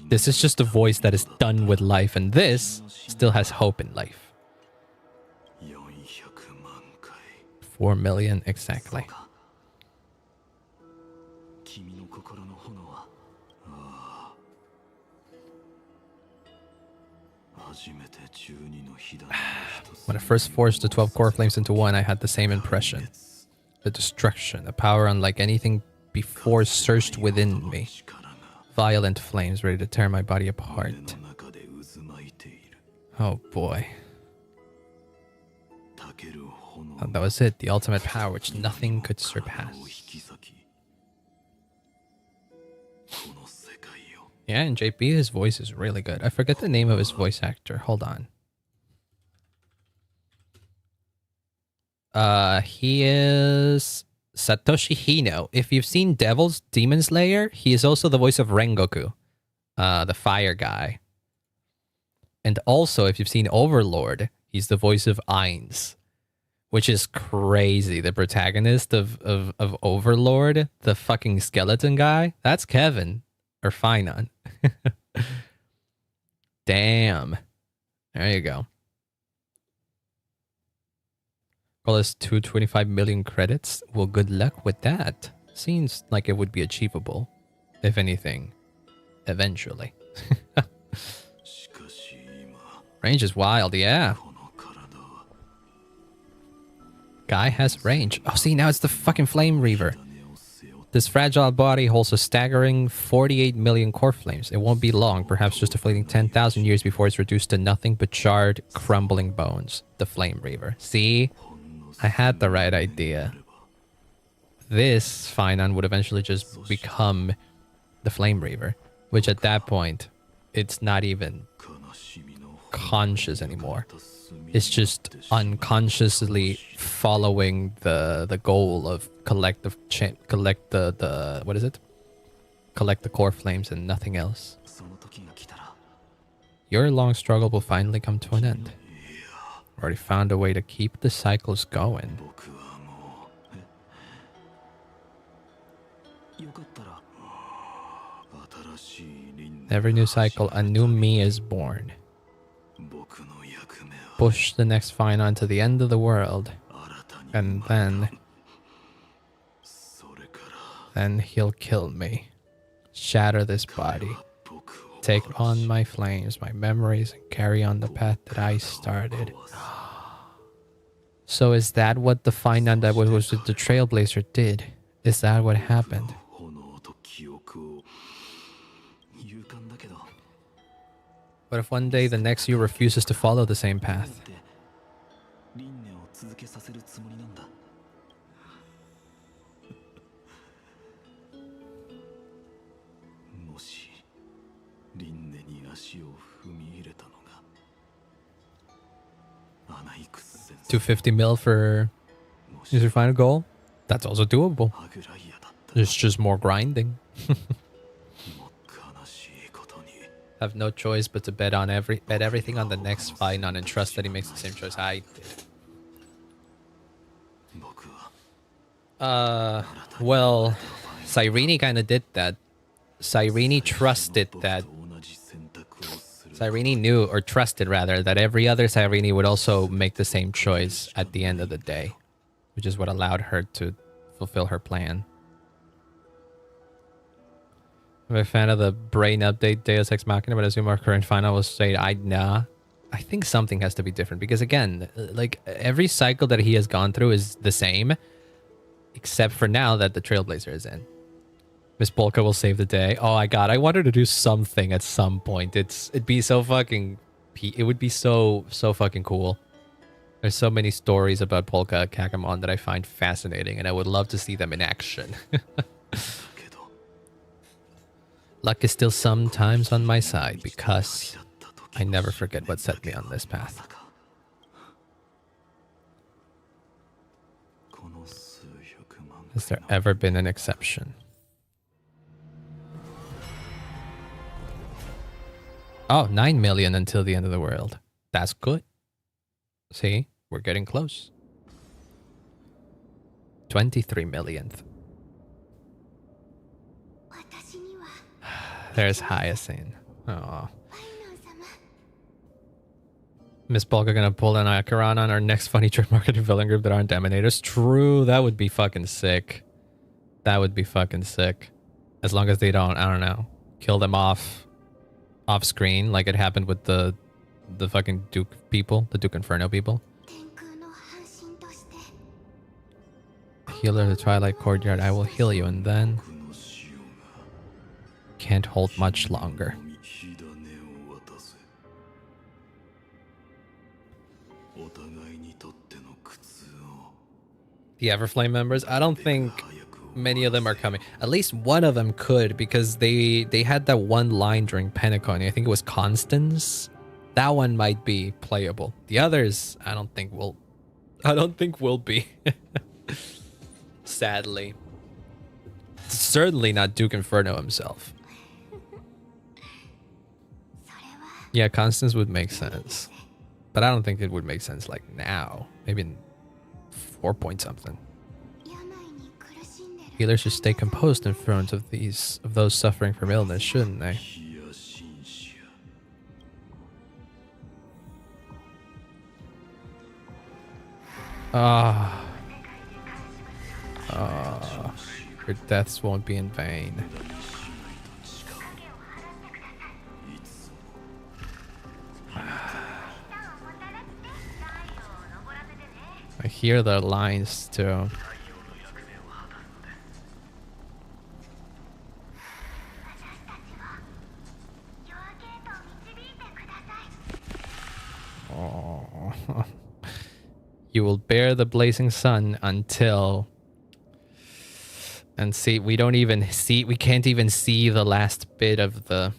This is just a voice that is done with life, and this still has hope in life. 4 million exactly. When I first forged the 12 core flames into one, I had the same impression. The destruction, a power unlike anything before surged within me. Violent flames ready to tear my body apart. Oh boy. Oh, that was it, the ultimate power which nothing could surpass. Yeah, and JP, his voice is really good. I forget the name of his voice actor. Hold on. He is Satoshi Hino. If you've seen Devil's Demon Slayer, he is also the voice of Rengoku, the fire guy. And also, if you've seen Overlord, he's the voice of Ainz, which is crazy. The protagonist of Overlord, the fucking skeleton guy, that's Kevin or Phainon. Damn. There you go. Well, as 225 million credits. Well, good luck with that. Seems like it would be achievable, if anything, eventually. Range is wild, yeah. Guy has range. Oh, see, now it's the fucking Flame Reaver. This fragile body holds a staggering 48 million core flames. It won't be long, perhaps just a fleeting 10,000 years before it's reduced to nothing but charred, crumbling bones. The Flame Reaver. See? I had the right idea. This Phainon would eventually just become the Flame Reaver, which at that point, it's not even conscious anymore. It's just unconsciously following the goal of collect the what is it? Collect the core flames and nothing else. Your long struggle will finally come to an end. Already found a way to keep the cycles going. Every new cycle, a new me is born. Push the next Phainon to the end of the world. And then he'll kill me. Shatter this body. Take on my flames, my memories, and carry on the path that I started. So is that what the Phainon that was the Trailblazer did? Is that what happened? What if one day the next you refuses to follow the same path? $250 million for is your final goal? That's also doable. It's just more grinding. Have no choice but to bet everything on the next Phainon and trust that he makes the same choice I did. Well, Cyrene kind of did that. Cyrene trusted that. Cyrene knew, or trusted rather, that every other Cyrene would also make the same choice at the end of the day, which is what allowed her to fulfill her plan. I'm a fan of the brain update Deus Ex Machina, but I assume our current Phainon will say, nah. I think something has to be different because, again, like every cycle that he has gone through is the same, except for now that the Trailblazer is in. Miss Polka will save the day. Oh my god, I wanted to do something at some point. It'd be so fucking... It would be so fucking cool. There's so many stories about Polka Kakamon that I find fascinating, and I would love to see them in action. Luck is still sometimes on my side because I never forget what set me on this path. Has there ever been an exception? Oh, 9 million until the end of the world. That's good. See, we're getting close. 23 millionth. There's Hyacinth. Oh. Miss Polka gonna pull an Akaran on our next funny trade marketing villain group that aren't Dominators. True, that would be fucking sick. That would be fucking sick. As long as they don't, I don't know, kill them off screen like it happened with the fucking Duke people, the Duke Inferno people. healer of the Twilight Courtyard. I will heal you, and then can't hold much longer. The Everflame members, I don't think many of them are coming. At least one of them could, because they had that one line during Pentacon. I think it was Constance. That one might be playable. The others, I don't think will be. Sadly. Certainly not Duke Inferno himself. Yeah, Constance would make sense. But I don't think it would make sense like now. Maybe in 4 point something. Healers should stay composed in front of those suffering from illness, shouldn't they? Your deaths won't be in vain. I hear the lines too. Oh. You will bear the blazing sun until... And see, we can't even see the last bit of the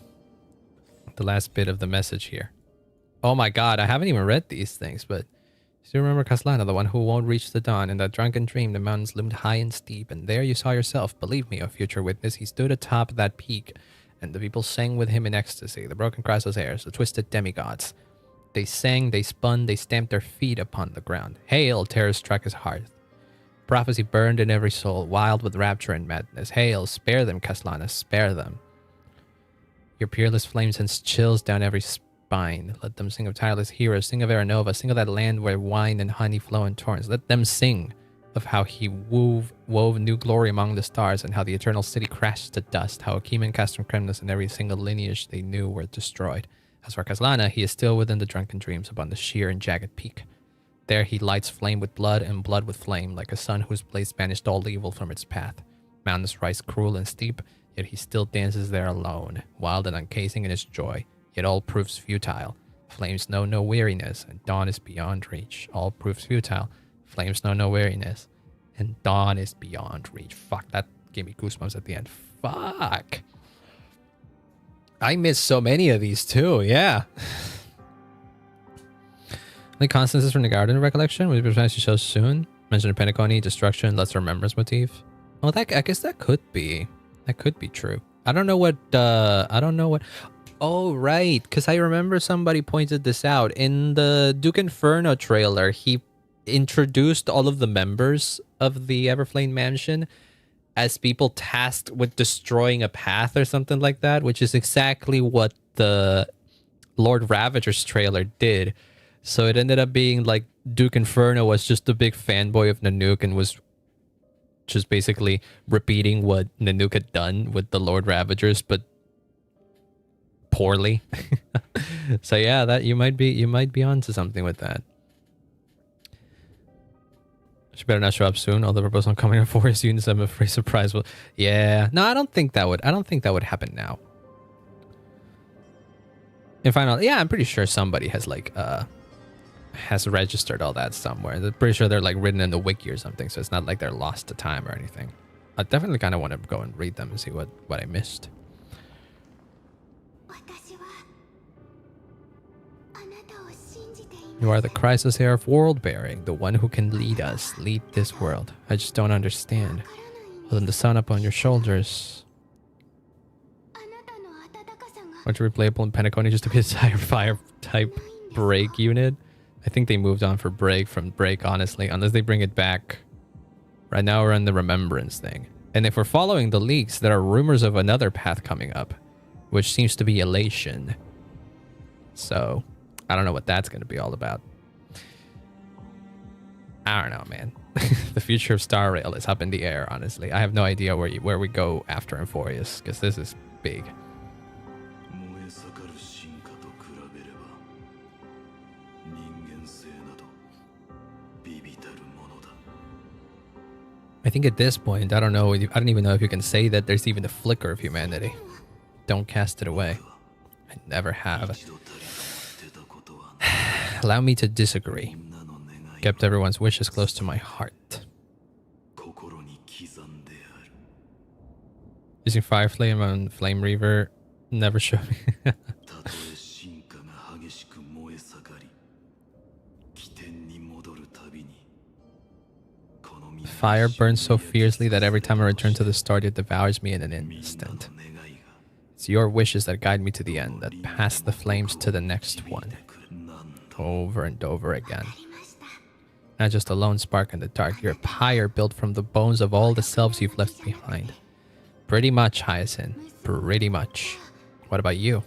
message here. Oh my god, I haven't even read these things, but do you remember Kaslana, the one who won't reach the dawn? In that drunken dream, the mountains loomed high and steep, and there you saw yourself. Believe me, O future witness, he stood atop that peak, and the people sang with him in ecstasy. The broken Crassus heirs, the twisted demigods. They sang, they spun, they stamped their feet upon the ground. Hail, terror struck his heart. Prophecy burned in every soul, wild with rapture and madness. Hail, spare them, Kaslana, spare them. Your peerless flame sends chills down every spine. Let them sing of tireless heroes, sing of Aranova, sing of that land where wine and honey flow in torrents. Let them sing of how he wove new glory among the stars, and how the eternal city crashed to dust, how Akim and Castrum Cremnus and every single lineage they knew were destroyed. As for Kaslana, he is still within the drunken dreams upon the sheer and jagged peak. There he lights flame with blood and blood with flame, like a sun whose blaze banished all evil from its path. Mountains rise cruel and steep, yet he still dances there alone, wild and uncasing in his joy, yet all proves futile. Flames know no weariness, and dawn is beyond reach. All proves futile. Flames know no weariness, and dawn is beyond reach. Fuck, that gave me goosebumps at the end. Fuck. I missed so many of these too, yeah. The Constances from the Garden Recollection will be presented to show soon. Mention of Pentaconi, Destruction, Let's Remembrance motif. Oh, I guess that could be. That could be true. I don't know what. Oh, right. Because I remember somebody pointed this out. In the Duke Inferno trailer, he introduced all of the members of the Everflame Mansion as people tasked with destroying a path or something like that, which is exactly what the Lord Ravager's trailer did. So it ended up being like Duke Inferno was just a big fanboy of Nanook and was just basically repeating what Nanook had done with the Lord Ravagers, but poorly. So yeah, that you might be onto something with that. She better not show up soon. All the proposal coming in 4 units, I'm afraid surprise will. Yeah, no, I don't think that would happen now. In final, yeah, I'm pretty sure somebody has like has registered all that somewhere. I'm pretty sure they're like written in the wiki or something, so it's not like they're lost to time or anything. I definitely kind of want to go and read them and see what I missed. You are the crisis heir of world bearing, the one who can lead us, lead this world. I just don't understand. Other than the sun up on your shoulders. Aren't you replayable in Pentaconi just to be a fire type break unit? I think they moved on for break from break, honestly, unless they bring it back. Right now we're on the remembrance thing. And if we're following the leaks, there are rumors of another path coming up, which seems to be elation. So I don't know what that's going to be all about. I don't know, man. The future of Star Rail is up in the air, honestly. I have no idea where we go after Euphorius, because this is big. I think at this point, I don't know. I don't even know if you can say that there's even a flicker of humanity. Don't cast it away. I never have. Allow me to disagree. Kept everyone's wishes close to my heart. Using Fire Flame on Flame Reaver never showed me. Fire burns so fiercely that every time I return to the start, it devours me in an instant. It's your wishes that guide me to the end, that pass the flames to the next one. Over and over again. Not just a lone spark in the dark, you're a pyre built from the bones of all the selves you've left behind. Pretty much, Hyacinth. Pretty much. What about you?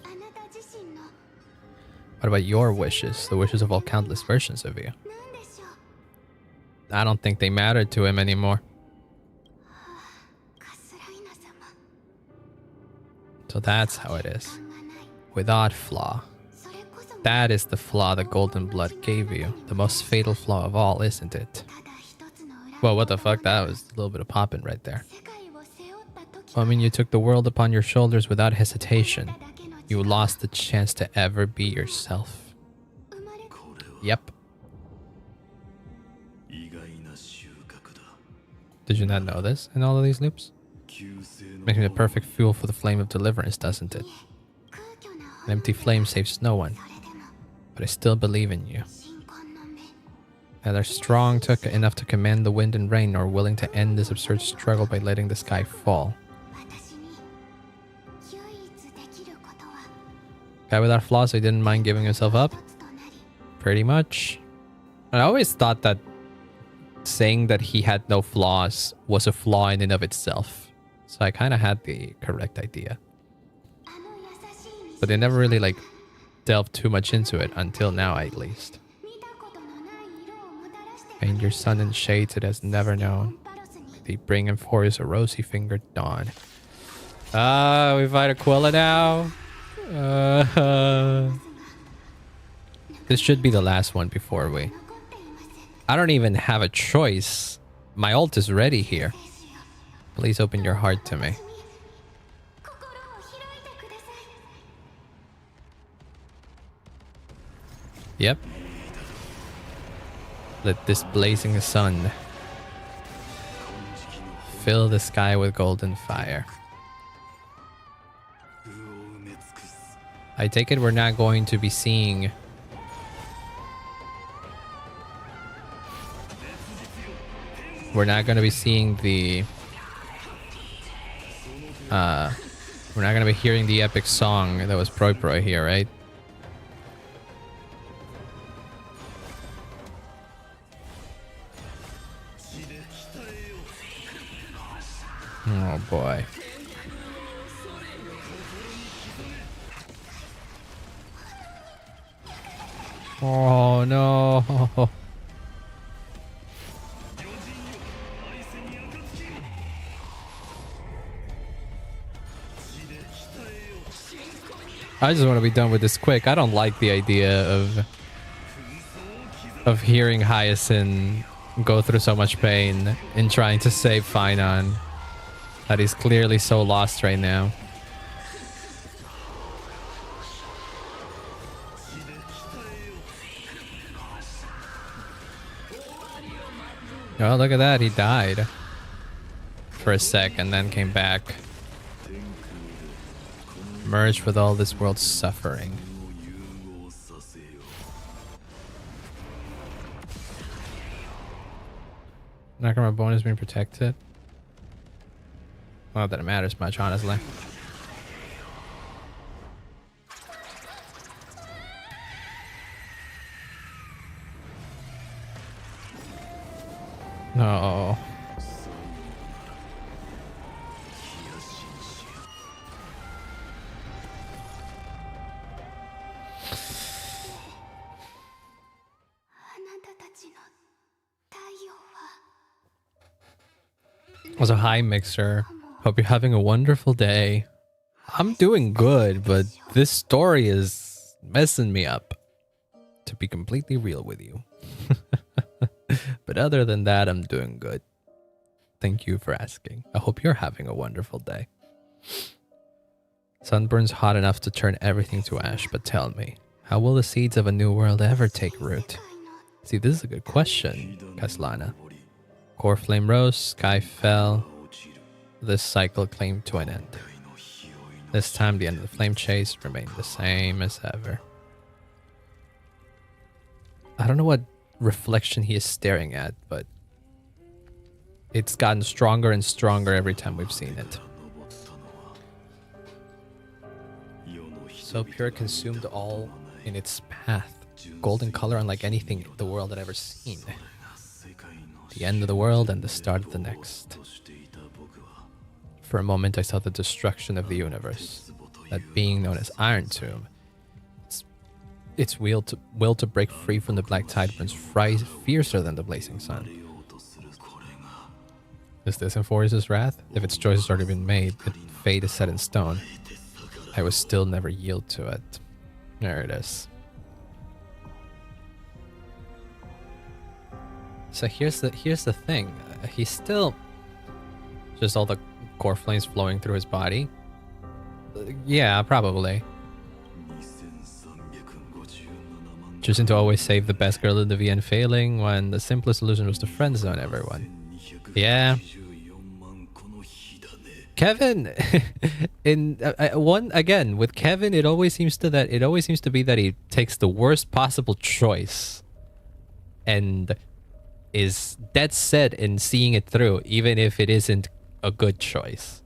What about your wishes? The wishes of all countless versions of you? I don't think they mattered to him anymore. So that's how it is. Without flaw. That is the flaw the Golden Blood gave you. The most fatal flaw of all, isn't it? Well, what the fuck? That was a little bit of popping right there. Well, I mean, you took the world upon your shoulders without hesitation. You lost the chance to ever be yourself. Yep. Did you not know this in all of these loops? Makes me the perfect fuel for the flame of deliverance, doesn't it? An empty flame saves no one. But I still believe in you. Neither strong enough to command the wind and rain, nor willing to end this absurd struggle by letting the sky fall. Guy without flaws, so he didn't mind giving himself up? Pretty much. I always thought that saying that he had no flaws was a flaw in and of itself. So I kind of had the correct idea. But they never really like delved too much into it until now, at least. And your sun and shades it has never known. They bring him for his a rosy-fingered dawn. We fight Aquila now. This should be the last one before we... I don't even have a choice. My ult is ready here. Please open your heart to me. Yep. Let this blazing sun fill the sky with golden fire. I take it we're not going to be seeing... We're not going to be seeing the... we're not going to be hearing the epic song that was Proi here, right? Oh boy. Oh no. I just want to be done with this quick. I don't like the idea of hearing Hyacinth go through so much pain in trying to save Phainon. That he's clearly so lost right now. Oh, look at that. He died for a sec and then came back. Merged with all this world's suffering. Nakamura bonus being protected. Not that it matters much, honestly. No. Also, hi Mixer. Hope you're having a wonderful day. I'm doing good, but this story is messing me up. To be completely real with you. But other than that, I'm doing good. Thank you for asking. I hope you're having a wonderful day. Sunburn's hot enough to turn everything to ash, but tell me, how will the seeds of a new world ever take root? See, this is a good question, Kaslana. Core flame rose, sky fell. This cycle came to an end. This time, the end of the flame chase remained the same as ever. I don't know what reflection he is staring at, but it's gotten stronger and stronger every time we've seen it. So pure, consumed all in its path. Golden color unlike anything the world had ever seen. The end of the world and the start of the next. For a moment I saw the destruction of the universe. That being known as Iron Tomb. Its will to break free from the black tide burns fiercer than the blazing sun. Is this Euphorius' wrath? If its choice has already been made, its fate is set in stone. I will still never yield to it. There it is. So here's the thing. He's still just all the core flames flowing through his body. Yeah, probably. Choosing to always save the best girl in the VN, failing when the simplest solution was to friend zone everyone. Yeah. Kevin, in one again with Kevin, it always seems to be that he takes the worst possible choice, and is dead set in seeing it through, even if it isn't a good choice.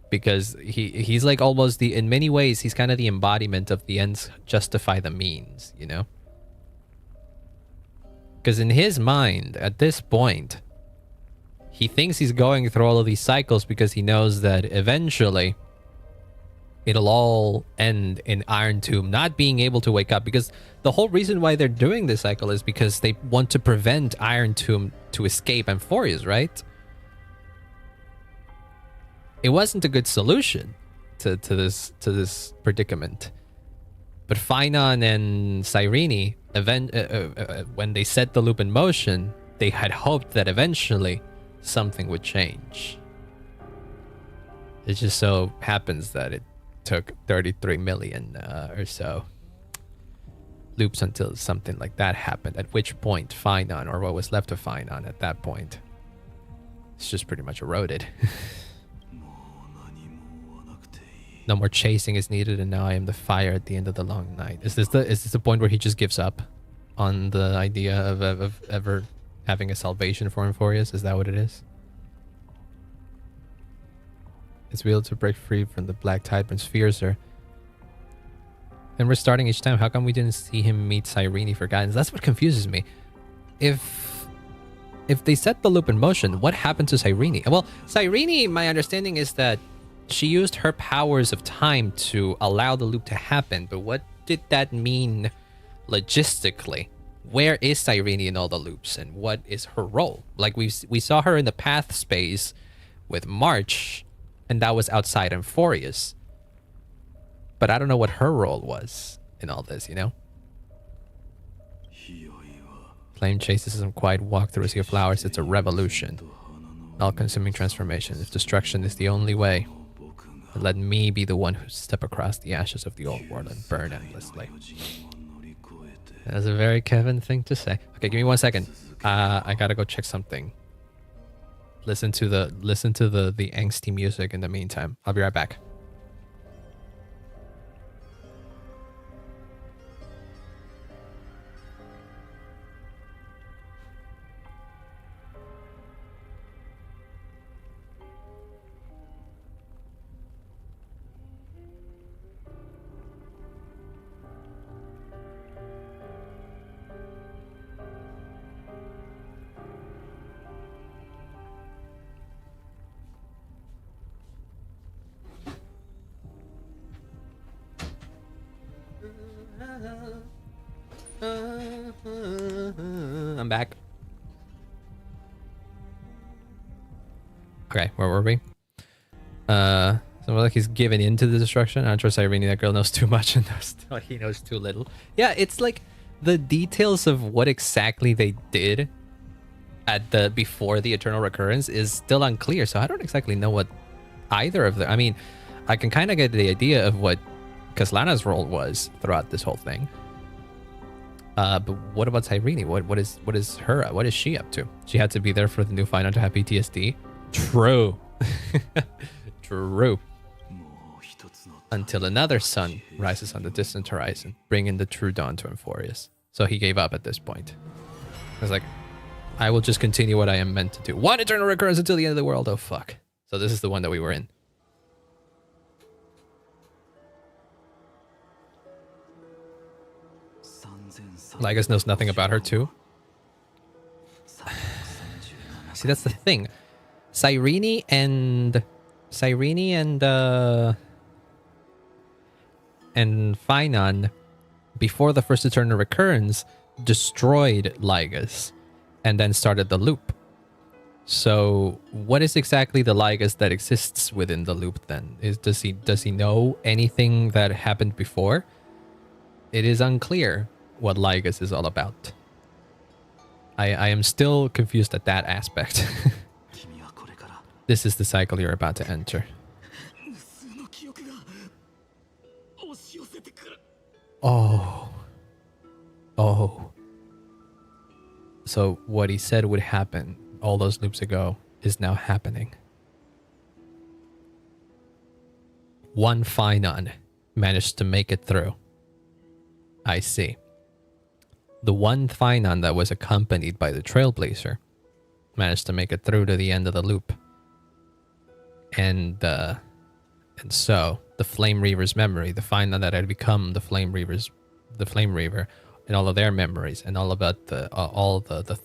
Because he's like almost in many ways, he's kind of the embodiment of the ends justify the means, you know? Because in his mind, at this point, he thinks he's going through all of these cycles because he knows that eventually it'll all end in Iron Tomb not being able to wake up. Because the whole reason why they're doing this cycle is because they want to prevent Iron Tomb to escape Euphorius, right? It wasn't a good solution to this predicament. But Phainon and Cyrene, when they set the loop in motion, they had hoped that eventually something would change. It just so happens that it took 33 million or so loops until something like that happened, at which point Phainon, or what was left of Phainon at that point, it's just pretty much eroded. No more chasing is needed, and now I am the fire at the end of the long night. Is this the point where he just gives up on the idea of ever having a salvation for Euphorius? Is that what it is? It's will to break free from the black tide burns fiercer. And we're starting each time. How come we didn't see him meet Cyrene for guidance? That's what confuses me. If they set the loop in motion, what happened to Cyrene? Well, Cyrene, my understanding is that she used her powers of time to allow the loop to happen, but what did that mean logistically? Where is Cyrene in all the loops, and what is her role? Like we saw her in the path space with March, and that was outside Euphorius. But I don't know what her role was in all this, you know? Flame chases isn't quite walk through a sea of flowers, it's a revolution. All-consuming transformation. If destruction is the only way, let me be the one who step across the ashes of the old world and burn endlessly. That's a very Kevin thing to say. Okay, give me 1 second. I gotta go check something. Listen to the angsty music in the meantime. I'll be right back. I'm back. Okay, where were we? So like he's giving in to the destruction. I trust Irene, that girl knows too much and he knows too little. Yeah, it's like the details of what exactly they did. at the before the eternal recurrence is still unclear. So I don't exactly know what either of them. I mean, I can kind of get the idea of what Kaslana's role was throughout this whole thing. But what about Cyrene? What is her? What is she up to? She had to be there for the new Phainon to have PTSD. True. True. Until another sun rises on the distant horizon, bringing the true dawn to Amphorius. So he gave up at this point. I was like, I will just continue what I am meant to do. One eternal recurrence until the end of the world. Oh, fuck. So this is the one that we were in. Lygus knows nothing about her too. See, that's the thing. Cyrene and Phainon, before the first eternal recurrence, destroyed Lygus and then started the loop. So what is exactly the Lygus that exists within the loop then? Does he know anything that happened before? It is unclear what Lygus is all about. I am still confused at that aspect. This is the cycle you're about to enter. Oh. Oh. So what he said would happen all those loops ago is now happening. One Phainon managed to make it through. I see. The one Phainon that was accompanied by the Trailblazer managed to make it through to the end of the loop. And so the Flame Reaver's memory, the Phainon that had become the Flame Reaver, and all of their memories, and all about the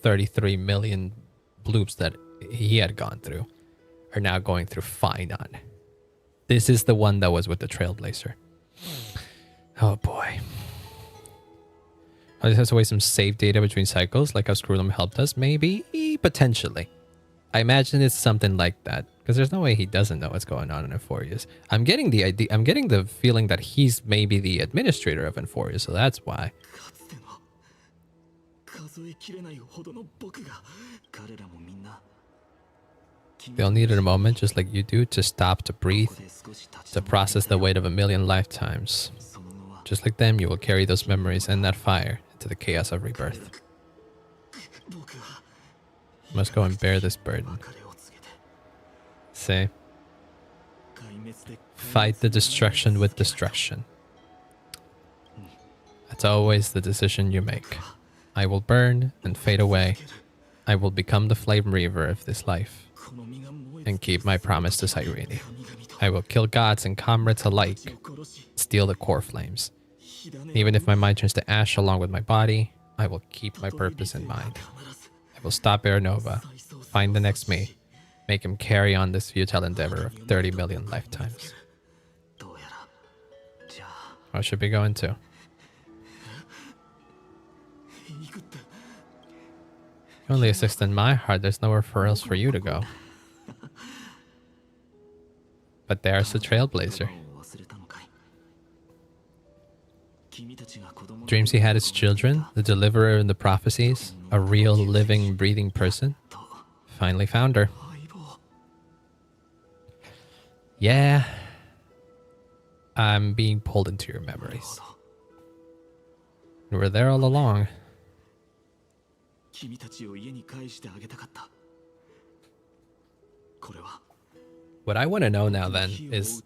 33 million loops that he had gone through, are now going through Phainon. This is the one that was with the Trailblazer. Oh boy. I just have to waste some save data between cycles, like how Screwlum helped us. Maybe, potentially. I imagine it's something like that, because there's no way he doesn't know what's going on in Amphorius. I'm getting the idea. I'm getting the feeling that he's maybe the administrator of Amphorius, so that's why. They all needed a moment, just like you do, to stop, to breathe, to process the weight of a million lifetimes. Just like them, you will carry those memories and that fire into the chaos of rebirth. You must go and bear this burden. Say, fight the destruction with destruction. That's always the decision you make. I will burn and fade away. I will become the Flame Reaver of this life and keep my promise to Cyrene. I will kill gods and comrades alike, steal the core flames. Even if my mind turns to ash along with my body, I will keep my purpose in mind. I will stop Aranova, find the next me, make him carry on this futile endeavor of 30 million lifetimes. Where should we go into? You only exist in my heart, there's nowhere else for you to go. But there's the Trailblazer. Dreams he had as children, the deliverer in the prophecies, a real, living, breathing person. Finally found her. Yeah. I'm being pulled into your memories. You were there all along. What I want to know now then is,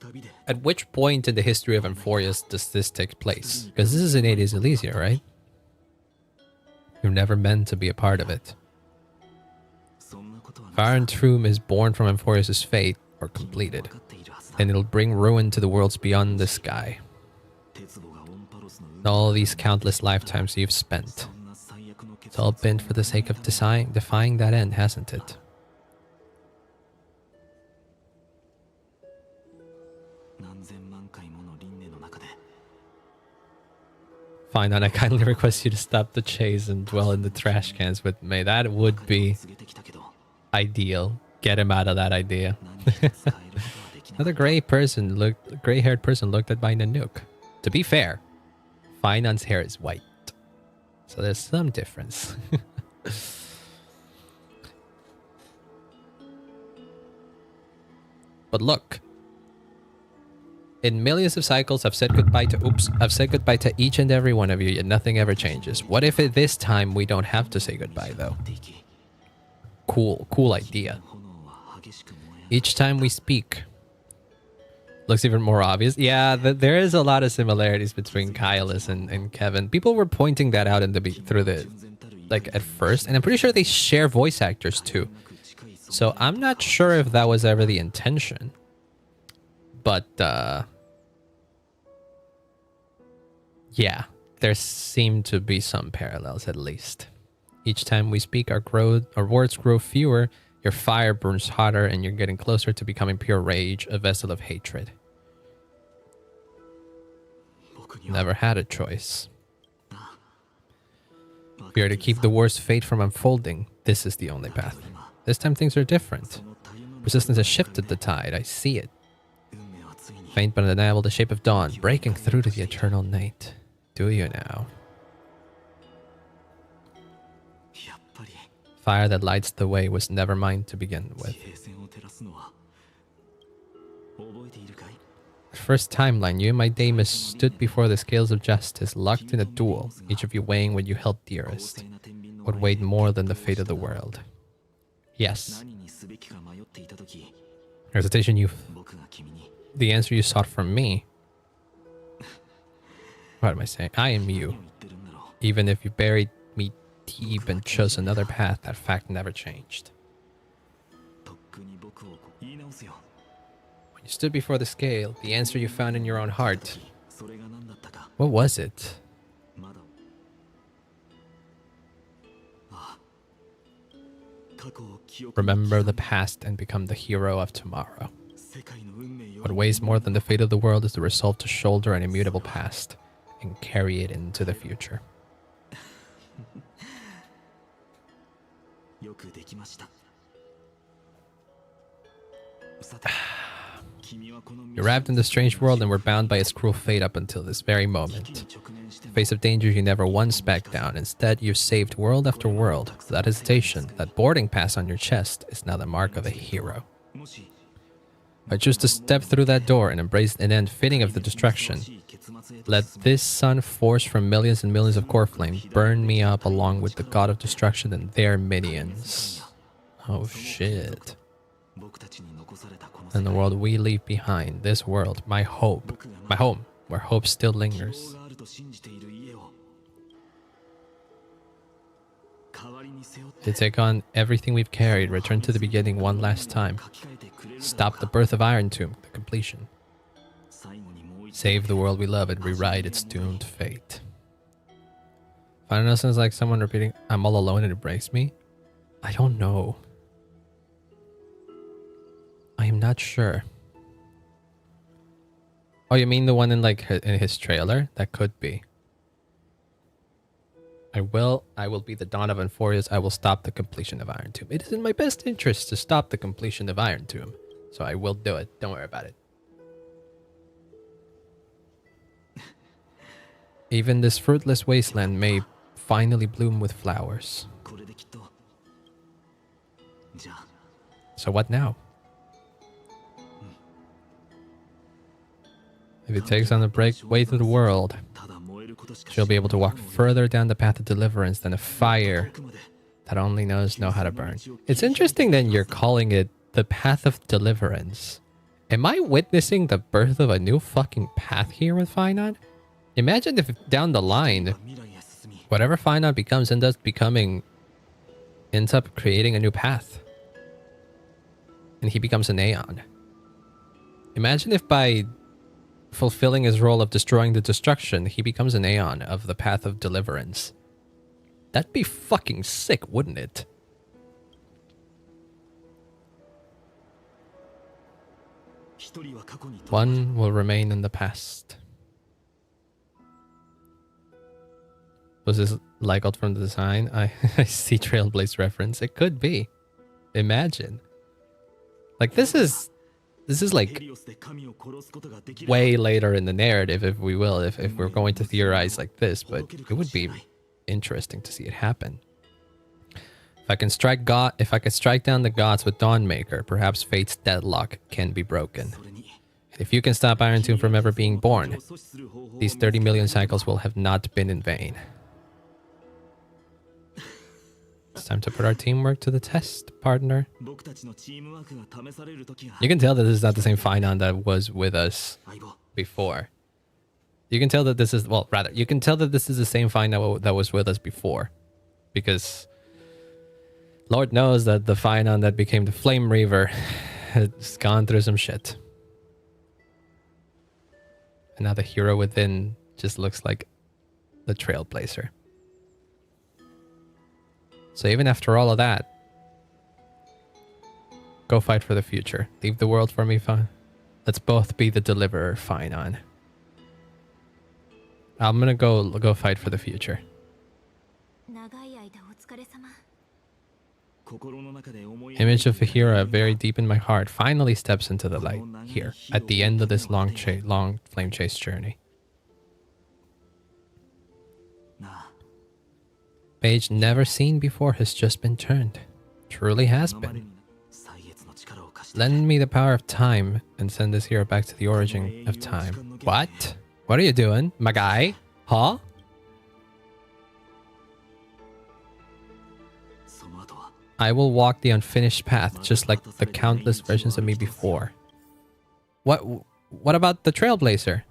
at which point in the history of Amphorius does this take place? Because this is in Hades Elysia, right? You're never meant to be a part of it. Fire and Troom is born from Amphorius' fate, or completed, and it'll bring ruin to the worlds beyond the sky. And all these countless lifetimes you've spent. It's all been for the sake of defying that end, hasn't it? Phainon, I kindly request you to stop the chase and dwell in the trash cans with me. That would be ideal. Get him out of that idea. Another gray-haired person looked at by Nanook. To be fair, Phainon's hair is white, so there's some difference. But look, in millions of cycles, I've said goodbye to each and every one of you, yet nothing ever changes. What if at this time we don't have to say goodbye, though? Cool idea. Each time we speak, looks even more obvious. Yeah, there is a lot of similarities between Kylus and Kevin. People were pointing that out at first, and I'm pretty sure they share voice actors too. So I'm not sure if that was ever the intention. But, yeah, there seem to be some parallels at least. Each time we speak, our words grow fewer, your fire burns hotter, and you're getting closer to becoming pure rage, a vessel of hatred. Never had a choice. If we are to keep the worst fate from unfolding, this is the only path. This time things are different. Persistence has shifted the tide, I see it. Faint but undeniable, the shape of dawn, breaking through to the eternal night. Do you now? Fire that lights the way was never mine to begin with. First timeline, you and my Damus stood before the scales of justice, locked in a duel, each of you weighing what you held dearest, what weighed more than the fate of the world. Yes. Hesitation, the answer you sought from me. What am I saying? I am you. Even if you buried me deep and chose another path, that fact never changed. When you stood before the scale, the answer you found in your own heart. What was it? Remember the past and become the hero of tomorrow. What weighs more than the fate of the world is the resolve to shoulder an immutable past and carry it into the future. You arrived in the strange world and were bound by its cruel fate up until this very moment. In the face of danger, you never once backed down. Instead, you saved world after world. Without hesitation, that boarding pass on your chest is now the mark of a hero. I choose to step through that door and embrace an end fitting of the destruction. Let this sun force from millions and millions of core flame burn me up along with the god of destruction and their minions. Oh shit. And the world we leave behind, this world, my hope, my home, where hope still lingers. To take on everything we've carried, return to the beginning one last time. Stop the birth of Iron Tomb, the completion. Save the world we love and rewrite its doomed fate. Phainon sounds like someone repeating, I'm all alone and embrace me? I don't know. I am not sure. Oh, you mean the one in in his trailer? That could be. I will be the dawn of Euphoria's. I will stop the completion of Iron Tomb. It is in my best interest to stop the completion of Iron Tomb. So I will do it. Don't worry about it. Even this fruitless wasteland may finally bloom with flowers. So what now? If it takes on the way through the world, she'll be able to walk further down the path of deliverance than a fire that only knows how to burn. It's interesting that you're calling it the path of deliverance. Am I witnessing the birth of a new fucking path here with Phainon? Imagine if down the line, whatever Phainon becomes ends up creating a new path. And he becomes an Aeon. Imagine if by fulfilling his role of destroying the destruction, he becomes an Aeon of the path of deliverance. That'd be fucking sick, wouldn't it? One will remain in the past. Was this Lygold from the design? I see Trailblaze reference. It could be. Imagine. Like this is like way later in the narrative, if we will, if we're going to theorize like this, but it would be interesting to see it happen. If I can strike down the gods with Dawnmaker, perhaps fate's deadlock can be broken. If you can stop Iron Tomb from ever being born, these 30 million cycles will have not been in vain. It's time to put our teamwork to the test, partner. You can tell that this is not the same Phainon that was with us before. You can tell that this is, well, rather, you can tell that this is the same Phainon that was with us before. Because Lord knows that the Phainon that became the Flame Reaver has gone through some shit. And now the hero within just looks like the Trailblazer. So even after all of that, go fight for the future. Leave the world for me, fine. Let's both be the deliverer, Phainon. I'm gonna go fight for the future. Image of a hero buried deep in my heart finally steps into the light here at the end of this long flame chase journey. Page never seen before has just been turned. Truly has been. Lend me the power of time and send this hero back to the origin of time. What? What are you doing, my guy? Huh? I will walk the unfinished path, just like the countless versions of me before. What about the Trailblazer?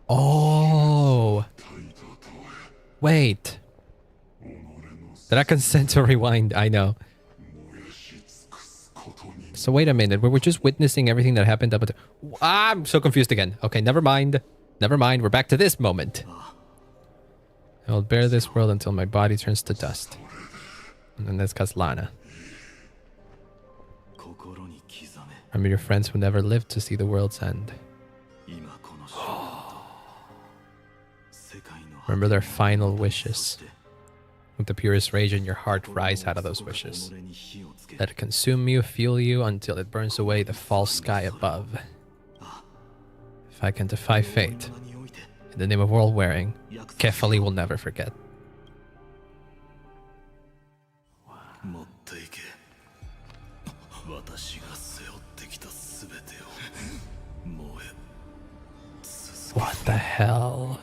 Oh. Wait. Did I consent to rewind? I know. So wait a minute. We were just witnessing everything that happened up until... I'm so confused again. Okay, never mind. Never mind. We're back to this moment. I will bear this world until my body turns to dust. And then there's Kaslana. Remember your friends who never lived to see the world's end. Remember their final wishes. With the purest rage in your heart, rise out of those wishes. Let it consume you, fuel you, until it burns away the false sky above. If I can defy fate, in the name of world wearing, Kefali will never forget. What the hell?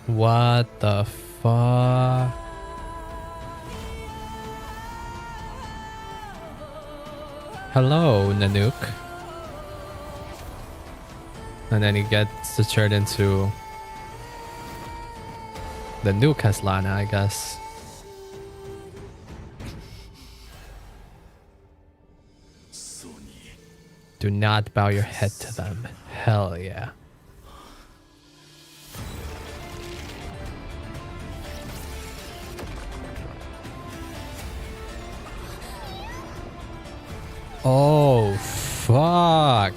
What the fuck? Hello, Nanook. And then he gets to turn into the new Kaslana, I guess. Do not bow your head to them. Hell yeah. Oh, fuck.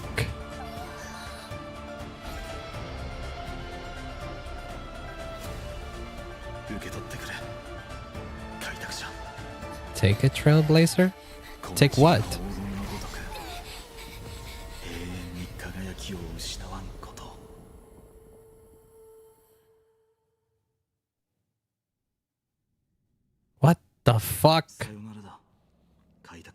Take it, Trailblazer? Take what? What the fuck?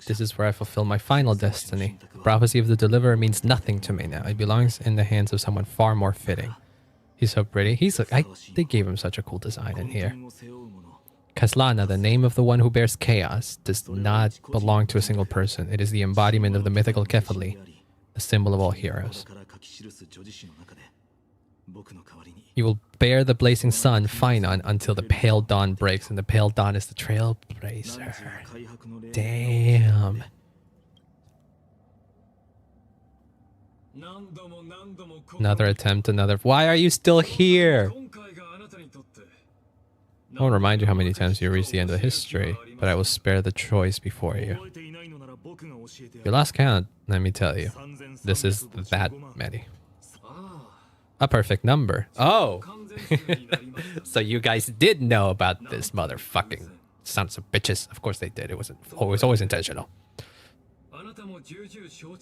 This is where I fulfill my final destiny. The prophecy of the deliverer means nothing to me now. It belongs in the hands of someone far more fitting. He's so pretty. They gave him such a cool design in here. Kaslana, the name of the one who bears chaos, does not belong to a single person. It is the embodiment of the mythical Kefali, the symbol of all heroes. You will bear the blazing sun, Phainon, until the pale dawn breaks, and the pale dawn is the Trailblazer. Damn. Another attempt, another... Why are you still here? I won't remind you how many times you reached the end of history, but I will spare the choice before you. Your last count, let me tell you. This is that many. A perfect number. Oh! So you guys did know about this motherfucking sons of bitches. Of course they did. It was always intentional.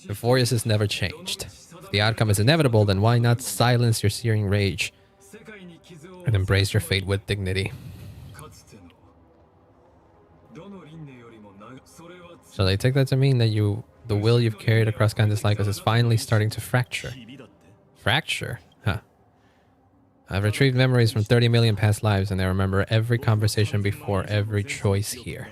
Euphorius has never changed. If the outcome is inevitable, then why not silence your searing rage and embrace your fate with dignity? So they take that to mean that the will you've carried across countless cycles is finally starting to fracture. Fracture? Huh. I've retrieved memories from 30 million past lives, and I remember every conversation before, every choice here.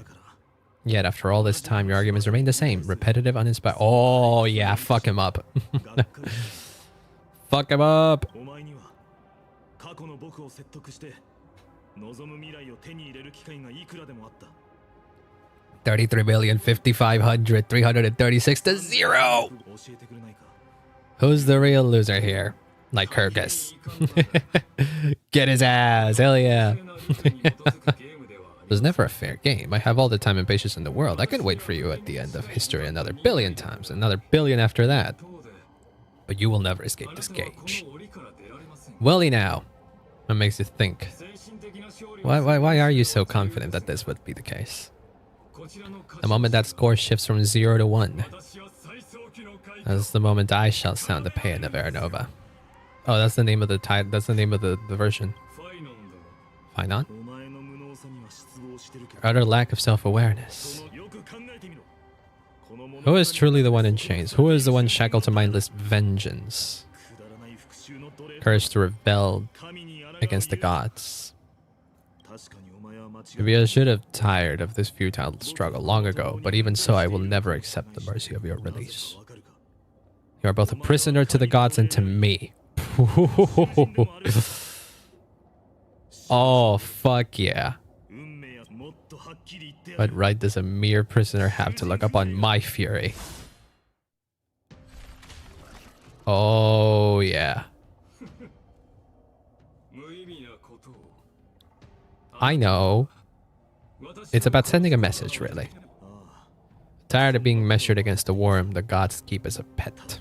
Yet, after all this time, your arguments remain the same. Repetitive, uninspired. Oh, yeah, fuck him up. Fuck him up! 33,000,000,500, 336 to 0! Who's the real loser here? Like Kirkus. Get his ass, hell yeah. It was never a fair game. I have all the time and patience in the world. I can wait for you at the end of history another billion times, another billion after that. But you will never escape this cage. Welly now. What makes you think? Why are you so confident that this would be the case? The moment that score shifts from 0 to 1. That's the moment I shall sound the paean of Aaaaaa. Oh, that's the name of the title. That's the name of the version. Phainon? Utter lack of self-awareness. Who is truly the one in chains? Who is the one shackled to mindless vengeance? Cursed to rebel against the gods. Maybe I should have tired of this futile struggle long ago, but even so, I will never accept the mercy of your release. You are both a prisoner to the gods and to me. Oh, fuck yeah. What right does a mere prisoner have to look upon my fury? Oh, yeah. I know. It's about sending a message, really. Tired of being measured against the worm the gods keep as a pet.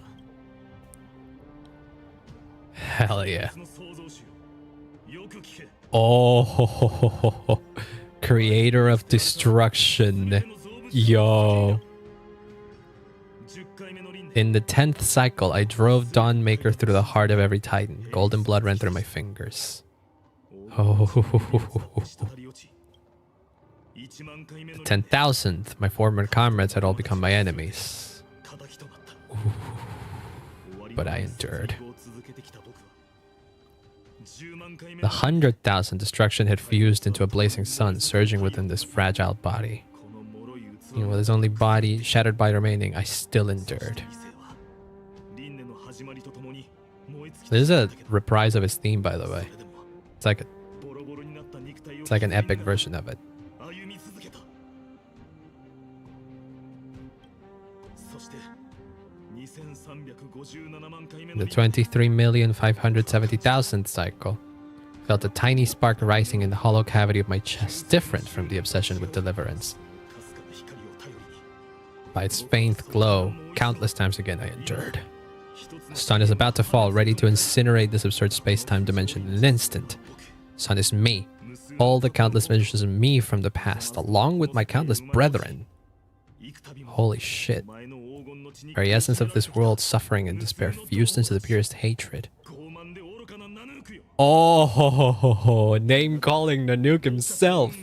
Hell yeah. Oh, creator of destruction. Yo. In the 10th cycle, I drove Dawnmaker through the heart of every titan. Golden blood ran through my fingers. Oh. The 10,000th, my former comrades had all become my enemies. But I endured. The 100,000th, destruction had fused into a blazing sun, surging within this fragile body. Even with his only body shattered by remaining, I still endured. This is a reprise of his theme, by the way. It's like an epic version of it. The 23,570,000th cycle felt a tiny spark rising in the hollow cavity of my chest, different from the obsession with deliverance. By its faint glow, countless times again I endured. The sun is about to fall, ready to incinerate this absurd space-time dimension in an instant. The sun is me, all the countless visions of me from the past, along with my countless brethren. Holy shit. The very essence of this world's suffering and despair fused into the purest hatred. Oh, name-calling Nanook himself.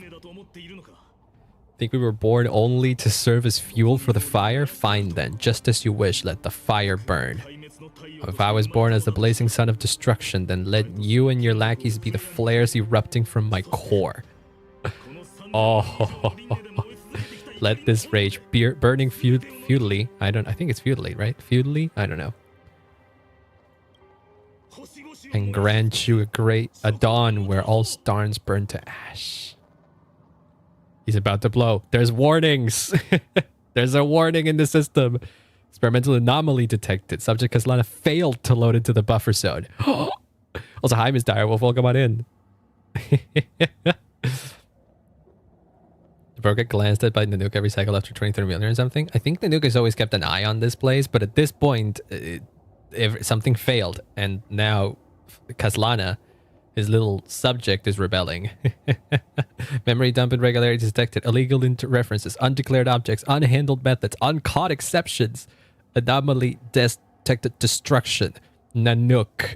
Think we were born only to serve as fuel for the fire? Fine then, just as you wish, let the fire burn. If I was born as the blazing sun of destruction, then let you and your lackeys be the flares erupting from my core. Oh, let this rage burning futilely. I think it's futilely, right? Futilely? I don't know. And grant you a dawn where all stars burn to ash. He's about to blow. There's warnings. There's a warning in the system. Experimental anomaly detected. Subject Caslana failed to load into the buffer zone. Also, hi, Ms. Direwolf. Welcome on in. The program glanced at by Nanook every cycle after 23 million or something. I think Nanook has always kept an eye on this place, but at this point, if something failed, and now Kaslana, his little subject, is rebelling. Memory dump irregularities detected, illegal references, undeclared objects, unhandled methods, uncaught exceptions, anomaly detected, destruction, Nanook.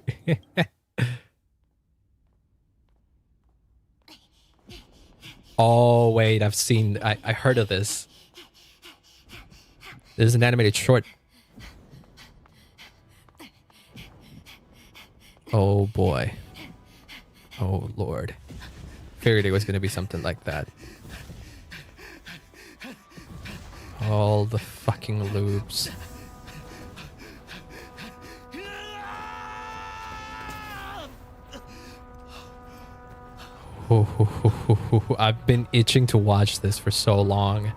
Oh, wait, I heard of this. This is an animated short. Oh, boy. Oh, Lord. Figured it was going to be something like that. All the fucking loops. I've been itching to watch this for so long.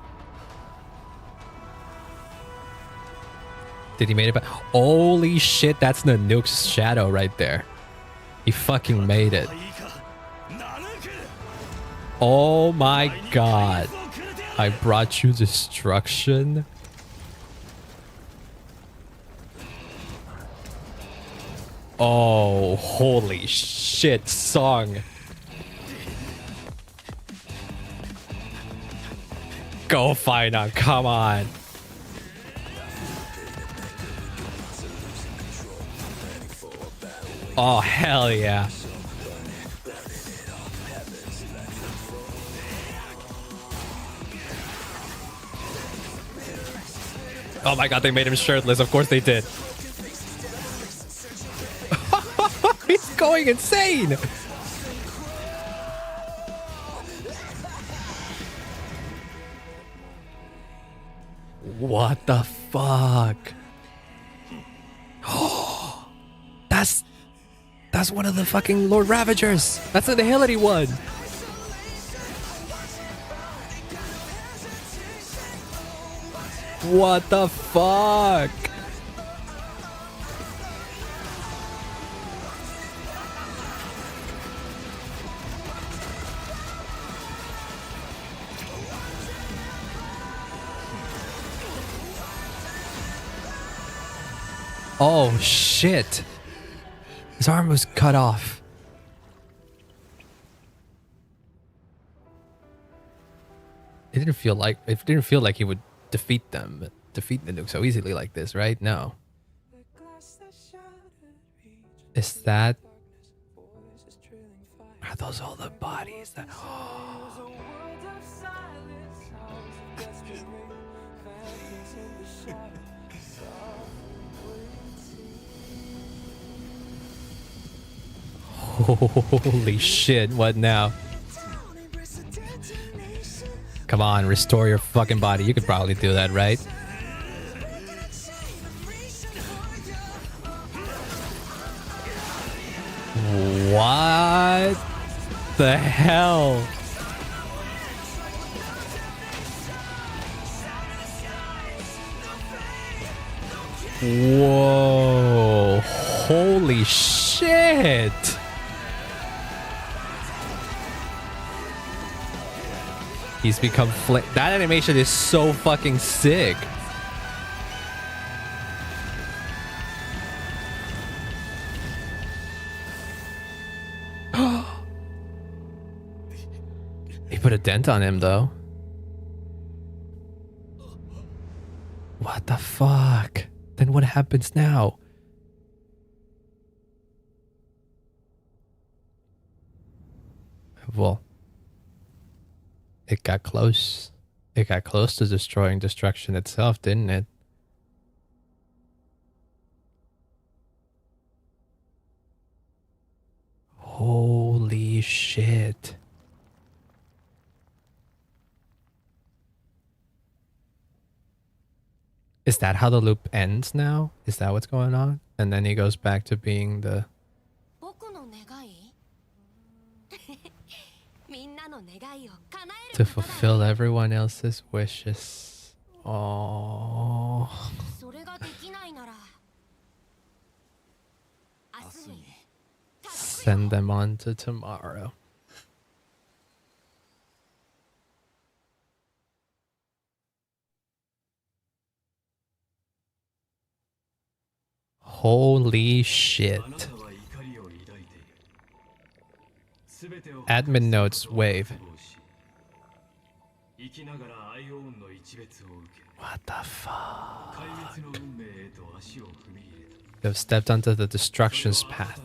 Did he made it back? Holy shit, that's Nanook's shadow right there. He fucking made it. Oh my god. I brought you destruction. Oh, holy shit, song. Go Phainon, come on. Oh, hell yeah. Oh my god, they made him shirtless. Of course they did. He's going insane. What the fuck? That's one of the fucking Lord Ravagers. That's an Annihility one. What the fuck? Oh shit. His arm was cut off. It didn't feel like he would defeat the Nuke so easily like this, right? No. Is that... Are those all the bodies that... Holy shit, what now? Come on, restore your fucking body. You could probably do that, right? What the hell? Whoa. Holy shit. He's become that animation is so fucking sick. He put a dent on him though. What the fuck? Then what happens now? Well, it got close. It got close to destroying destruction itself, didn't it? Holy shit. Is that how the loop ends now? Is that what's going on? And then he goes back to being the... to fulfill everyone else's wishes. Oh. Send them on to tomorrow. Holy shit. Admin notes wave. What the fuck? You have stepped onto the destruction's path.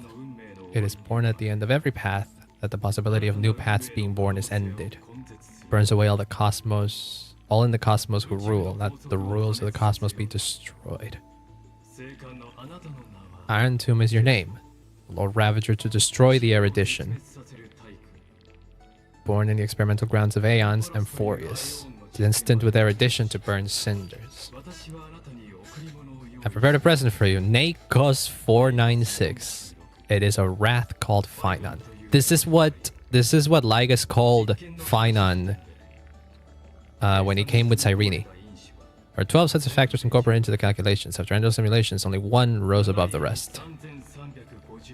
It is born at the end of every path that the possibility of new paths being born is ended. Burns away all the cosmos, all in the cosmos who rule, not the rulers of the cosmos be destroyed. Iron Tomb is your name, Lord Ravager to destroy the erudition. Born in the experimental grounds of Aeons, Amphorius. Instant with erudition to burn cinders. I prepared a present for you, Nakos 496. It is a wrath called Phainon. This is what Lygus called Phainon when he came with Cyrene. There are 12 sets of factors incorporated into the calculations. After endless simulations, only one rose above the rest.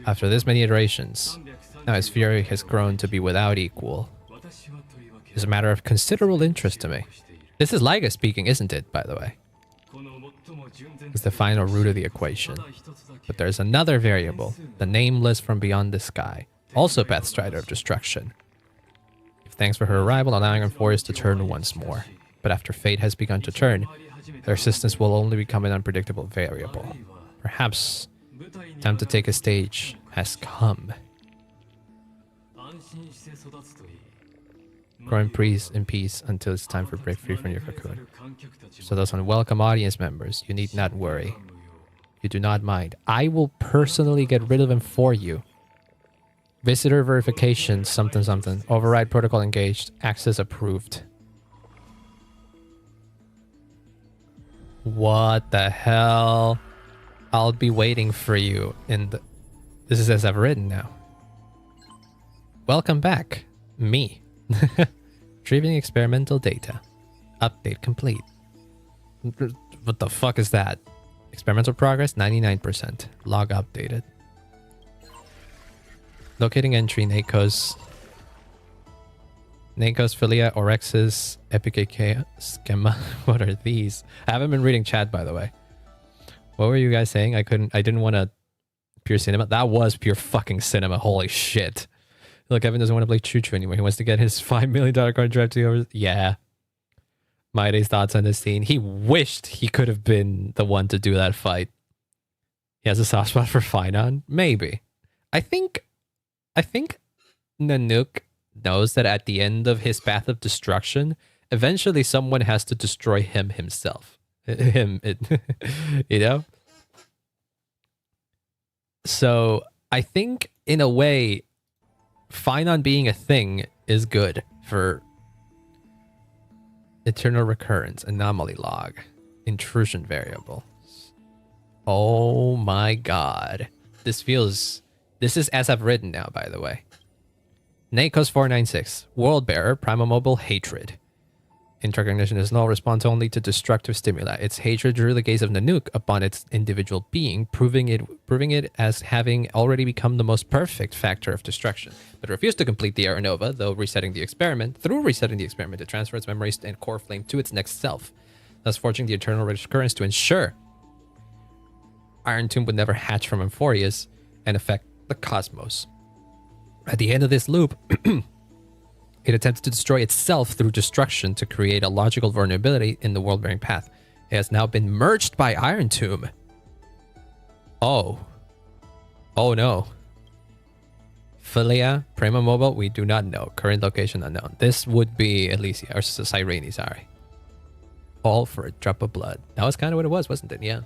After this many iterations, now his fury has grown to be without equal. It is a matter of considerable interest to me. This is Lygus speaking, isn't it, by the way? It's the final root of the equation. But there's another variable, the nameless from beyond the sky, also Pathstrider of Destruction. Give thanks for her arrival, allowing Amphorius to turn once more. But after fate has begun to turn, their existence will only become an unpredictable variable. Perhaps time to take a stage has come. Grow in peace until it's time for break free from your cocoon. So those unwelcome audience members, you need not worry. You do not mind. I will personally get rid of him for you. Visitor verification, something something. Override protocol engaged. Access approved. What the hell? I'll be waiting for you in the... This is as I've written now. Welcome back. Me. Retrieving experimental data. Update complete. What the fuck is that? Experimental progress 99%. Log updated. Locating entry Nakos. Nakos, Philia, Orexis, Epikea, Schema. What are these? I haven't been reading chat, by the way. What were you guys saying? I didn't want to... Pure cinema? That was pure fucking cinema. Holy shit. Look, Evan doesn't want to play Choo Choo anymore. He wants to get his $5 million card draft to over... Yeah. Maide's thoughts on this scene. He wished he could have been the one to do that fight. He has a soft spot for Phainon? Maybe. I think Nanook knows that at the end of his path of destruction, eventually someone has to destroy him himself. You know? So, I think, in a way, Phainon being a thing is good for eternal recurrence, anomaly log, intrusion variable. Oh my god. This is as I've written now, by the way. Nakos 496, World Bearer, Primomobile Hatred. Intercognition is null, responds only to destructive stimuli. Its hatred drew the gaze of Nanook upon its individual being, proving it as having already become the most perfect factor of destruction, but refused to complete the Aeronova, though resetting the experiment, to transfer its memories and core flame to its next self, thus forging the eternal recurrence to ensure Iron Tomb would never hatch from Amphorius and affect the cosmos. At the end of this loop, it attempted to destroy itself through destruction to create a logical vulnerability in the world-bearing path. It has now been merged by Iron Tomb. Oh. Oh no. Philia, Prima Mobile, we do not know. Current location unknown. This would be Elysia, or Cyrene, sorry. All for a drop of blood. That was kind of what it was, wasn't it? Yeah.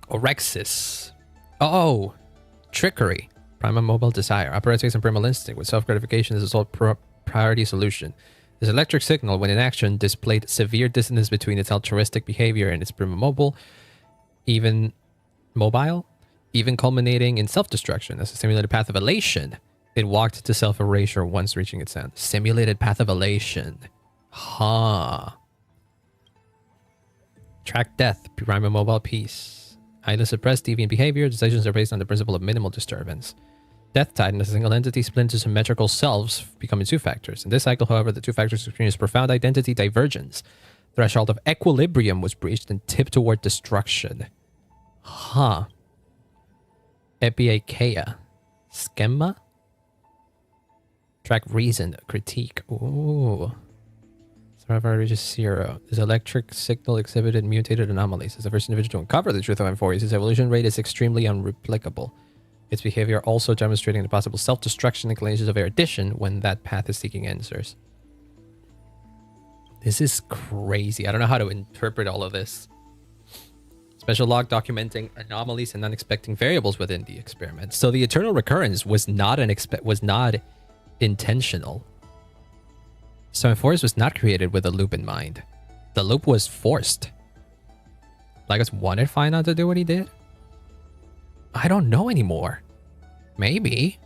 Orexis. Oh. Trickery. Prima Mobile Desire. Operates based on primal instinct with self-gratification is a sole priority solution. This electric signal, when in action, displayed severe dissonance between its altruistic behavior and its Prima Mobile, even culminating in self-destruction. As a simulated path of elation, it walked to self-erasure once reaching its end. Simulated path of elation. Huh. Track death. Prima Mobile Peace. Highly suppressed deviant behavior. Decisions are based on the principle of minimal disturbance. Death Titan is a single entity split into symmetrical selves, becoming two factors. In this cycle, however, the two factors experience profound identity divergence. Threshold of equilibrium was breached and tipped toward destruction. Huh. Epiakeia. Schema? Track reason. Critique. Ooh. Survivor reaches 0. This electric signal exhibited mutated anomalies. As the first individual to uncover the truth of Amphorius, its evolution rate is extremely unreplicable. Its behavior also demonstrating the possible self-destruction inclinations of erudition when that path is seeking answers. This is crazy. I don't know how to interpret all of this. Special log documenting anomalies and unexpected variables within the experiment. So the eternal recurrence was not intentional. So Amphorius was not created with a loop in mind. The loop was forced. Lycos wanted Phainon to do what he did? I don't know anymore. Maybe.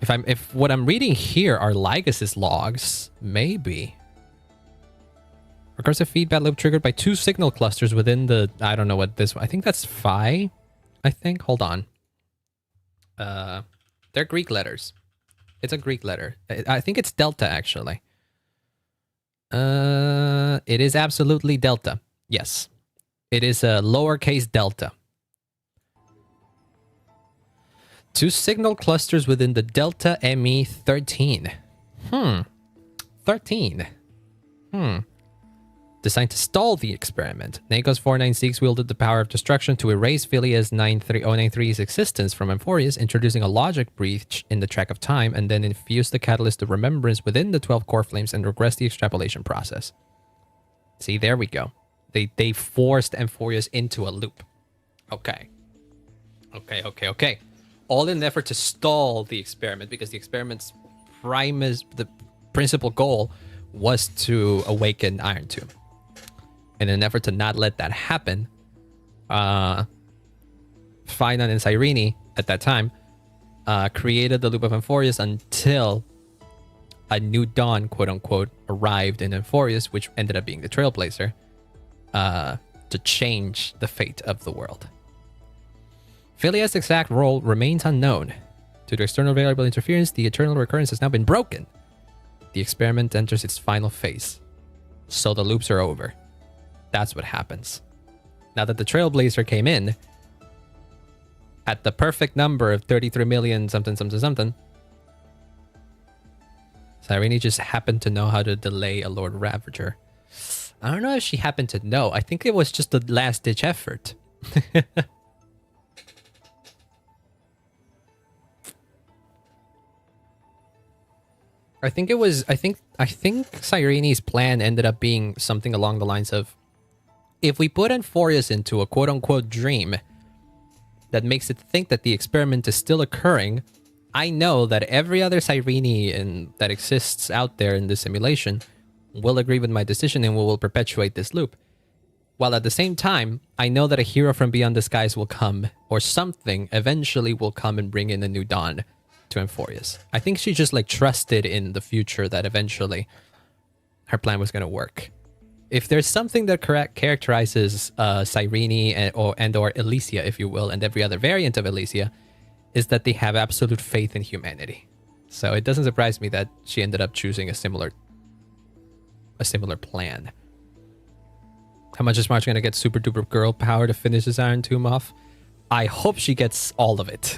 If what I'm reading here are Lycos's logs, maybe. Recursive feedback loop triggered by 2 signal clusters within the... I don't know what this... I think that's phi, I think. Hold on. They're Greek letters. It's a Greek letter. I think it's delta, actually. It is absolutely delta. Yes. It is a lowercase delta. 2 signal clusters within the delta ME13. 13. Designed to stall the experiment. Nakos 496 wielded the power of destruction to erase Phileas 93093's existence from Amphorius, introducing a logic breach in the track of time, and then infused the catalyst of remembrance within the 12 core flames and regressed the extrapolation process. See, there we go. They forced Amphorius into a loop. Okay. Okay. All in an effort to stall the experiment, because the experiment's the principal goal was to awaken Iron Tomb. In an effort to not let that happen, Phainon and Cyrene, at that time, created the loop of Amphorius until a new dawn, quote-unquote, arrived in Amphorius, which ended up being the Trailblazer, to change the fate of the world. Phileas' exact role remains unknown. Due to external variable interference, the eternal recurrence has now been broken. The experiment enters its final phase. So the loops are over. That's what happens. Now that the Trailblazer came in, at the perfect number of 33 million something, Cyrene just happened to know how to delay a Lord Ravager. I don't know if she happened to know. I think it was just a last-ditch effort. I think Cyrene's plan ended up being something along the lines of, if we put Amphorius into a quote-unquote dream that makes it think that the experiment is still occurring, I know that every other Cyrene that exists out there in this simulation will agree with my decision and we will perpetuate this loop. While at the same time, I know that a hero from beyond the skies will come, or something eventually will come and bring in a new dawn to Amphorius. I think she just trusted in the future that eventually her plan was going to work. If there's something that characterizes Cyrene and or Elysia, if you will, and every other variant of Elysia, is that they have absolute faith in humanity. So it doesn't surprise me that she ended up choosing a similar plan. How much is March going to get super duper girl power to finish his Iron Tomb off? I hope she gets all of it.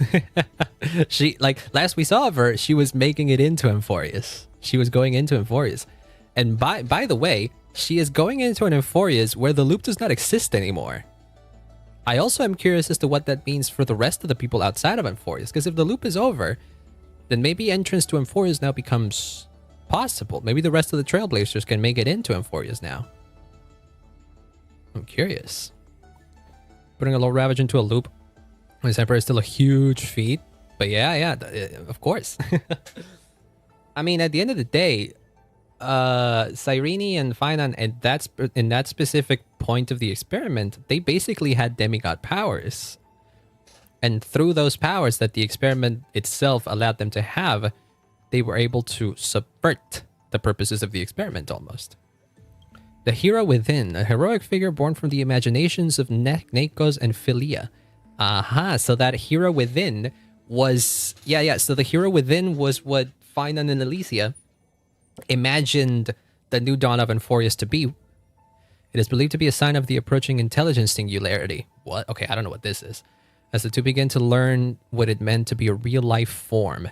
She, last we saw of her, she was making it into Amphorius. She was going into Amphorius. And by the way, she is going into an Amphorius where the loop does not exist anymore. I also am curious as to what that means for the rest of the people outside of Amphorius, because if the loop is over, then maybe entrance to Amphorius now becomes possible. Maybe the rest of the Trailblazers can make it into Amphorius now. I'm curious. Putting a Lord Ravage into a loop with Emperor is still a huge feat. But yeah, of course. I mean, at the end of the day, Cyrene and Phainon, in that specific point of the experiment, they basically had demigod powers. And through those powers that the experiment itself allowed them to have, they were able to subvert the purposes of the experiment almost. The hero within, a heroic figure born from the imaginations of Nakos and Philia. Aha, so that hero within was... Yeah, so the hero within was what Phainon and Elysia imagined the new dawn of Amphorius to be. It is believed to be a sign of the approaching intelligence singularity. What? Okay, I don't know what this is. As the two begin to learn what it meant to be a real-life form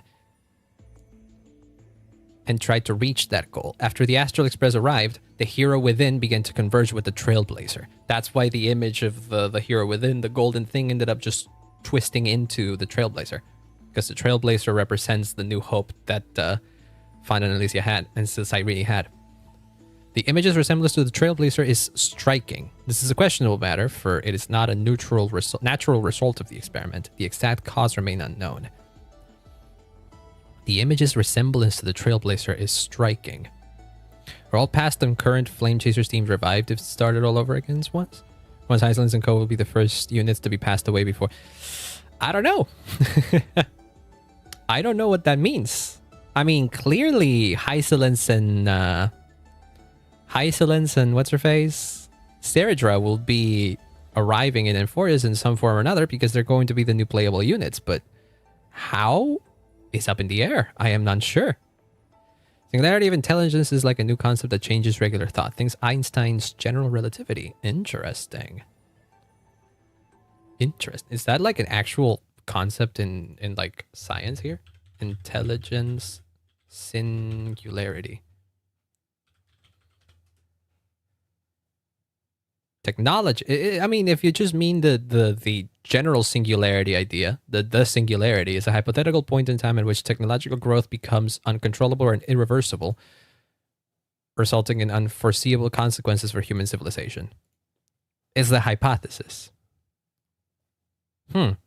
and tried to reach that goal. After the Astral Express arrived, the hero within began to converge with the Trailblazer. That's why the image of the hero within, the golden thing, ended up just twisting into the Trailblazer. Because the Trailblazer represents the new hope that Phainon and Alicia had, and Cyrene had. The image's resemblance to the Trailblazer is striking. This is a questionable matter, for it is not a natural result of the experiment. The exact cause remain unknown. The image's resemblance to the Trailblazer is striking. Are all past and current Flame Chasers teams revived if it started all over again once? Once Icelands and Co. will be the first units to be passed away before... I don't know. I don't know what that means. I mean, clearly, Hysolence and what's her face? Seridra will be arriving in Emphorius in some form or another because they're going to be the new playable units, but how is up in the air. I am not sure. Singularity of intelligence is like a new concept that changes regular thought. Things Einstein's general relativity. Interesting. Is that like an actual concept in like science here? Intelligence singularity. Technology. I mean, if you just mean the general singularity idea, the singularity is a hypothetical point in time in which technological growth becomes uncontrollable and irreversible, resulting in unforeseeable consequences for human civilization. Is the hypothesis. An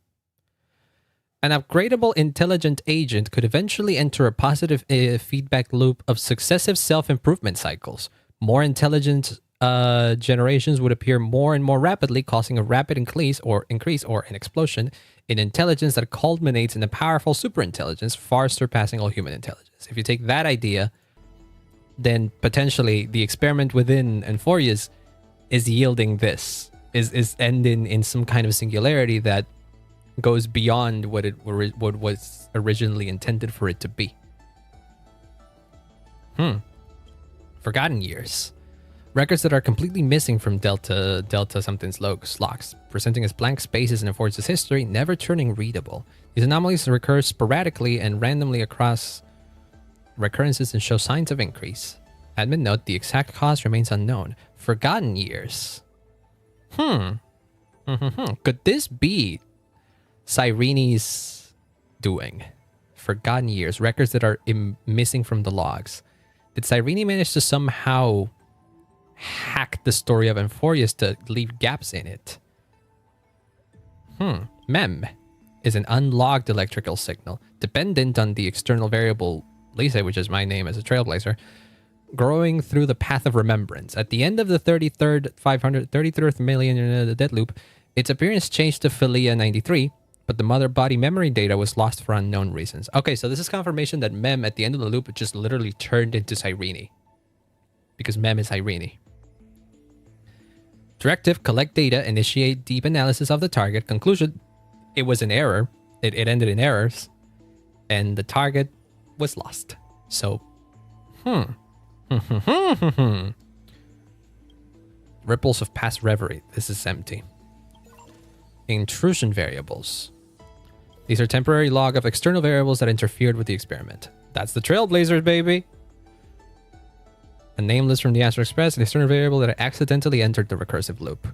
upgradable intelligent agent could eventually enter a positive feedback loop of successive self-improvement cycles. More intelligent generations would appear more and more rapidly, causing a rapid increase or an explosion in intelligence that culminates in a powerful superintelligence, far surpassing all human intelligence. If you take that idea, then potentially the experiment within Emphorius is yielding this, is ending in some kind of singularity that goes beyond what was originally intended for it to be. Forgotten years. Records that are completely missing from Delta something's locks, presenting as blank spaces in Emphorius' history, never turning readable. These anomalies recur sporadically and randomly across recurrences and show signs of increase. Admin note, the exact cause remains unknown. Forgotten years. Could this be Cyrene's doing? Forgotten years, records that are missing from the logs. Did Cyrene manage to somehow hack the story of Emphorius to leave gaps in it? Mem is an unlogged electrical signal, dependent on the external variable Lisa, which is my name as a Trailblazer, growing through the path of remembrance. At the end of the 33rd million in the dead loop, its appearance changed to Philia 93, but the mother body memory data was lost for unknown reasons. Okay, so this is confirmation that Mem at the end of the loop just literally turned into Cyrene, because Mem is Cyrene. Directive, collect data, initiate deep analysis of the target. Conclusion, it was an error. It ended in errors, and the target was lost. So, ripples of past reverie. This is empty. Intrusion variables. These are temporary log of external variables that interfered with the experiment. That's the Trailblazers, baby. A nameless from the Astral Express, an external variable that accidentally entered the recursive loop.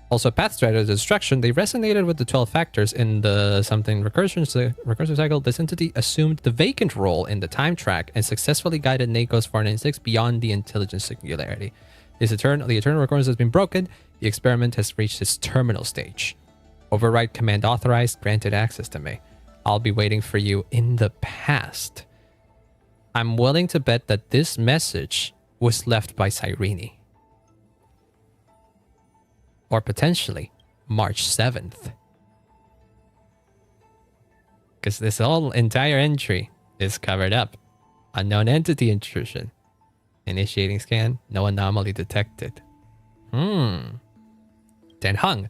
Also, path strategy destruction. They resonated with the 12 factors in the something recursive cycle. This entity assumed the vacant role in the time track and successfully guided NACO's 496 beyond the intelligence singularity. The eternal recurrence has been broken. The experiment has reached its terminal stage. Override command authorized. Granted access to me. I'll be waiting for you in the past. I'm willing to bet that this message was left by Cyrene. Or potentially March 7th. Because this whole entire entry is covered up. Unknown entity intrusion. Initiating scan. No anomaly detected. Then Hung.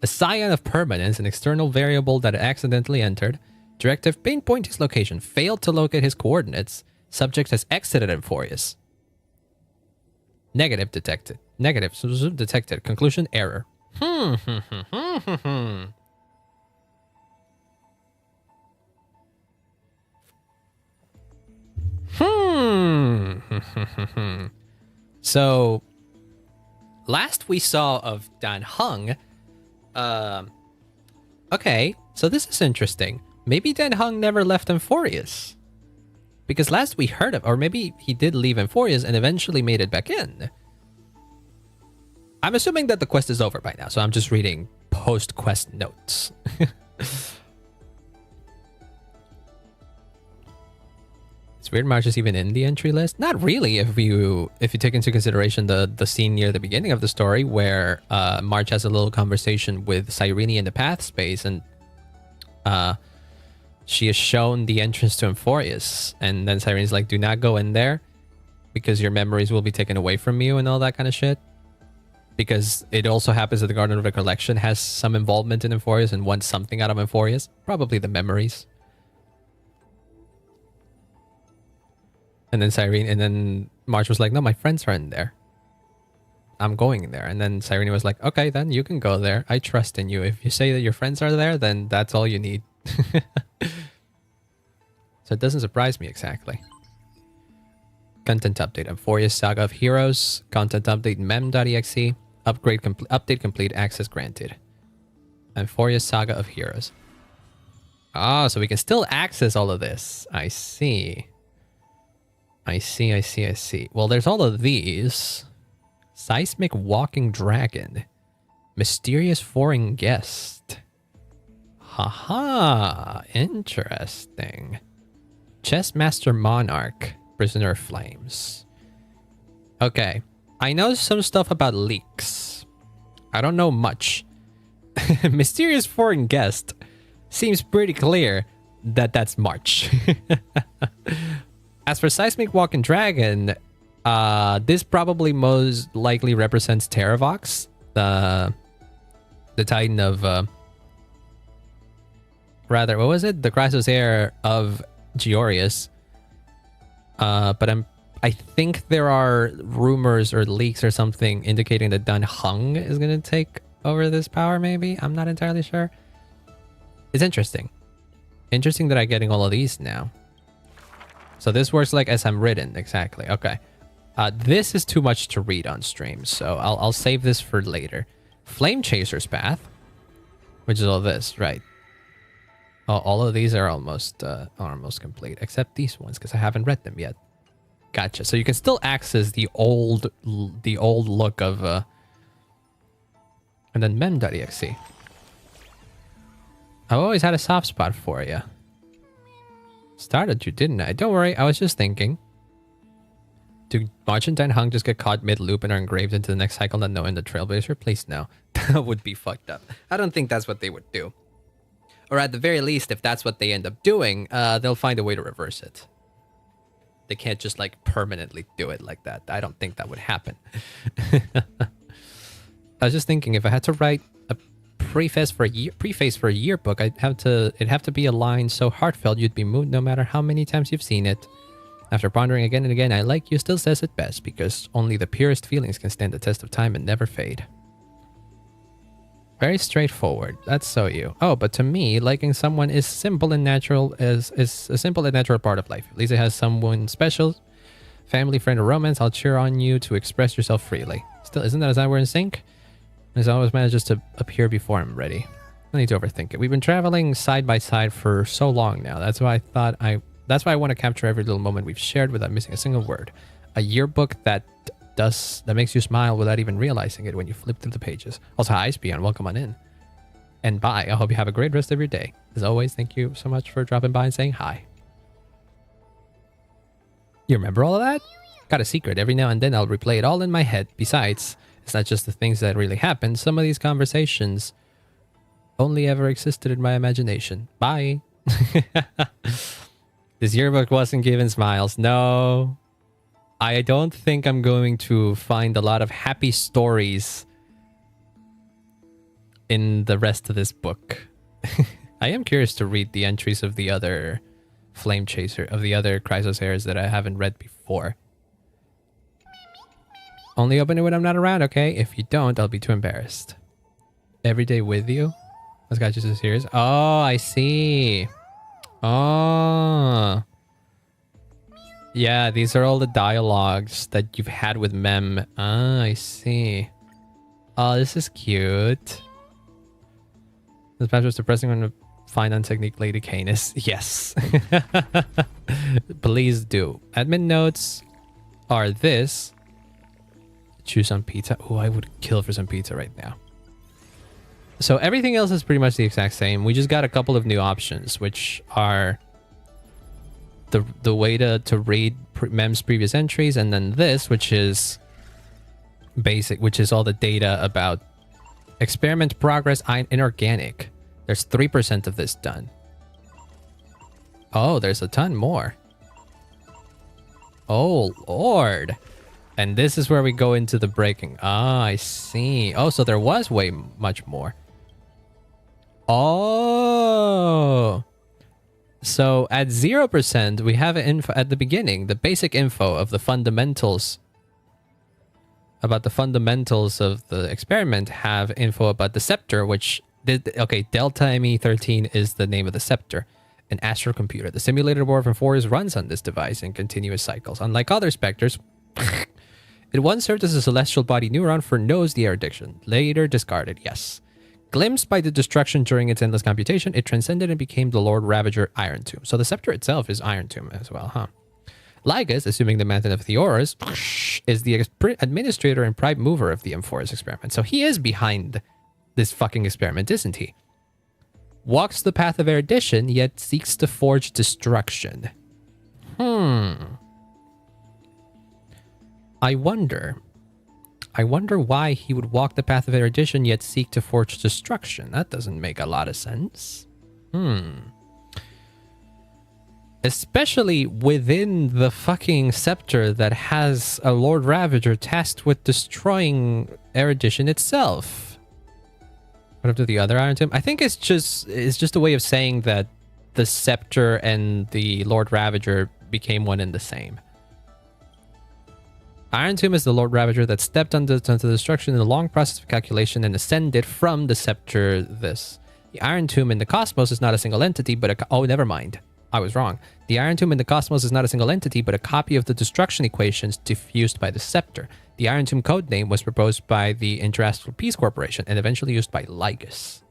A scion of permanence, an external variable that accidentally entered. Directive, pinpoint his location. Failed to locate his coordinates. Subject has exited Emphorius. Negative detected. Negative. Detected. Conclusion error. So, last we saw of Dan Heng, okay, so this is interesting. Maybe Dan Heng never left Emphorius. Because last we heard of, or maybe he did leave Emphorius and eventually made it back in. I'm assuming that the quest is over by now, so I'm just reading post-quest notes. It's weird March is even in the entry list. Not really, if you take into consideration the scene near the beginning of the story where March has a little conversation with Cyrene in the path space, and she is shown the entrance to Emphorius, and then Cyrene's like, do not go in there because your memories will be taken away from you and all that kind of shit. Because it also happens that the Garden of Recollection has some involvement in Emphorius and wants something out of Emphorius. Probably the memories. And then March was like, no, my friends are in there. I'm going in there. And then Cyrene was like, okay, then you can go there. I trust in you. If you say that your friends are there, then that's all you need. So it doesn't surprise me exactly. Content update. Emphorius Saga of Heroes. Content update mem.exe. Update complete. Access granted. Emphorius Saga of Heroes. Ah, so we can still access all of this. I see. I see. Well, there's all of these. Seismic Walking Dragon. Mysterious Foreign Guest. Haha. Interesting. Chessmaster Monarch. Prisoner of Flames. Okay. I know some stuff about leaks. I don't know much. Mysterious Foreign Guest. Seems pretty clear that that's March. As for Seismic Walking Dragon, this probably most likely represents Terravox, the Titan of... rather, what was it? The Chrysos heir of Georius. But I think there are rumors or leaks or something indicating that Dan Heng is going to take over this power, maybe? I'm not entirely sure. It's interesting. Interesting that I'm getting all of these now. So this works like as I'm written, exactly. Okay. This is too much to read on stream, so I'll save this for later. Flame Chaser's Path, which is all this, right? Oh, all of these are almost complete, except these ones, because I haven't read them yet. Gotcha. So you can still access the old look of... and then mem.exe. I've always had a soft spot for you. Started you, didn't I? Don't worry, I was just thinking. Do March and Dan Heng just get caught mid-loop and are engraved into the next cycle not knowing the Trailblazer? Please no. That would be fucked up. I don't think that's what they would do. Or at the very least, if that's what they end up doing, they'll find a way to reverse it. They can't just like permanently do it like that. I don't think that would happen. I was just thinking, if I had to write a preface for a yearbook, it'd have to be a line so heartfelt you'd be moved no matter how many times you've seen it. After pondering again and again, I Like You still says it best, because only the purest feelings can stand the test of time and never fade. Very straightforward. That's so you. Oh, but to me, liking someone is simple and natural, is a simple and natural part of life. At least it has someone special, family, friend, or romance. I'll cheer on you to express yourself freely. Still, isn't that as I were in sync? As always manages to appear before I'm ready. No need to overthink it. We've been traveling side by side for so long now. That's why I want to capture every little moment we've shared without missing a single word. A yearbook that makes you smile without even realizing it when you flip through the pages. Also, hi, Spion. Welcome on in. And bye. I hope you have a great rest of your day. As always, thank you so much for dropping by and saying hi. You remember all of that? Got a secret. Every now and then I'll replay it all in my head. Besides, it's not just the things that really happened. Some of these conversations only ever existed in my imagination. Bye. This yearbook wasn't given smiles. No. I don't think I'm going to find a lot of happy stories in the rest of this book. I am curious to read the entries of the other Flame Chaser, of the other Chrysos heirs that I haven't read before. Only open it when I'm not around, okay? If you don't, I'll be too embarrassed. Every day with you? This guy just is serious. Oh, I see. Oh. Yeah, these are all the dialogues that you've had with Mem. Ah, I see. Oh, this is cute. This patch was depressing when the Phainon technique Lady Canis. Yes. Please do. Admin notes are this. Choose some pizza. Oh, I would kill for some pizza right now. So everything else is pretty much the exact same. We just got a couple of new options, which are the way to read Mem's previous entries, and then this, which is basic, which is all the data about experiment progress inorganic. There's 3% of this done. Oh, there's a ton more. Oh, Lord. And this is where we go into the breaking. Ah, I see. Oh, so there was way much more. Oh. So at 0%, we have info at the beginning, the basic info of the fundamentals. About the fundamentals of the experiment have info about the scepter, which did, okay, Delta ME13 is the name of the scepter, an astrocomputer. The simulator board from 4 runs on this device in continuous cycles. Unlike other specters, it once served as a celestial body neuron for knows the erudition, later discarded, yes. Glimpsed by the destruction during its endless computation, it transcended and became the Lord Ravager Iron Tomb. So the scepter itself is Iron Tomb as well, huh? Lygus, assuming the method of Theoras, is the administrator and prime mover of the M4's experiment. So he is behind this fucking experiment, isn't he? Walks the path of erudition, yet seeks to forge destruction. I wonder why he would walk the path of erudition, yet seek to forge destruction. That doesn't make a lot of sense. Especially within the fucking scepter that has a Lord Ravager tasked with destroying erudition itself. What up to the other Iron Tomb? I think it's just a way of saying that the scepter and the Lord Ravager became one and the same. Iron Tomb is the Lord Ravager that stepped onto destruction in the long process of calculation and ascended from the scepter. The Iron Tomb in the cosmos is not a single entity, but oh, never mind. I was wrong. The Iron Tomb in the cosmos is not a single entity, but a copy of the destruction equations diffused by the scepter. The Iron Tomb codename was proposed by the Interastral Peace Corporation and eventually used by Lygus.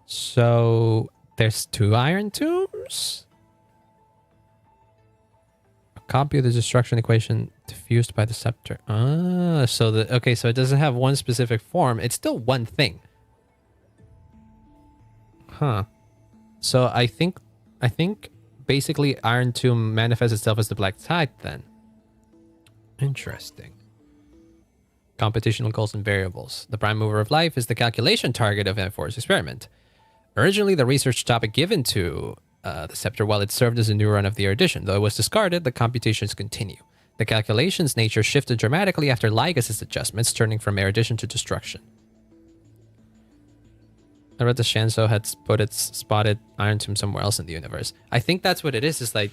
So there's 2 Iron Tombs? A copy of the destruction equation diffused by the scepter. Ah, so okay, so it doesn't have one specific form. It's still one thing. Huh. So I think basically Iron Tomb manifests itself as the Black Tide then. Interesting. Computational goals and variables. The prime mover of life is the calculation target of M4's experiment. Originally the research topic given to the scepter while it served as a neuron of the erudition. Though it was discarded, the computations continue. The calculations' nature shifted dramatically after Lygus' adjustments, turning from erudition to destruction. I read the Shanso had spotted Iron Tomb somewhere else in the universe. I think that's what it is. It's like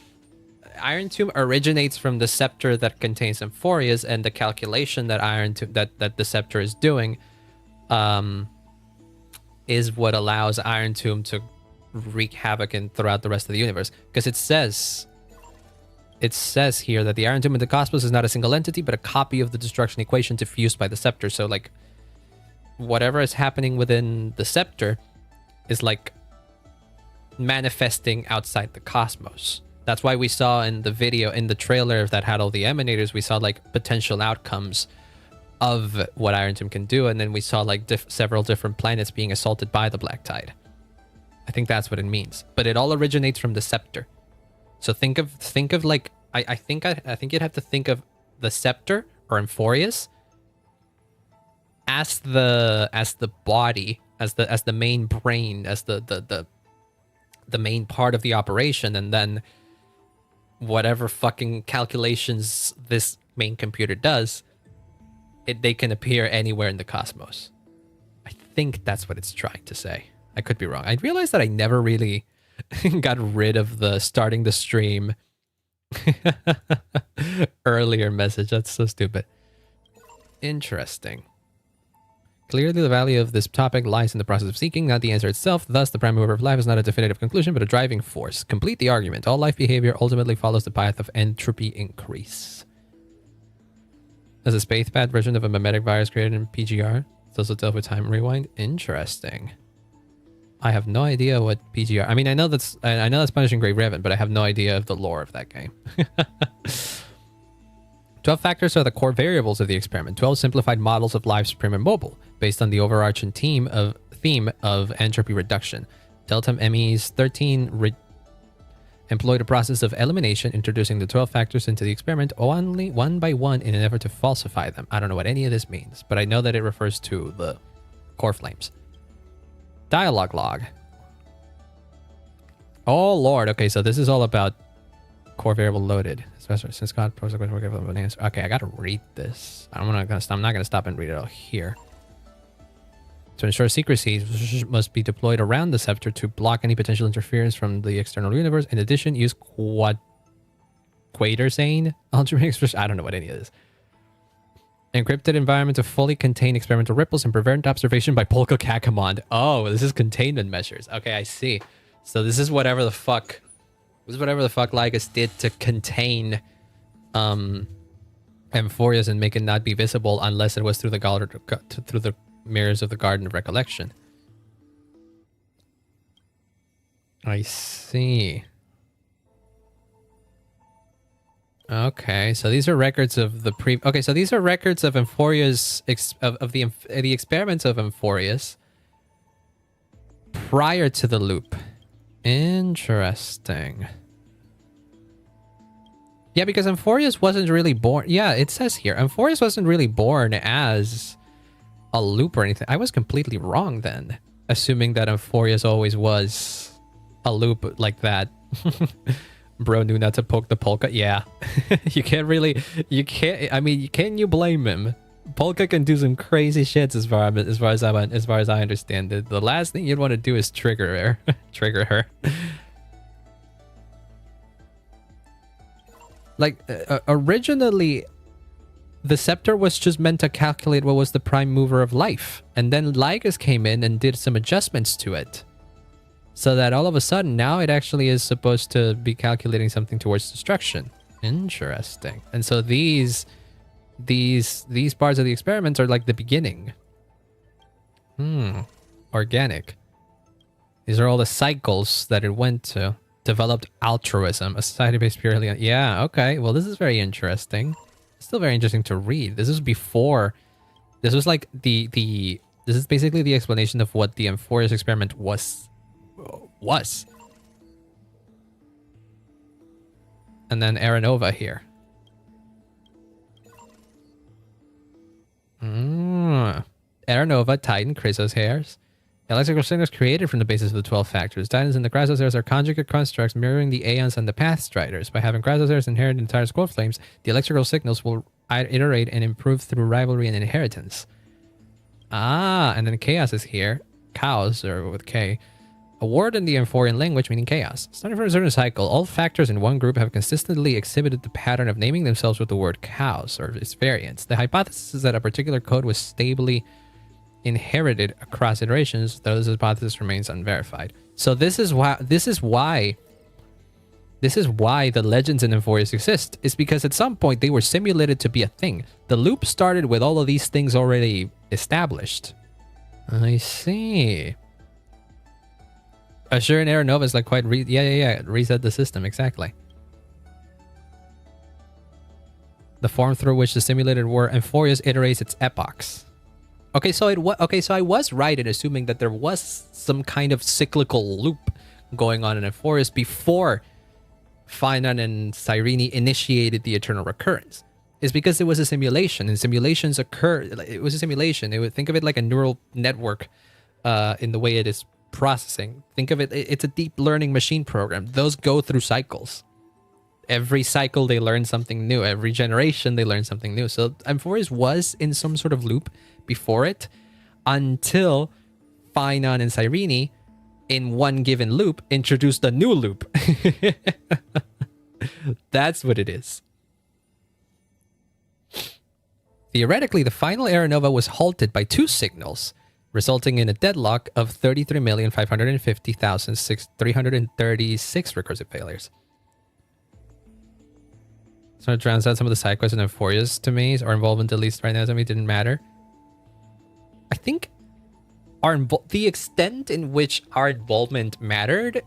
Iron Tomb originates from the scepter that contains Amphorias, and the calculation that that the scepter is doing is what allows Iron Tomb to wreak havoc throughout the rest of the universe. Because it says here that the Iron Tomb in the cosmos is not a single entity, but a copy of the destruction equation diffused by the scepter. So like whatever is happening within the scepter is like manifesting outside the cosmos. That's why we saw in the video, in the trailer that had all the emanators, we saw like potential outcomes of what Iron Tomb can do, and then we saw like several different planets being assaulted by the Black Tide. I think that's what it means. But it all originates from the scepter. So think of like I think you'd have to think of the scepter or Amphorius as the body, as the main brain, as the main part of the operation, and then whatever fucking calculations this main computer does, they can appear anywhere in the cosmos. I think that's what it's trying to say. I could be wrong. I realized that I never really got rid of the starting the stream Earlier message. That's so stupid. Interesting. Clearly, the value of this topic lies in the process of seeking, not the answer itself. Thus, the prime mover of life is not a definitive conclusion, but a driving force. Complete the argument. All life behavior ultimately follows the path of entropy increase. As a spacepat version of a memetic virus created in PGR, it's also dealt with time rewind. Interesting. I have no idea what PGR. I mean, I know that's Punishing Great Raven, but I have no idea of the lore of that game. 12 factors are the core variables of the experiment. 12 simplified models of life, supreme and mobile, based on the overarching theme of entropy reduction. Delta ME's 13 employed a process of elimination, introducing the 12 factors into the experiment only one by one in an effort to falsify them. I don't know what any of this means, but I know that it refers to the core flames. Dialogue log. Oh lord. Okay, so this is all about core variable loaded. Since God posed an answer. Okay, I gotta read this. I'm not gonna stop and read it all here. To ensure secrecy, must be deployed around the scepter to block any potential interference from the external universe. In addition, use quatersane algebraic expression. I don't know what any of this. Encrypted environment to fully contain experimental ripples and prevent observation by Polka cat command. Oh, this is containment measures. Okay, I see. So this is whatever the fuck. This is whatever the fuck Lycus did to contain Amphorius and make it not be visible unless it was through the mirrors of the Garden of Recollection. I see. Okay, so these are records of the Okay, so these are records of Amphorius of the experiments of Amphorius prior to the loop. Interesting. Yeah, because Amphorius wasn't really born. Yeah, it says here Amphorius wasn't really born as a loop or anything. I was completely wrong then, assuming that Amphorius always was a loop like that. Bro knew not to poke the polka. Yeah. I mean, can you blame him? Polka can do some crazy shits as far as I understand it. The last thing you'd want to do is trigger her. Like originally the scepter was just meant to calculate what was the prime mover of life, and then Lycus came in and did some adjustments to it, so that all of a sudden now it actually is supposed to be calculating something towards destruction. Interesting. And so these parts of the experiments are like the beginning. Organic. These are all the cycles that it went to. Developed altruism, a society based purely on... Yeah, okay. Well, this is very interesting. Still very interesting to read. This is before... This was like this is basically the explanation of what the Amphorius experiment was. And then Aranova here. Aranova, Titan, Chrysos hairs. Electrical signals created from the basis of the 12 factors. Titans and the Chrysos hairs are conjugate constructs mirroring the Aeons and the Path Striders. By having Chrysos hairs inherit entire core flames, the electrical signals will iterate and improve through rivalry and inheritance. And then Chaos is here. Chaos, or with K. A word in the Amphorian language meaning chaos. Starting from a certain cycle, all factors in one group have consistently exhibited the pattern of naming themselves with the word chaos or its variants. The hypothesis is that a particular code was stably inherited across iterations, though this hypothesis remains unverified. So this is why the legends in Amphorius exist, is because at some point they were simulated to be a thing. The loop started with all of these things already established. I see. Sure, and Aranova is like quite reset the system, exactly. The form through which the simulated war Amphorius iterates its epochs. Okay, so I was right in assuming that there was some kind of cyclical loop going on in Amphorius before Phainon and Cyrene initiated the eternal recurrence. It's because it was a simulation, and simulations occur. It was a simulation. It would think of it like a neural network, in the way it is processing. Think of it. It's a deep learning machine program. Those go through cycles. Every cycle they learn something new. Every generation they learn something new. So Amphorius was in some sort of loop before it, until Phainon and Cyrene, in one given loop, introduced a new loop. That's what it is. Theoretically, the final Era Nova was halted by 2 signals, resulting in a deadlock of 33,550,336 recursive failures. So it drowns out some of the side quests and Euphorias to me. Our involvement, at least right now, to me, didn't matter. I think the extent in which our involvement mattered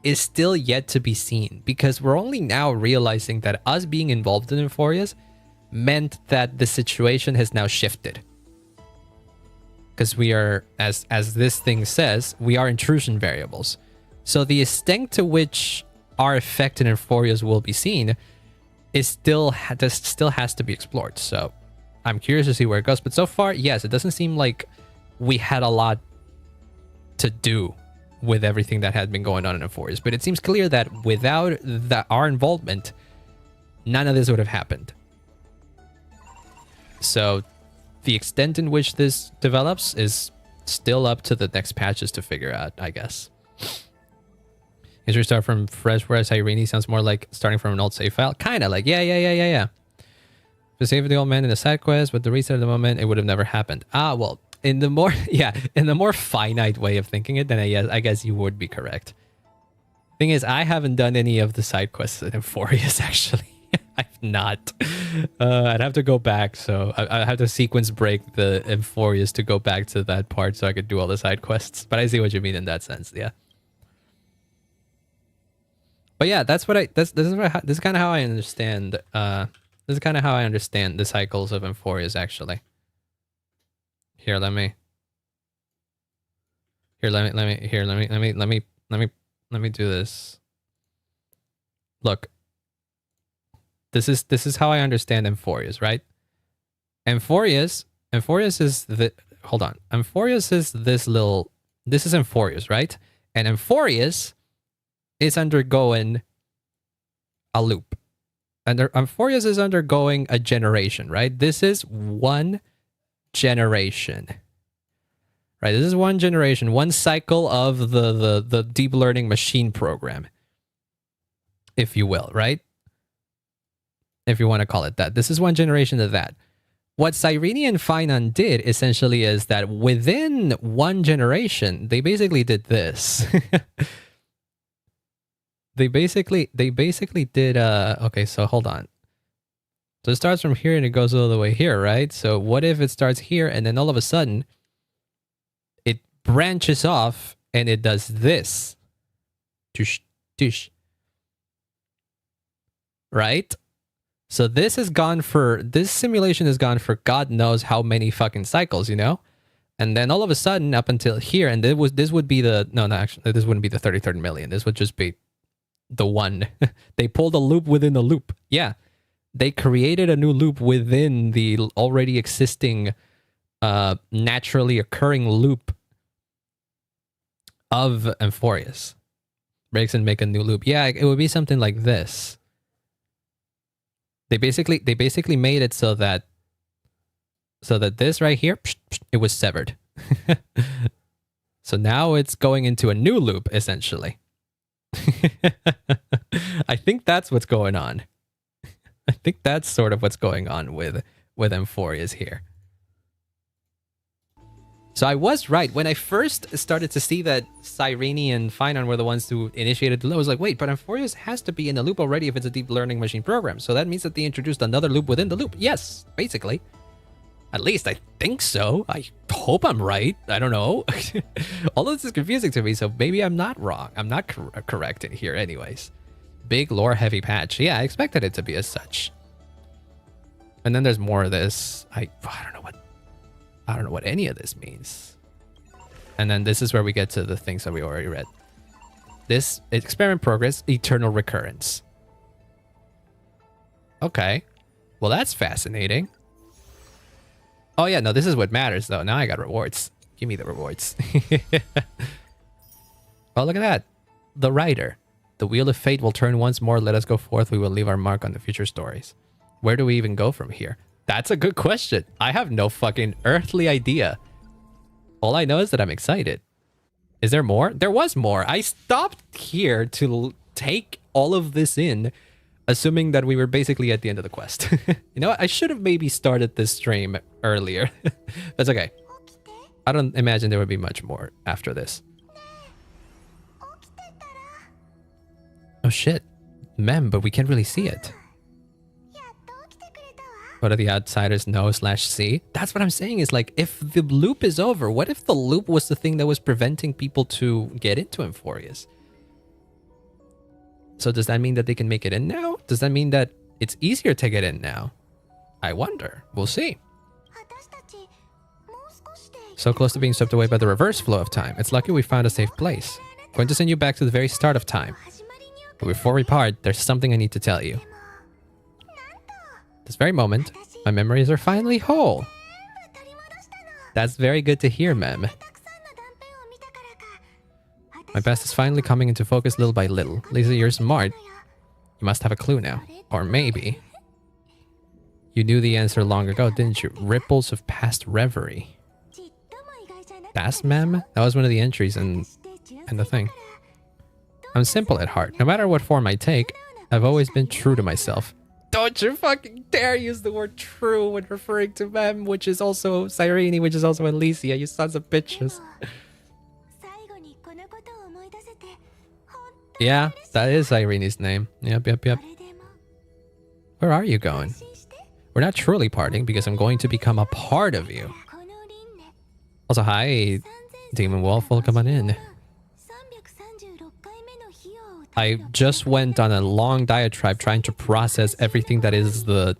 is still yet to be seen, because we're only now realizing that us being involved in Euphorias meant that the situation has now shifted. Because we are, as this thing says, we are intrusion variables. So the extent to which our effect in Euphorias will be seen is still has to be explored. So I'm curious to see where it goes. But so far, yes, it doesn't seem like we had a lot to do with everything that had been going on in Euphorias. But it seems clear that without our involvement, none of this would have happened. So the extent in which this develops is still up to the next patches to figure out, I guess. Is your start from fresh, whereas Irene sounds more like starting from an old save file? Kind of like, yeah. To save the old man in the side quest, with the reset at the moment, it would have never happened. Ah, well, in the more, in the more finite way of thinking it, then I guess you would be correct. Thing is, I haven't done any of the side quests in Euphorias, actually. I've not. I'd have to go back, so I have to sequence break the Euphorias to go back to that part so I could do all the side quests. But I see what you mean in that sense, yeah. But yeah, that's what this is kind of how I understand. This is kind of how I understand the cycles of Euphorias, actually. Here, let me do this. Look. This is how I understand Euphorias, right? Euphorias is the Euphorias is this is Euphorias, right? And Euphorias is undergoing a loop. And Euphorias is undergoing a generation, right? This is one generation. Right? This is one generation, one cycle of the deep learning machine program, if you will, right? If you want to call it that. This is one generation of that. What Cyrene and Phainon did essentially is that within one generation, they basically did this. They basically did okay, so hold on. So it starts from here and it goes all the way here, right? So what if it starts here and then all of a sudden it branches off and it does this? Tush, tush. Right? So this simulation has gone for God knows how many fucking cycles, you know? And then all of a sudden up until here, and this would be the, no, actually, this wouldn't be the 33rd million. This would just be the one. They pulled a loop within a loop. Yeah. They created a new loop within the already existing, naturally occurring loop of Euphorias. Breaks and make a new loop. Yeah, it would be something like this. They basically made it so that this right here, it was severed. So now it's going into a new loop, essentially. I think that's what's going on. I think that's sort of what's going on with Euphorias here. So I was right. When I first started to see that Cyrene and Phainon were the ones who initiated the loop, I was like, wait, but Euphorias has to be in a loop already if it's a deep learning machine program. So that means that they introduced another loop within the loop. Yes, basically. At least I think so. I hope I'm right. I don't know. All of this is confusing to me, so maybe I'm not wrong. I'm not correct in here anyways. Big lore heavy patch. Yeah, I expected it to be as such. And then there's more of this. I don't know what any of this means. And then this is where we get to the things that we already read. This experiment progress, eternal recurrence. Okay. Well, that's fascinating. Oh yeah, no, this is what matters though. Now I got rewards. Give me the rewards. Oh, look at that. The Rider. The wheel of fate will turn once more. Let us go forth. We will leave our mark on the future stories. Where do we even go from here? That's a good question. I have no fucking earthly idea. All I know is that I'm excited. Is there more? There was more. I stopped here to take all of this in Assuming that we were basically at the end of the quest. You know what? I should have maybe started this stream earlier. That's okay. I don't imagine there would be much more after this. Oh shit. Mem, but we can't really see it. What do the outsiders know/see? That's what I'm saying is like, if the loop is over, what if the loop was the thing that was preventing people to get into Emphorius? So does that mean that they can make it in now? Does that mean that it's easier to get in now? I wonder. We'll see. So close to being swept away by the reverse flow of time. It's lucky we found a safe place. Going to send you back to the very start of time. But before we part, there's something I need to tell you. This very moment, my memories are finally whole. That's very good to hear, Mem. My past is finally coming into focus little by little. Lisa, you're smart. You must have a clue now. Or maybe... You knew the answer long ago, didn't you? Ripples of past reverie. Past, Mem? That was one of the entries in the thing. I'm simple at heart. No matter what form I take, I've always been true to myself. Don't you fucking dare use the word true when referring to Mem, which is also Cyrene, which is also Alicia, you sons of bitches. Yeah, that is Irene's name. Yep. Where are you going? We're not truly parting because I'm going to become a part of you. Also, hi, Demon Wolf, welcome on in. I just went on a long diatribe trying to process everything that is the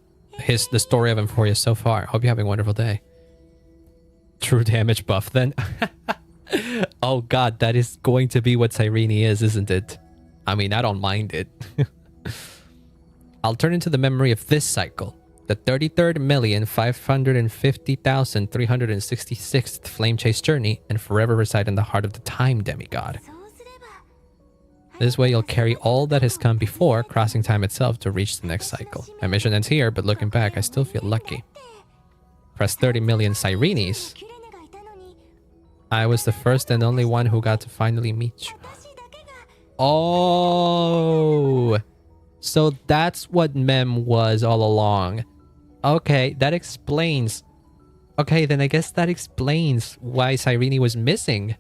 story of Emphorius so far. Hope you're having a wonderful day. True damage buff then. Oh god, that is going to be what Cyrene is, isn't it? I mean, I don't mind it. I'll turn into the memory of this cycle. The 33,550,366th Flame Chase journey and forever reside in the heart of the Time Demigod. This way you'll carry all that has come before, crossing time itself to reach the next cycle. My mission ends here, but looking back, I still feel lucky. Press 30 million Cyrenes. I was the first and only one who got to finally meet you. Oh! So that's what Mem was all along. Okay, that explains. Okay, then I guess that explains why Cyrene was missing.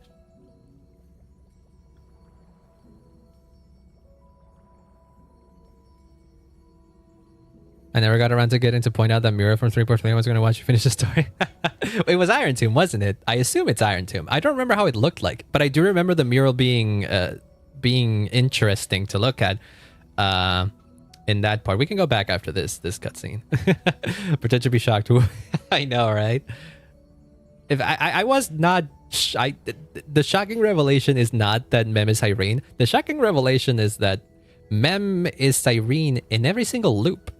I never got around to getting to point out that Mira from 3 Flame was going to watch you finish the story. It was Iron Tomb, wasn't it? I assume it's Iron Tomb. I don't remember how it looked like, but I do remember the mural being interesting to look at in that part. We can go back after this cutscene. Pretend to be shocked. I know, right? If I was not... the shocking revelation is not that Mem is Cyrene. The shocking revelation is that Mem is Cyrene in every single loop.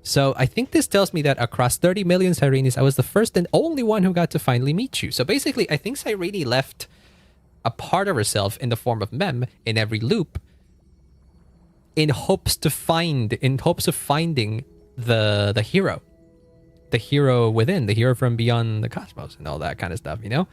So I think this tells me that across 30 million Cyrenes, I was the first and only one who got to finally meet you. So basically, I think Cyrene left a part of herself in the form of Mem in every loop in hopes of finding the hero. The hero within, the hero from beyond the cosmos and all that kind of stuff, you know?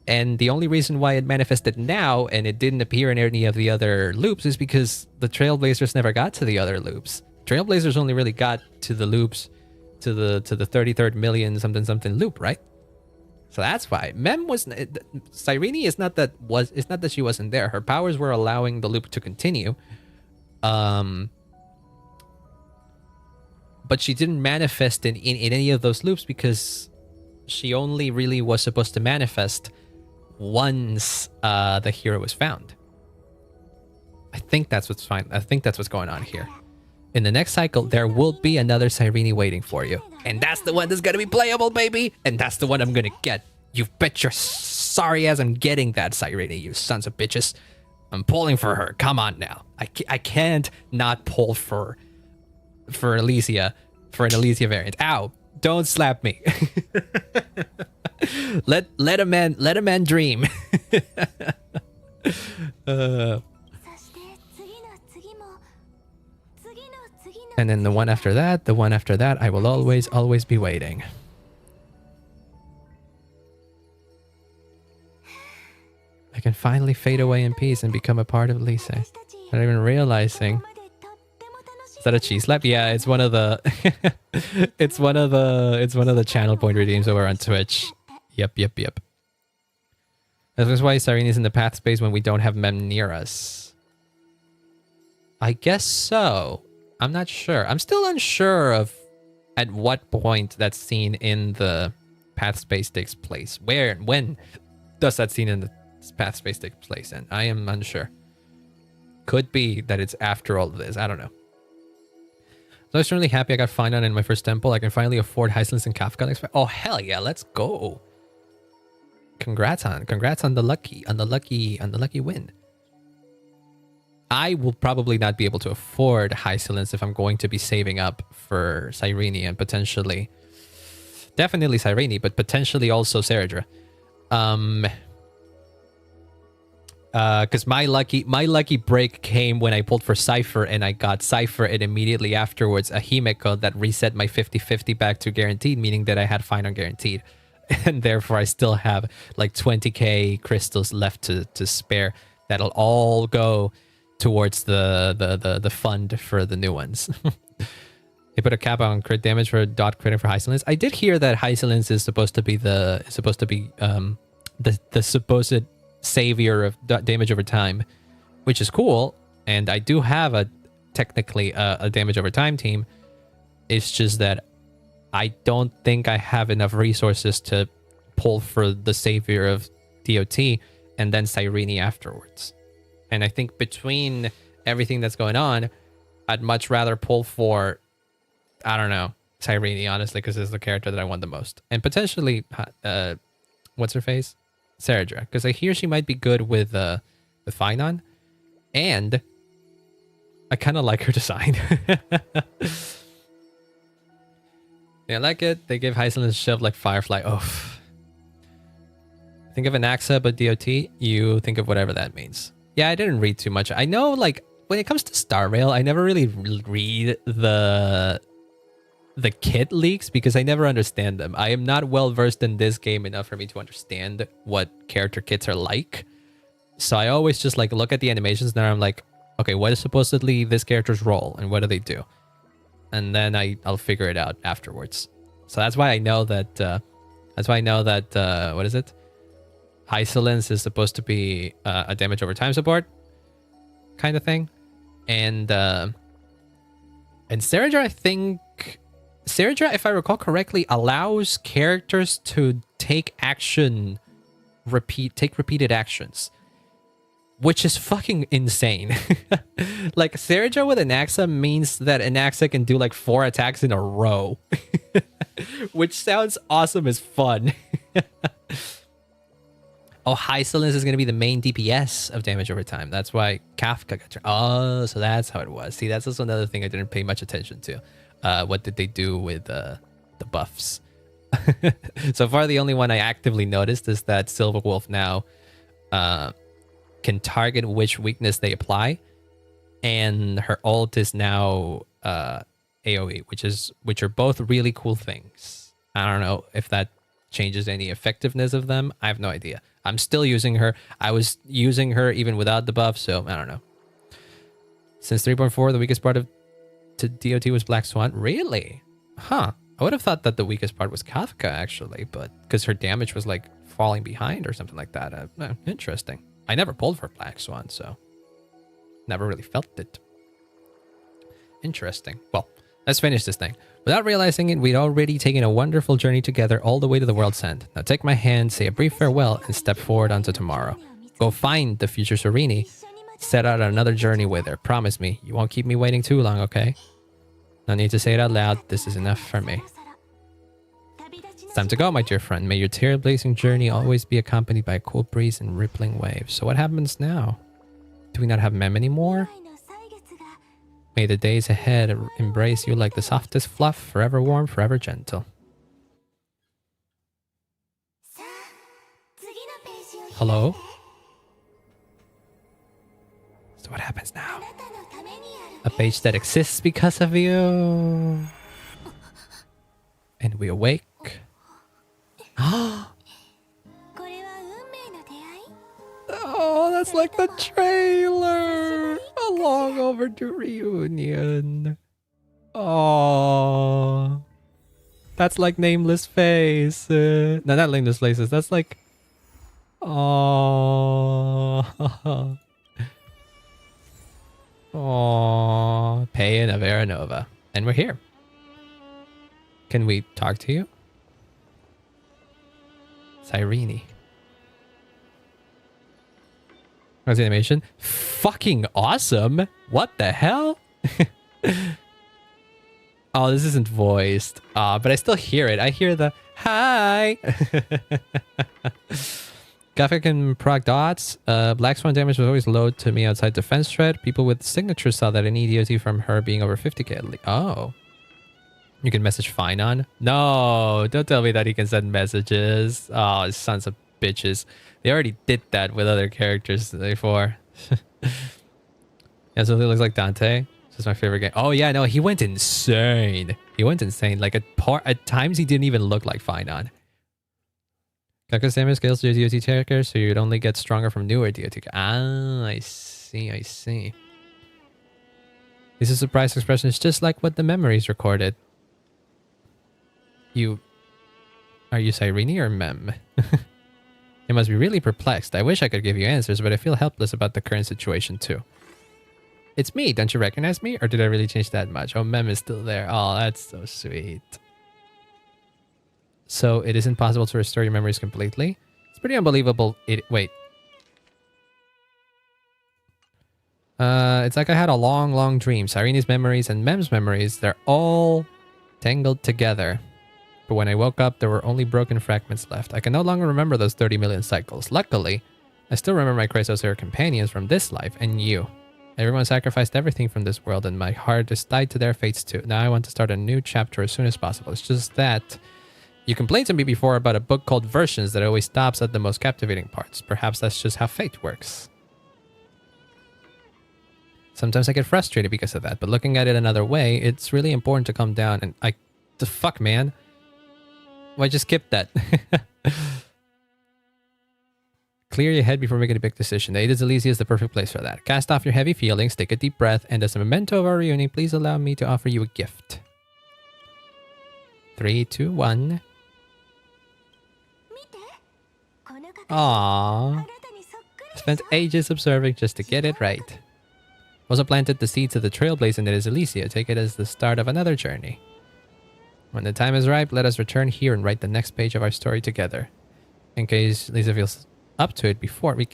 And the only reason why it manifested now and it didn't appear in any of the other loops is because the Trailblazers never got to the other loops. Trailblazers only really got to the loops, to the 33rd million something loop, right? So that's why Mem was... Cyrene is not that she wasn't there. Her powers were allowing the loop to continue. But she didn't manifest in any of those loops because she only really was supposed to manifest once the hero was found. I think that's what's fine. I think that's what's going on here. In the next cycle, there will be another Cyrene waiting for you. And that's the one that's gonna be playable, baby! And that's the one I'm gonna get. You bet your sorry ass I'm getting that Cyrene, you sons of bitches. I'm pulling for her. Come on now. I can't not pull for Alicia, for an Alicia variant. Ow! Don't slap me. let a man dream. And then the one after that, I will always be waiting. I can finally fade away in peace and become a part of Lise. Not even realizing Is that a cheese slap? Yeah, it's one of the it's one of the channel point redeems over on Twitch. Yep. That's why Cyrene is in the path space when we don't have Mem near us. I guess so. I'm not sure. I'm still unsure of at what point that scene in the path space takes place. Where and when does that scene in the path space take place? And I am unsure. Could be that it's after all of this. I don't know. So I was really happy I got Phainon in my first temple. I can finally afford Hyslins and Kafka. Oh hell yeah, let's go. Congrats on the lucky win. I will probably not be able to afford Hyslins if I'm going to be saving up for Cyrene and potentially definitely Cyrene, but potentially also Seradra. Because my lucky break came when I pulled for Cypher and I got Cypher, and immediately afterwards a Himeko that reset my 50-50 back to guaranteed, meaning that I had Phainon guaranteed. And therefore I still have like 20k crystals left to spare. That'll all go towards the fund for the new ones. They put a cap on crit damage for dot critting for Hyslins. I did hear that Hyslins is supposed to be the supposed savior of damage over time, which is cool. And I do have technically a damage over time team. It's just that I don't think I have enough resources to pull for the savior of DOT and then Cyrene afterwards. And I think between everything that's going on, I'd much rather pull for, I don't know, Cyrene, honestly, because it's the character that I want the most. And potentially, what's her face? Seradra, because I hear she might be good with Phainon, and I kind of like her design. Yeah, I like it. They gave Hyslin a shove like Firefly. Oh, think of an Axa, but DOT, you think of whatever that means. Yeah, I didn't read too much. I know, like, when it comes to Star Rail, I never really read the kit leaks because I never understand them. I am not well versed in this game enough for me to understand what character kits are like. So I always just like look at the animations and I'm like, okay, what is supposedly this character's role and what do they do? And then I'll figure it out afterwards. So that's why I know that what is it? Hyslins is supposed to be a damage over time support kind of thing. And Seradra, I think Seradra, if I recall correctly, allows characters to take repeated actions, which is fucking insane. Like Seradra with an Axa means that an Axa can do like 4 attacks in a row, which sounds awesome as fun. Oh, Hyslins is going to be the main DPS of damage over time. That's why Kafka got turned. Oh, so that's how it was. See, that's also another thing I didn't pay much attention to. What did they do with the buffs? So far, the only one I actively noticed is that Silver Wolf now can target which weakness they apply, and her ult is now AoE, which are both really cool things. I don't know if that changes any effectiveness of them. I have no idea. I'm still using her. I was using her even without the buff, so I don't know. Since 3.4, the weakest part of DOT was Black Swan. Really? Huh. I would have thought that the weakest part was Kafka, actually, but because her damage was like falling behind or something like that. Interesting. I never pulled for Black Swan, so never really felt it. Interesting. Well, let's finish this thing. Without realizing it, we'd already taken a wonderful journey together all the way to the world's end. Now take my hand, say a brief farewell, and step forward onto tomorrow. Go find the future Serene. Set out on another journey with her. Promise me, you won't keep me waiting too long, okay? No need to say it out loud. This is enough for me. It's time to go, my dear friend. May your tear-blazing journey always be accompanied by a cool breeze and rippling waves. So what happens now? Do we not have Mem anymore? May the days ahead embrace you like the softest fluff, forever warm, forever gentle. Hello? So what happens now? A page that exists because of you. And we awake. Oh, that's like the trailer. A long overdue reunion. Oh, that's like nameless face. No, not nameless faces. That's like. Oh. Oh, Phainon of Aranova. And we're here. Can we talk to you? Cyrene. What's the animation? Fucking awesome. What the hell? Oh, this isn't voiced. But I still hear it. I hear the hi. Gaffic and proc dots. Black Swan damage was always low to me outside defense threat. People with signatures saw that an EDOT from her being over 50k at least. Oh. You can message Phainon? No, don't tell me that he can send messages. Oh, sons of bitches. They already did that with other characters before. Yeah, so it looks like Dante. This is my favorite game. Oh yeah, no, he went insane. He went insane. Like at times he didn't even look like Phainon. Gakka's damage scales to DOT characters, so you'd only get stronger from newer DOT. Ah, I see, I see. This is a surprise expression. It's just like what the memories recorded. Are you Cyrene or Mem? You must be really perplexed. I wish I could give you answers, but I feel helpless about the current situation too. It's me. Don't you recognize me? Or did I really change that much? Oh, Mem is still there. Oh, that's so sweet. So it isn't possible to restore your memories completely? It's pretty unbelievable. Wait. It's like I had a long, long dream. Cyrene's memories and Mem's memories, they're all tangled together. But when I woke up, there were only broken fragments left. I can no longer remember those 30 million cycles. Luckily, I still remember my Chrysosaur companions from this life and you. Everyone sacrificed everything from this world and my heart is tied to their fates too. Now I want to start a new chapter as soon as possible. It's just that you complained to me before about a book called Versions that always stops at the most captivating parts. Perhaps that's just how fate works. Sometimes I get frustrated because of that, but looking at it another way, it's really important to calm down and the fuck, man? Why just skip that? Clear your head before making a big decision. The Aedes Elysia is the perfect place for that. Cast off your heavy feelings, take a deep breath, and as a memento of our reunion, please allow me to offer you a gift. 3, 2, 1. Aww. Spent ages observing just to get it right. Also planted the seeds of the trailblaze in Aedes Elysia. Take it as the start of another journey. When the time is ripe, let us return here and write the next page of our story together. In case Lisa feels up to it before we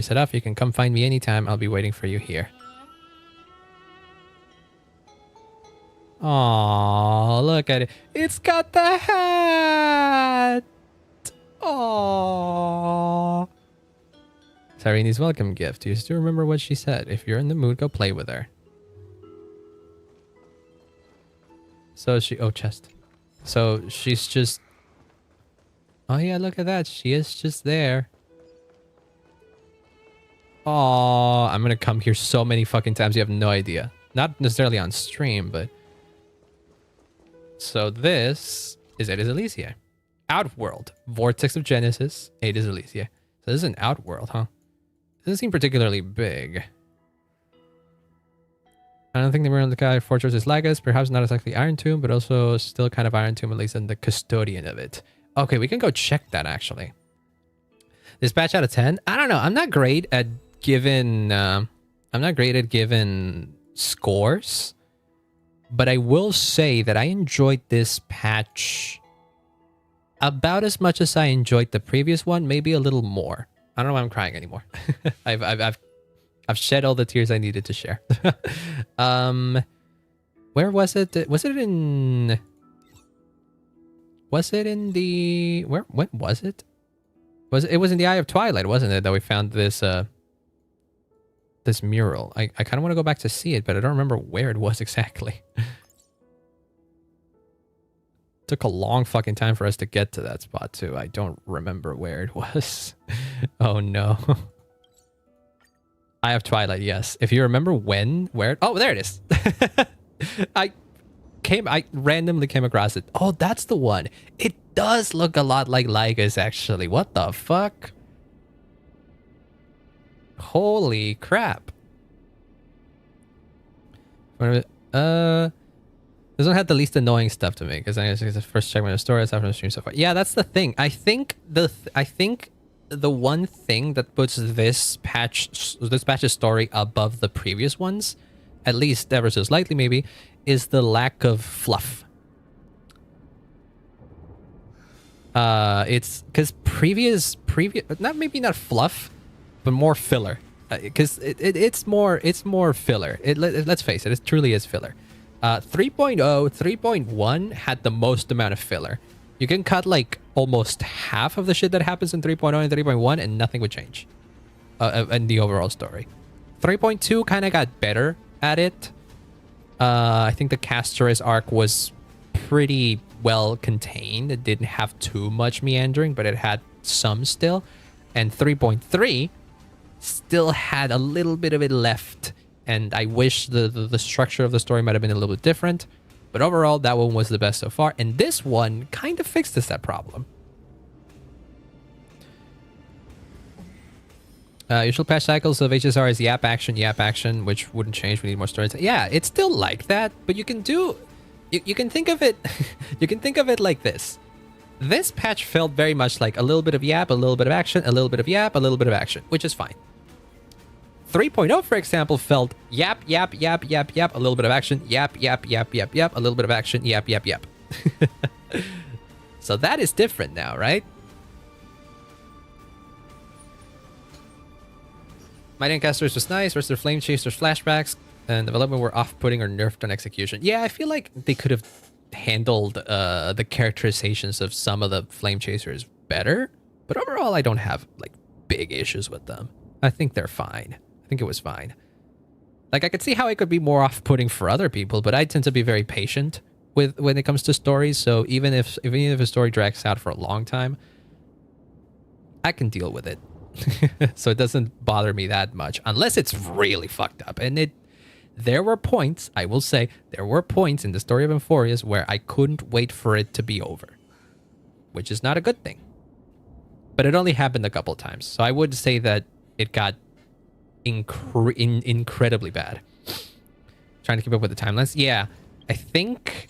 set off, you can come find me anytime. I'll be waiting for you here. Aww, look at it. It's got the hat! Aww. Cyrene's welcome gift. Do you still remember what she said? If you're in the mood, go play with her. So oh, chest. So she's just... Oh yeah, look at that. She is just there. Oh, I'm gonna come here so many fucking times. You have no idea. Not necessarily on stream, but... So this is Aedes Elysia. Outworld. Vortex of Genesis. Aedes Elysia. So this is an Outworld, huh? Doesn't seem particularly big. I don't think the Mirror Fortress is like us. Perhaps not exactly Iron Tomb, but also still kind of Iron Tomb, at least in the custodian of it. Okay, we can go check that, actually. Dispatch out of 10? I don't know. I'm not great at giving... scores. But I will say that I enjoyed this patch about as much as I enjoyed the previous one. Maybe a little more. I don't know why I'm crying anymore. I've shed all the tears I needed to share. Where was it? Was it in the... When was it? It was in the Eye of Twilight, wasn't it? That we found this this mural. I kind of want to go back to see it, but I don't remember where it was exactly. Took a long fucking time for us to get to that spot too. I don't remember where it was. Oh no. Eye of Twilight, yes. If you remember where... Oh, there it is. I randomly came across it. Oh, that's the one. It does look a lot like Lycus, actually. What the fuck? Holy crap. This one had the least annoying stuff to me because I guess it's the first segment of story after the stream so far. Yeah, that's the thing. I think the one thing that puts this patch's story above the previous ones, at least ever so slightly maybe, is the lack of fluff. It's because previous not fluff, but more filler. Because it's more filler. Let's face it, it truly is filler. 3.0, 3.1 had the most amount of filler. You can cut like almost half of the shit that happens in 3.0 and 3.1 and nothing would change in the overall story. 3.2 kind of got better at it. I think the Castoris arc was pretty well contained. It didn't have too much meandering, but it had some still. And 3.3 still had a little bit of it left. And I wish the structure of the story might have been a little bit different. But overall, that one was the best so far. And this one kind of fixes that problem. Usual patch cycles of HSR is yap action, which wouldn't change. We need more stories. Yeah, it's still like that, but you can do... You can think of it... you can think of it like this. This patch felt very much like a little bit of yap, a little bit of action, a little bit of yap, a little bit of action, which is fine. 3.0, for example, felt yap, yap, yap, yap, yap, a little bit of action, yap, yap, yap, yap, yap, a little bit of action, yap, yap, yap. So that is different now, right? Mighty and Casters was nice, versus their Flame Chasers flashbacks, and development were off-putting or nerfed on execution. Yeah, I feel like they could have handled the characterizations of some of the Flame Chasers better, but overall I don't have like big issues with them. I think they're fine. I think it was fine. Like, I could see how it could be more off-putting for other people, but I tend to be very patient with when it comes to stories. So even if a story drags out for a long time, I can deal with it. So it doesn't bother me that much, unless it's really fucked up. And there were points, I will say, there were points in the story of Euphorius where I couldn't wait for it to be over, which is not a good thing. But it only happened a couple times, so I would say that it got incredibly bad. Trying to keep up with the timelines. Yeah, I think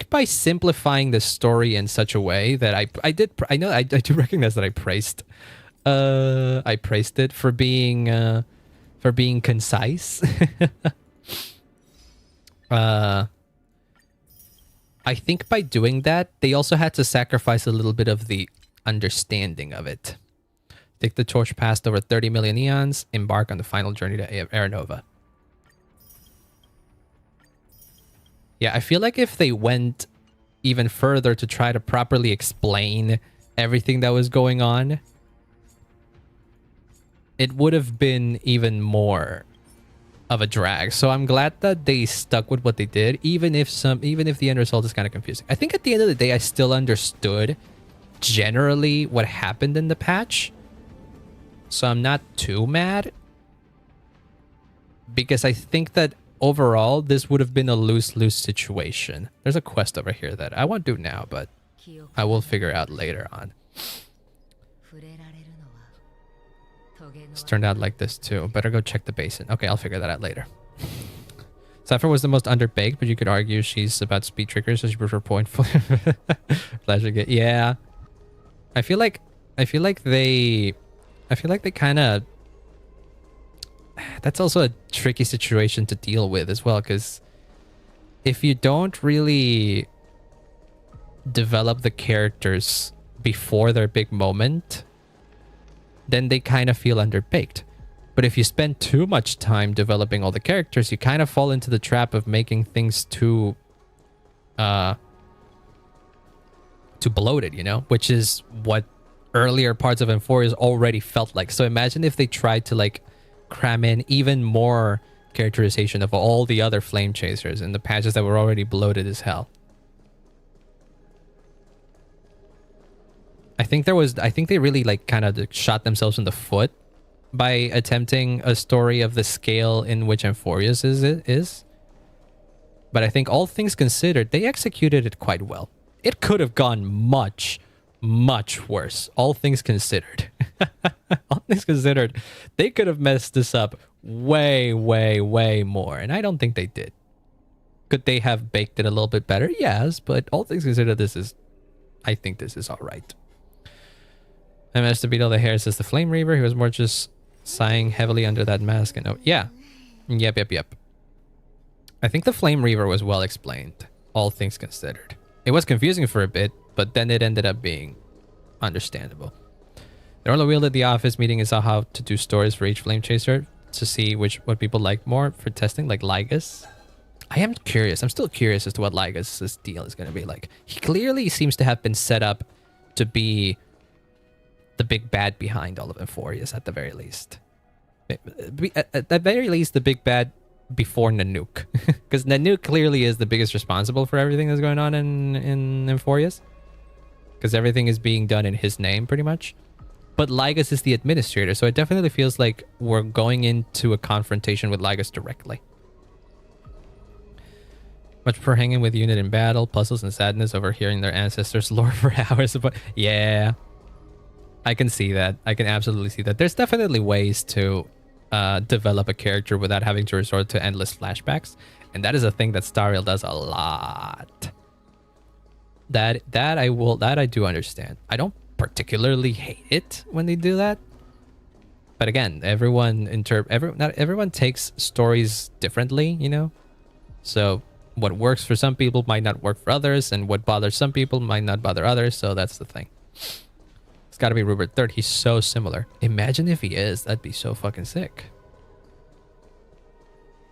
by simplifying the story in such a way that I do recognize that I praised it for being concise. I think by doing that, they also had to sacrifice a little bit of the understanding of it. Take the torch past over 30 million eons, embark on the final journey to Aranova. Yeah, I feel like if they went even further to try to properly explain everything that was going on, it would have been even more of a drag. So I'm glad that they stuck with what they did, even if the end result is kind of confusing. I think at the end of the day, I still understood generally what happened in the patch. So I'm not too mad, because I think that overall this would have been a lose-lose situation. There's a quest over here that I won't do now, but I will figure out later on. It's turned out like this too. Better go check the basin. Okay, I'll figure that out later. Cypher was the most underbaked, but you could argue she's about speed triggers, so she prefer point flash again. Yeah, I feel like they kind of... That's also a tricky situation to deal with as well, because if you don't really develop the characters before their big moment, then they kind of feel underbaked. But if you spend too much time developing all the characters, you kind of fall into the trap of making things too bloated, you know? Which is what earlier parts of Euphorius already felt like. So imagine if they tried to like cram in even more characterization of all the other flame chasers in the patches that were already bloated as hell. I think they really like kind of shot themselves in the foot by attempting a story of the scale in which Euphorius is. But I think all things considered, they executed it quite well. It could have gone much worse, all things considered. All things considered, they could have messed this up way more, and I don't think they did. Could they have baked it a little bit better? Yes, but all things considered, I think this is all right. And Mr. Beetle the Hair says the Flame Reaver, he was more just sighing heavily under that mask. And oh, yeah. Yep. I think the Flame Reaver was well explained, all things considered. It was confusing for a bit, but then it ended up being understandable. They all wielded the office meeting and saw how to do stories for each Flame Chaser to see what people like more for testing, like Lygus. I am curious. I'm still curious as to what Lygus' deal is going to be like. He clearly seems to have been set up to be the big bad behind all of Euphorius at the very least. At the very least, the big bad before Nanook. Because Nanook clearly is the biggest responsible for everything that's going on in Euphorius. Because everything is being done in his name, pretty much. But Lygus is the administrator, so it definitely feels like we're going into a confrontation with Lygus directly. Much for hanging with unit in battle, puzzles and sadness over hearing their ancestors' lore for hours. Yeah. I can see that. I can absolutely see that. There's definitely ways to develop a character without having to resort to endless flashbacks. And that is a thing that Star Rail does a lot. That I do understand. I don't particularly hate it when they do that. But again, not everyone takes stories differently, you know? So what works for some people might not work for others, and what bothers some people might not bother others, so that's the thing. It's gotta be Rupert III. He's so similar. Imagine if he is. That'd be so fucking sick.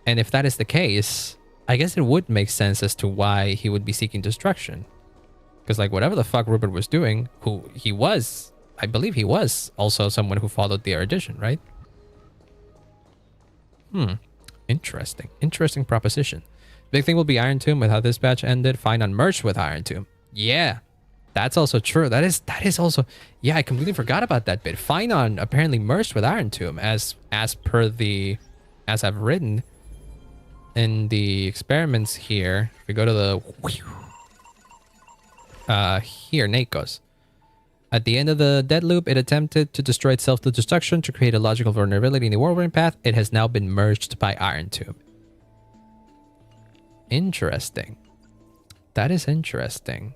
And if that is the case, I guess it would make sense as to why he would be seeking destruction. Because, like, whatever the fuck Rupert was doing, I believe he was also someone who followed the erudition, right? Interesting. Interesting proposition. Big thing will be Iron Tomb with how this batch ended. Phainon merged with Iron Tomb. Yeah. That's also true. That is also... Yeah, I completely forgot about that bit. Phainon apparently merged with Iron Tomb as I've written in the experiments here. If we go to the... here, Nakos. At the end of the dead loop, it attempted to destroy itself to destruction to create a logical vulnerability in the Whirlwind Path. It has now been merged by Iron Tomb. Interesting. That is interesting.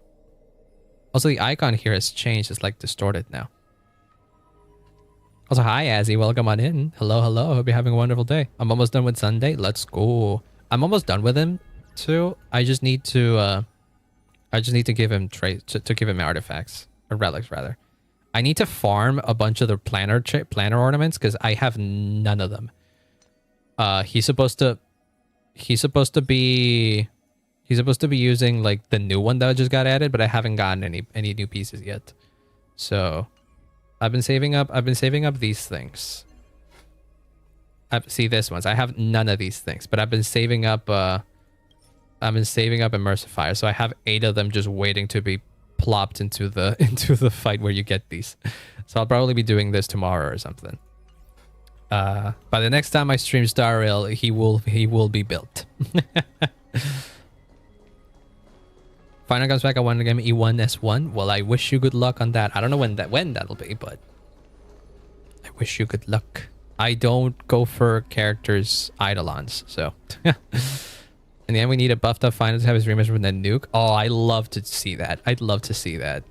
Also, the icon here has changed. It's like distorted now. Also, hi, Azzy. Welcome on in. Hello. Hope you're having a wonderful day. I'm almost done with Sunday. Let's go. I'm almost done with him, too. I just need to give him to give him artifacts. Or relics, rather. I need to farm a bunch of the planner ornaments, because I have none of them. He's supposed to be using like the new one that just got added, but I haven't gotten any new pieces yet. So I've been saving up these things. See this ones. I have none of these things, but I've been saving up Immersifier, so I have 8 of them just waiting to be plopped into the fight where you get these. So I'll probably be doing this tomorrow or something. By the next time I stream Star Rail, he will be built. Phainon comes back. I want to game E1 S1. Well, I wish you good luck on that. I don't know when that'll be, but I wish you good luck. I don't go for characters eidolons, so. In the end, we need a buffed up Phainon to have his rematch with Nanook. Oh, I love to see that. I'd love to see that.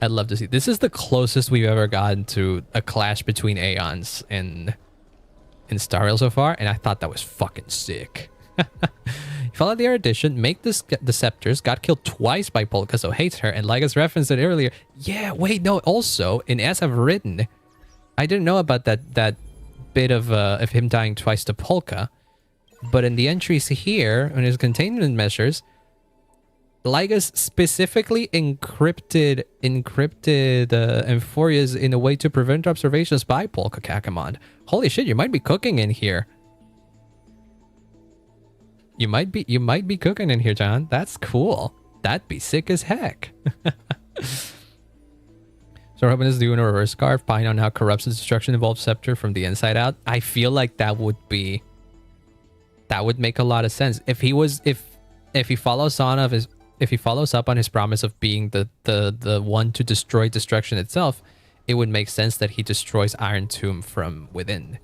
I'd love to see. This is the closest we've ever gotten to a clash between Aeons in Star Rail so far, and I thought that was fucking sick. Follow the erudition, make the Deceptors, got killed twice by Polka, so hates her, and Lygus referenced it earlier. Yeah, wait, no, also, in As I've Written, I didn't know about that bit of him dying twice to Polka, but in the entries here, in his containment measures, Lygus specifically encrypted Amphorias in a way to prevent observations by Polka Kakamon. Holy shit, you might be cooking in here. You might be cooking in here, John. That's cool. That'd be sick as heck. So Robin is doing a reverse scarf. Phainon how corrupts the destruction involved scepter from the inside out. I feel like that would make a lot of sense. If he follows up on his promise of being the one to destroy destruction itself, it would make sense that he destroys Iron Tomb from within.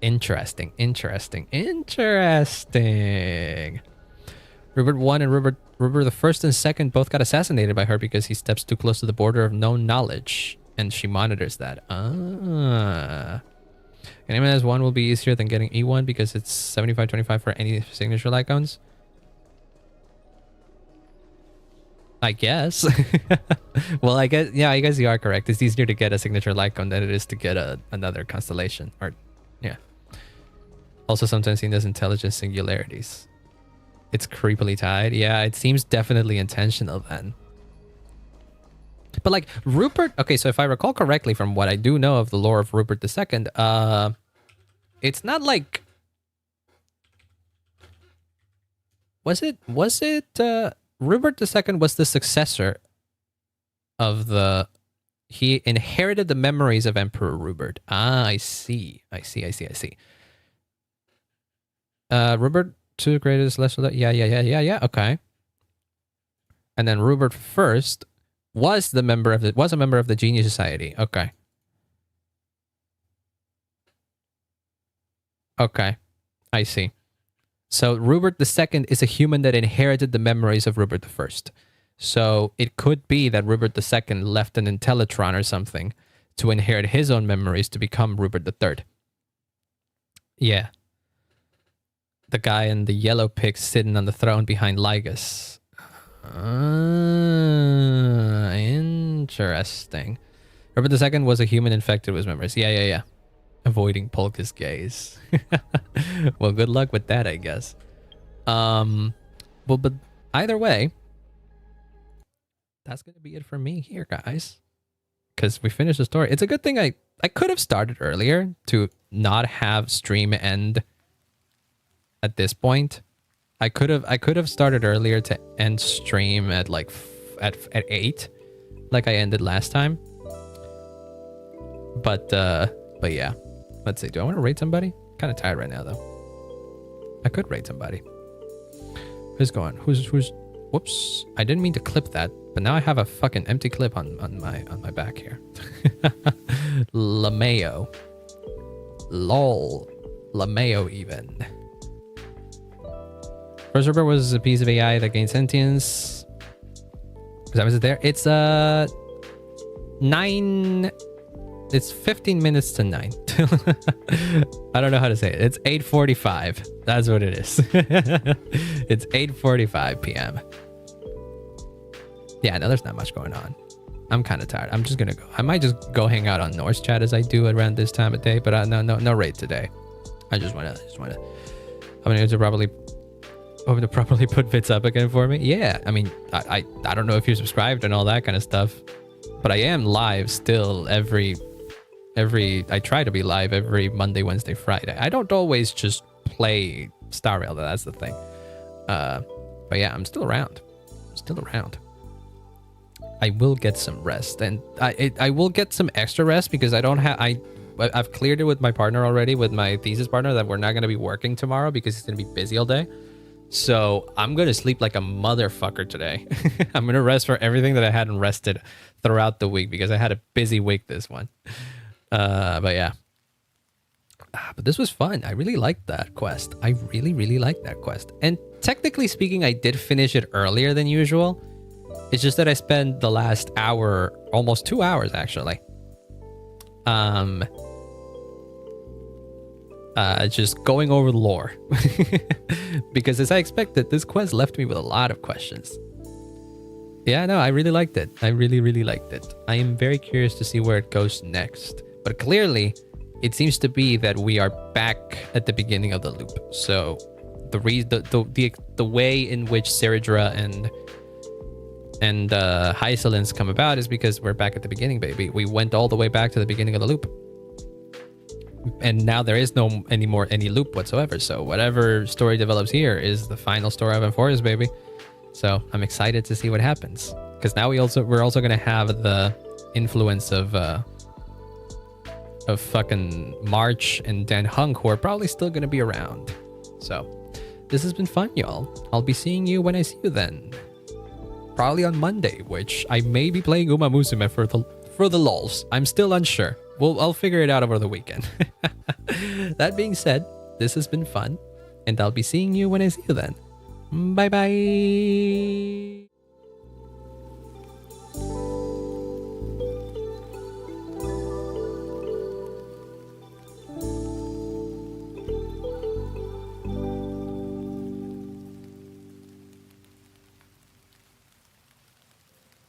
Interesting, interesting, interesting. Rupert 1 and Rupert the first and second both got assassinated by her because he steps too close to the border of known knowledge, and she monitors that. Ah. And M&S 1 will be easier than getting E1 because it's 75-25 for any signature icons. I guess. Well, I guess, yeah, I guess you are correct. It's easier to get a signature icon than it is to get another constellation. Or, yeah. Also sometimes seen as intelligent singularities. It's creepily tied. Yeah, it seems definitely intentional then. But like Rupert, okay, so if I recall correctly from what I do know of the lore of Rupert II, it's not like, was it Rupert II was the successor of he inherited the memories of Emperor Rupert. Ah, I see. Rupert II greatest lesser, yeah, okay. And then Rupert first was a member of the Genius Society. Okay. Okay. I see. So Rupert II is a human that inherited the memories of Rupert I. So it could be that Rupert II left an Intellitron or something to inherit his own memories to become Rupert III. Yeah. The guy in the yellow pig sitting on the throne behind Lygus. Interesting. Rupert II was a human infected with memories. Yeah. Avoiding Polka's gaze. Well, good luck with that, I guess. Well, but either way, that's gonna be it for me here, guys. Because we finished the story. It's a good thing I could have started earlier to not have stream end at this point. I could have started earlier to end stream at like at 8, like I ended last time. But yeah. Let's see. Do I want to raid somebody? Kind of tired right now though. I could raid somebody. Who's going? Who's whoops. I didn't mean to clip that, but now I have a fucking empty clip on my back here. LaMayo. LOL. LaMayo even. First Rupert was a piece of AI that gained sentience. Was it there? It's 9. It's 15 minutes to 9. I don't know how to say it. It's 8:45. That's what it is. It's 8:45 p.m. Yeah, no, there's not much going on. I'm kind of tired. I'm just gonna go. I might just go hang out on Norse chat as I do around this time of day. But no raid today. I just wanna. I'm gonna probably put bits up again for me. Yeah, I mean, I don't know if you're subscribed and all that kind of stuff, but I am live still every. I try to be live every Monday, Wednesday, Friday. I don't always just play Star Rail, that's the thing. But yeah, I'm still around. I will get some rest, and I will get some extra rest because I don't have. I've cleared it with my partner already, with my thesis partner, that we're not gonna be working tomorrow because he's gonna be busy all day. So I'm gonna sleep like a motherfucker today. I'm gonna rest for everything that I hadn't rested throughout the week because I had a busy week this one. But yeah. But this was fun. I really liked that quest. I really liked that quest. And technically speaking, I did finish it earlier than usual. It's just that I spent the last hour, almost 2 hours actually, just going over the lore. Because as I expected, this quest left me with a lot of questions. Yeah, no, I really liked it. I really liked it. I am very curious to see where it goes next. But clearly, it seems to be that we are back at the beginning of the loop. So the way in which Seridra and Hysolence come about is because we're back at the beginning, baby. We went all the way back to the beginning of the loop. And now there is no any loop whatsoever. So whatever story develops here is the final story of Emphoris, baby. So I'm excited to see what happens. Because now we're also gonna have the influence of fucking March and Dan Hunk, who are probably still gonna be around. So this has been fun, y'all. I'll be seeing you when I see you then. Probably on Monday, which I may be playing Uma Musume for the lols. I'm still unsure. I'll figure it out over the weekend. That being said, this has been fun, and I'll be seeing you when I see you then. Bye bye.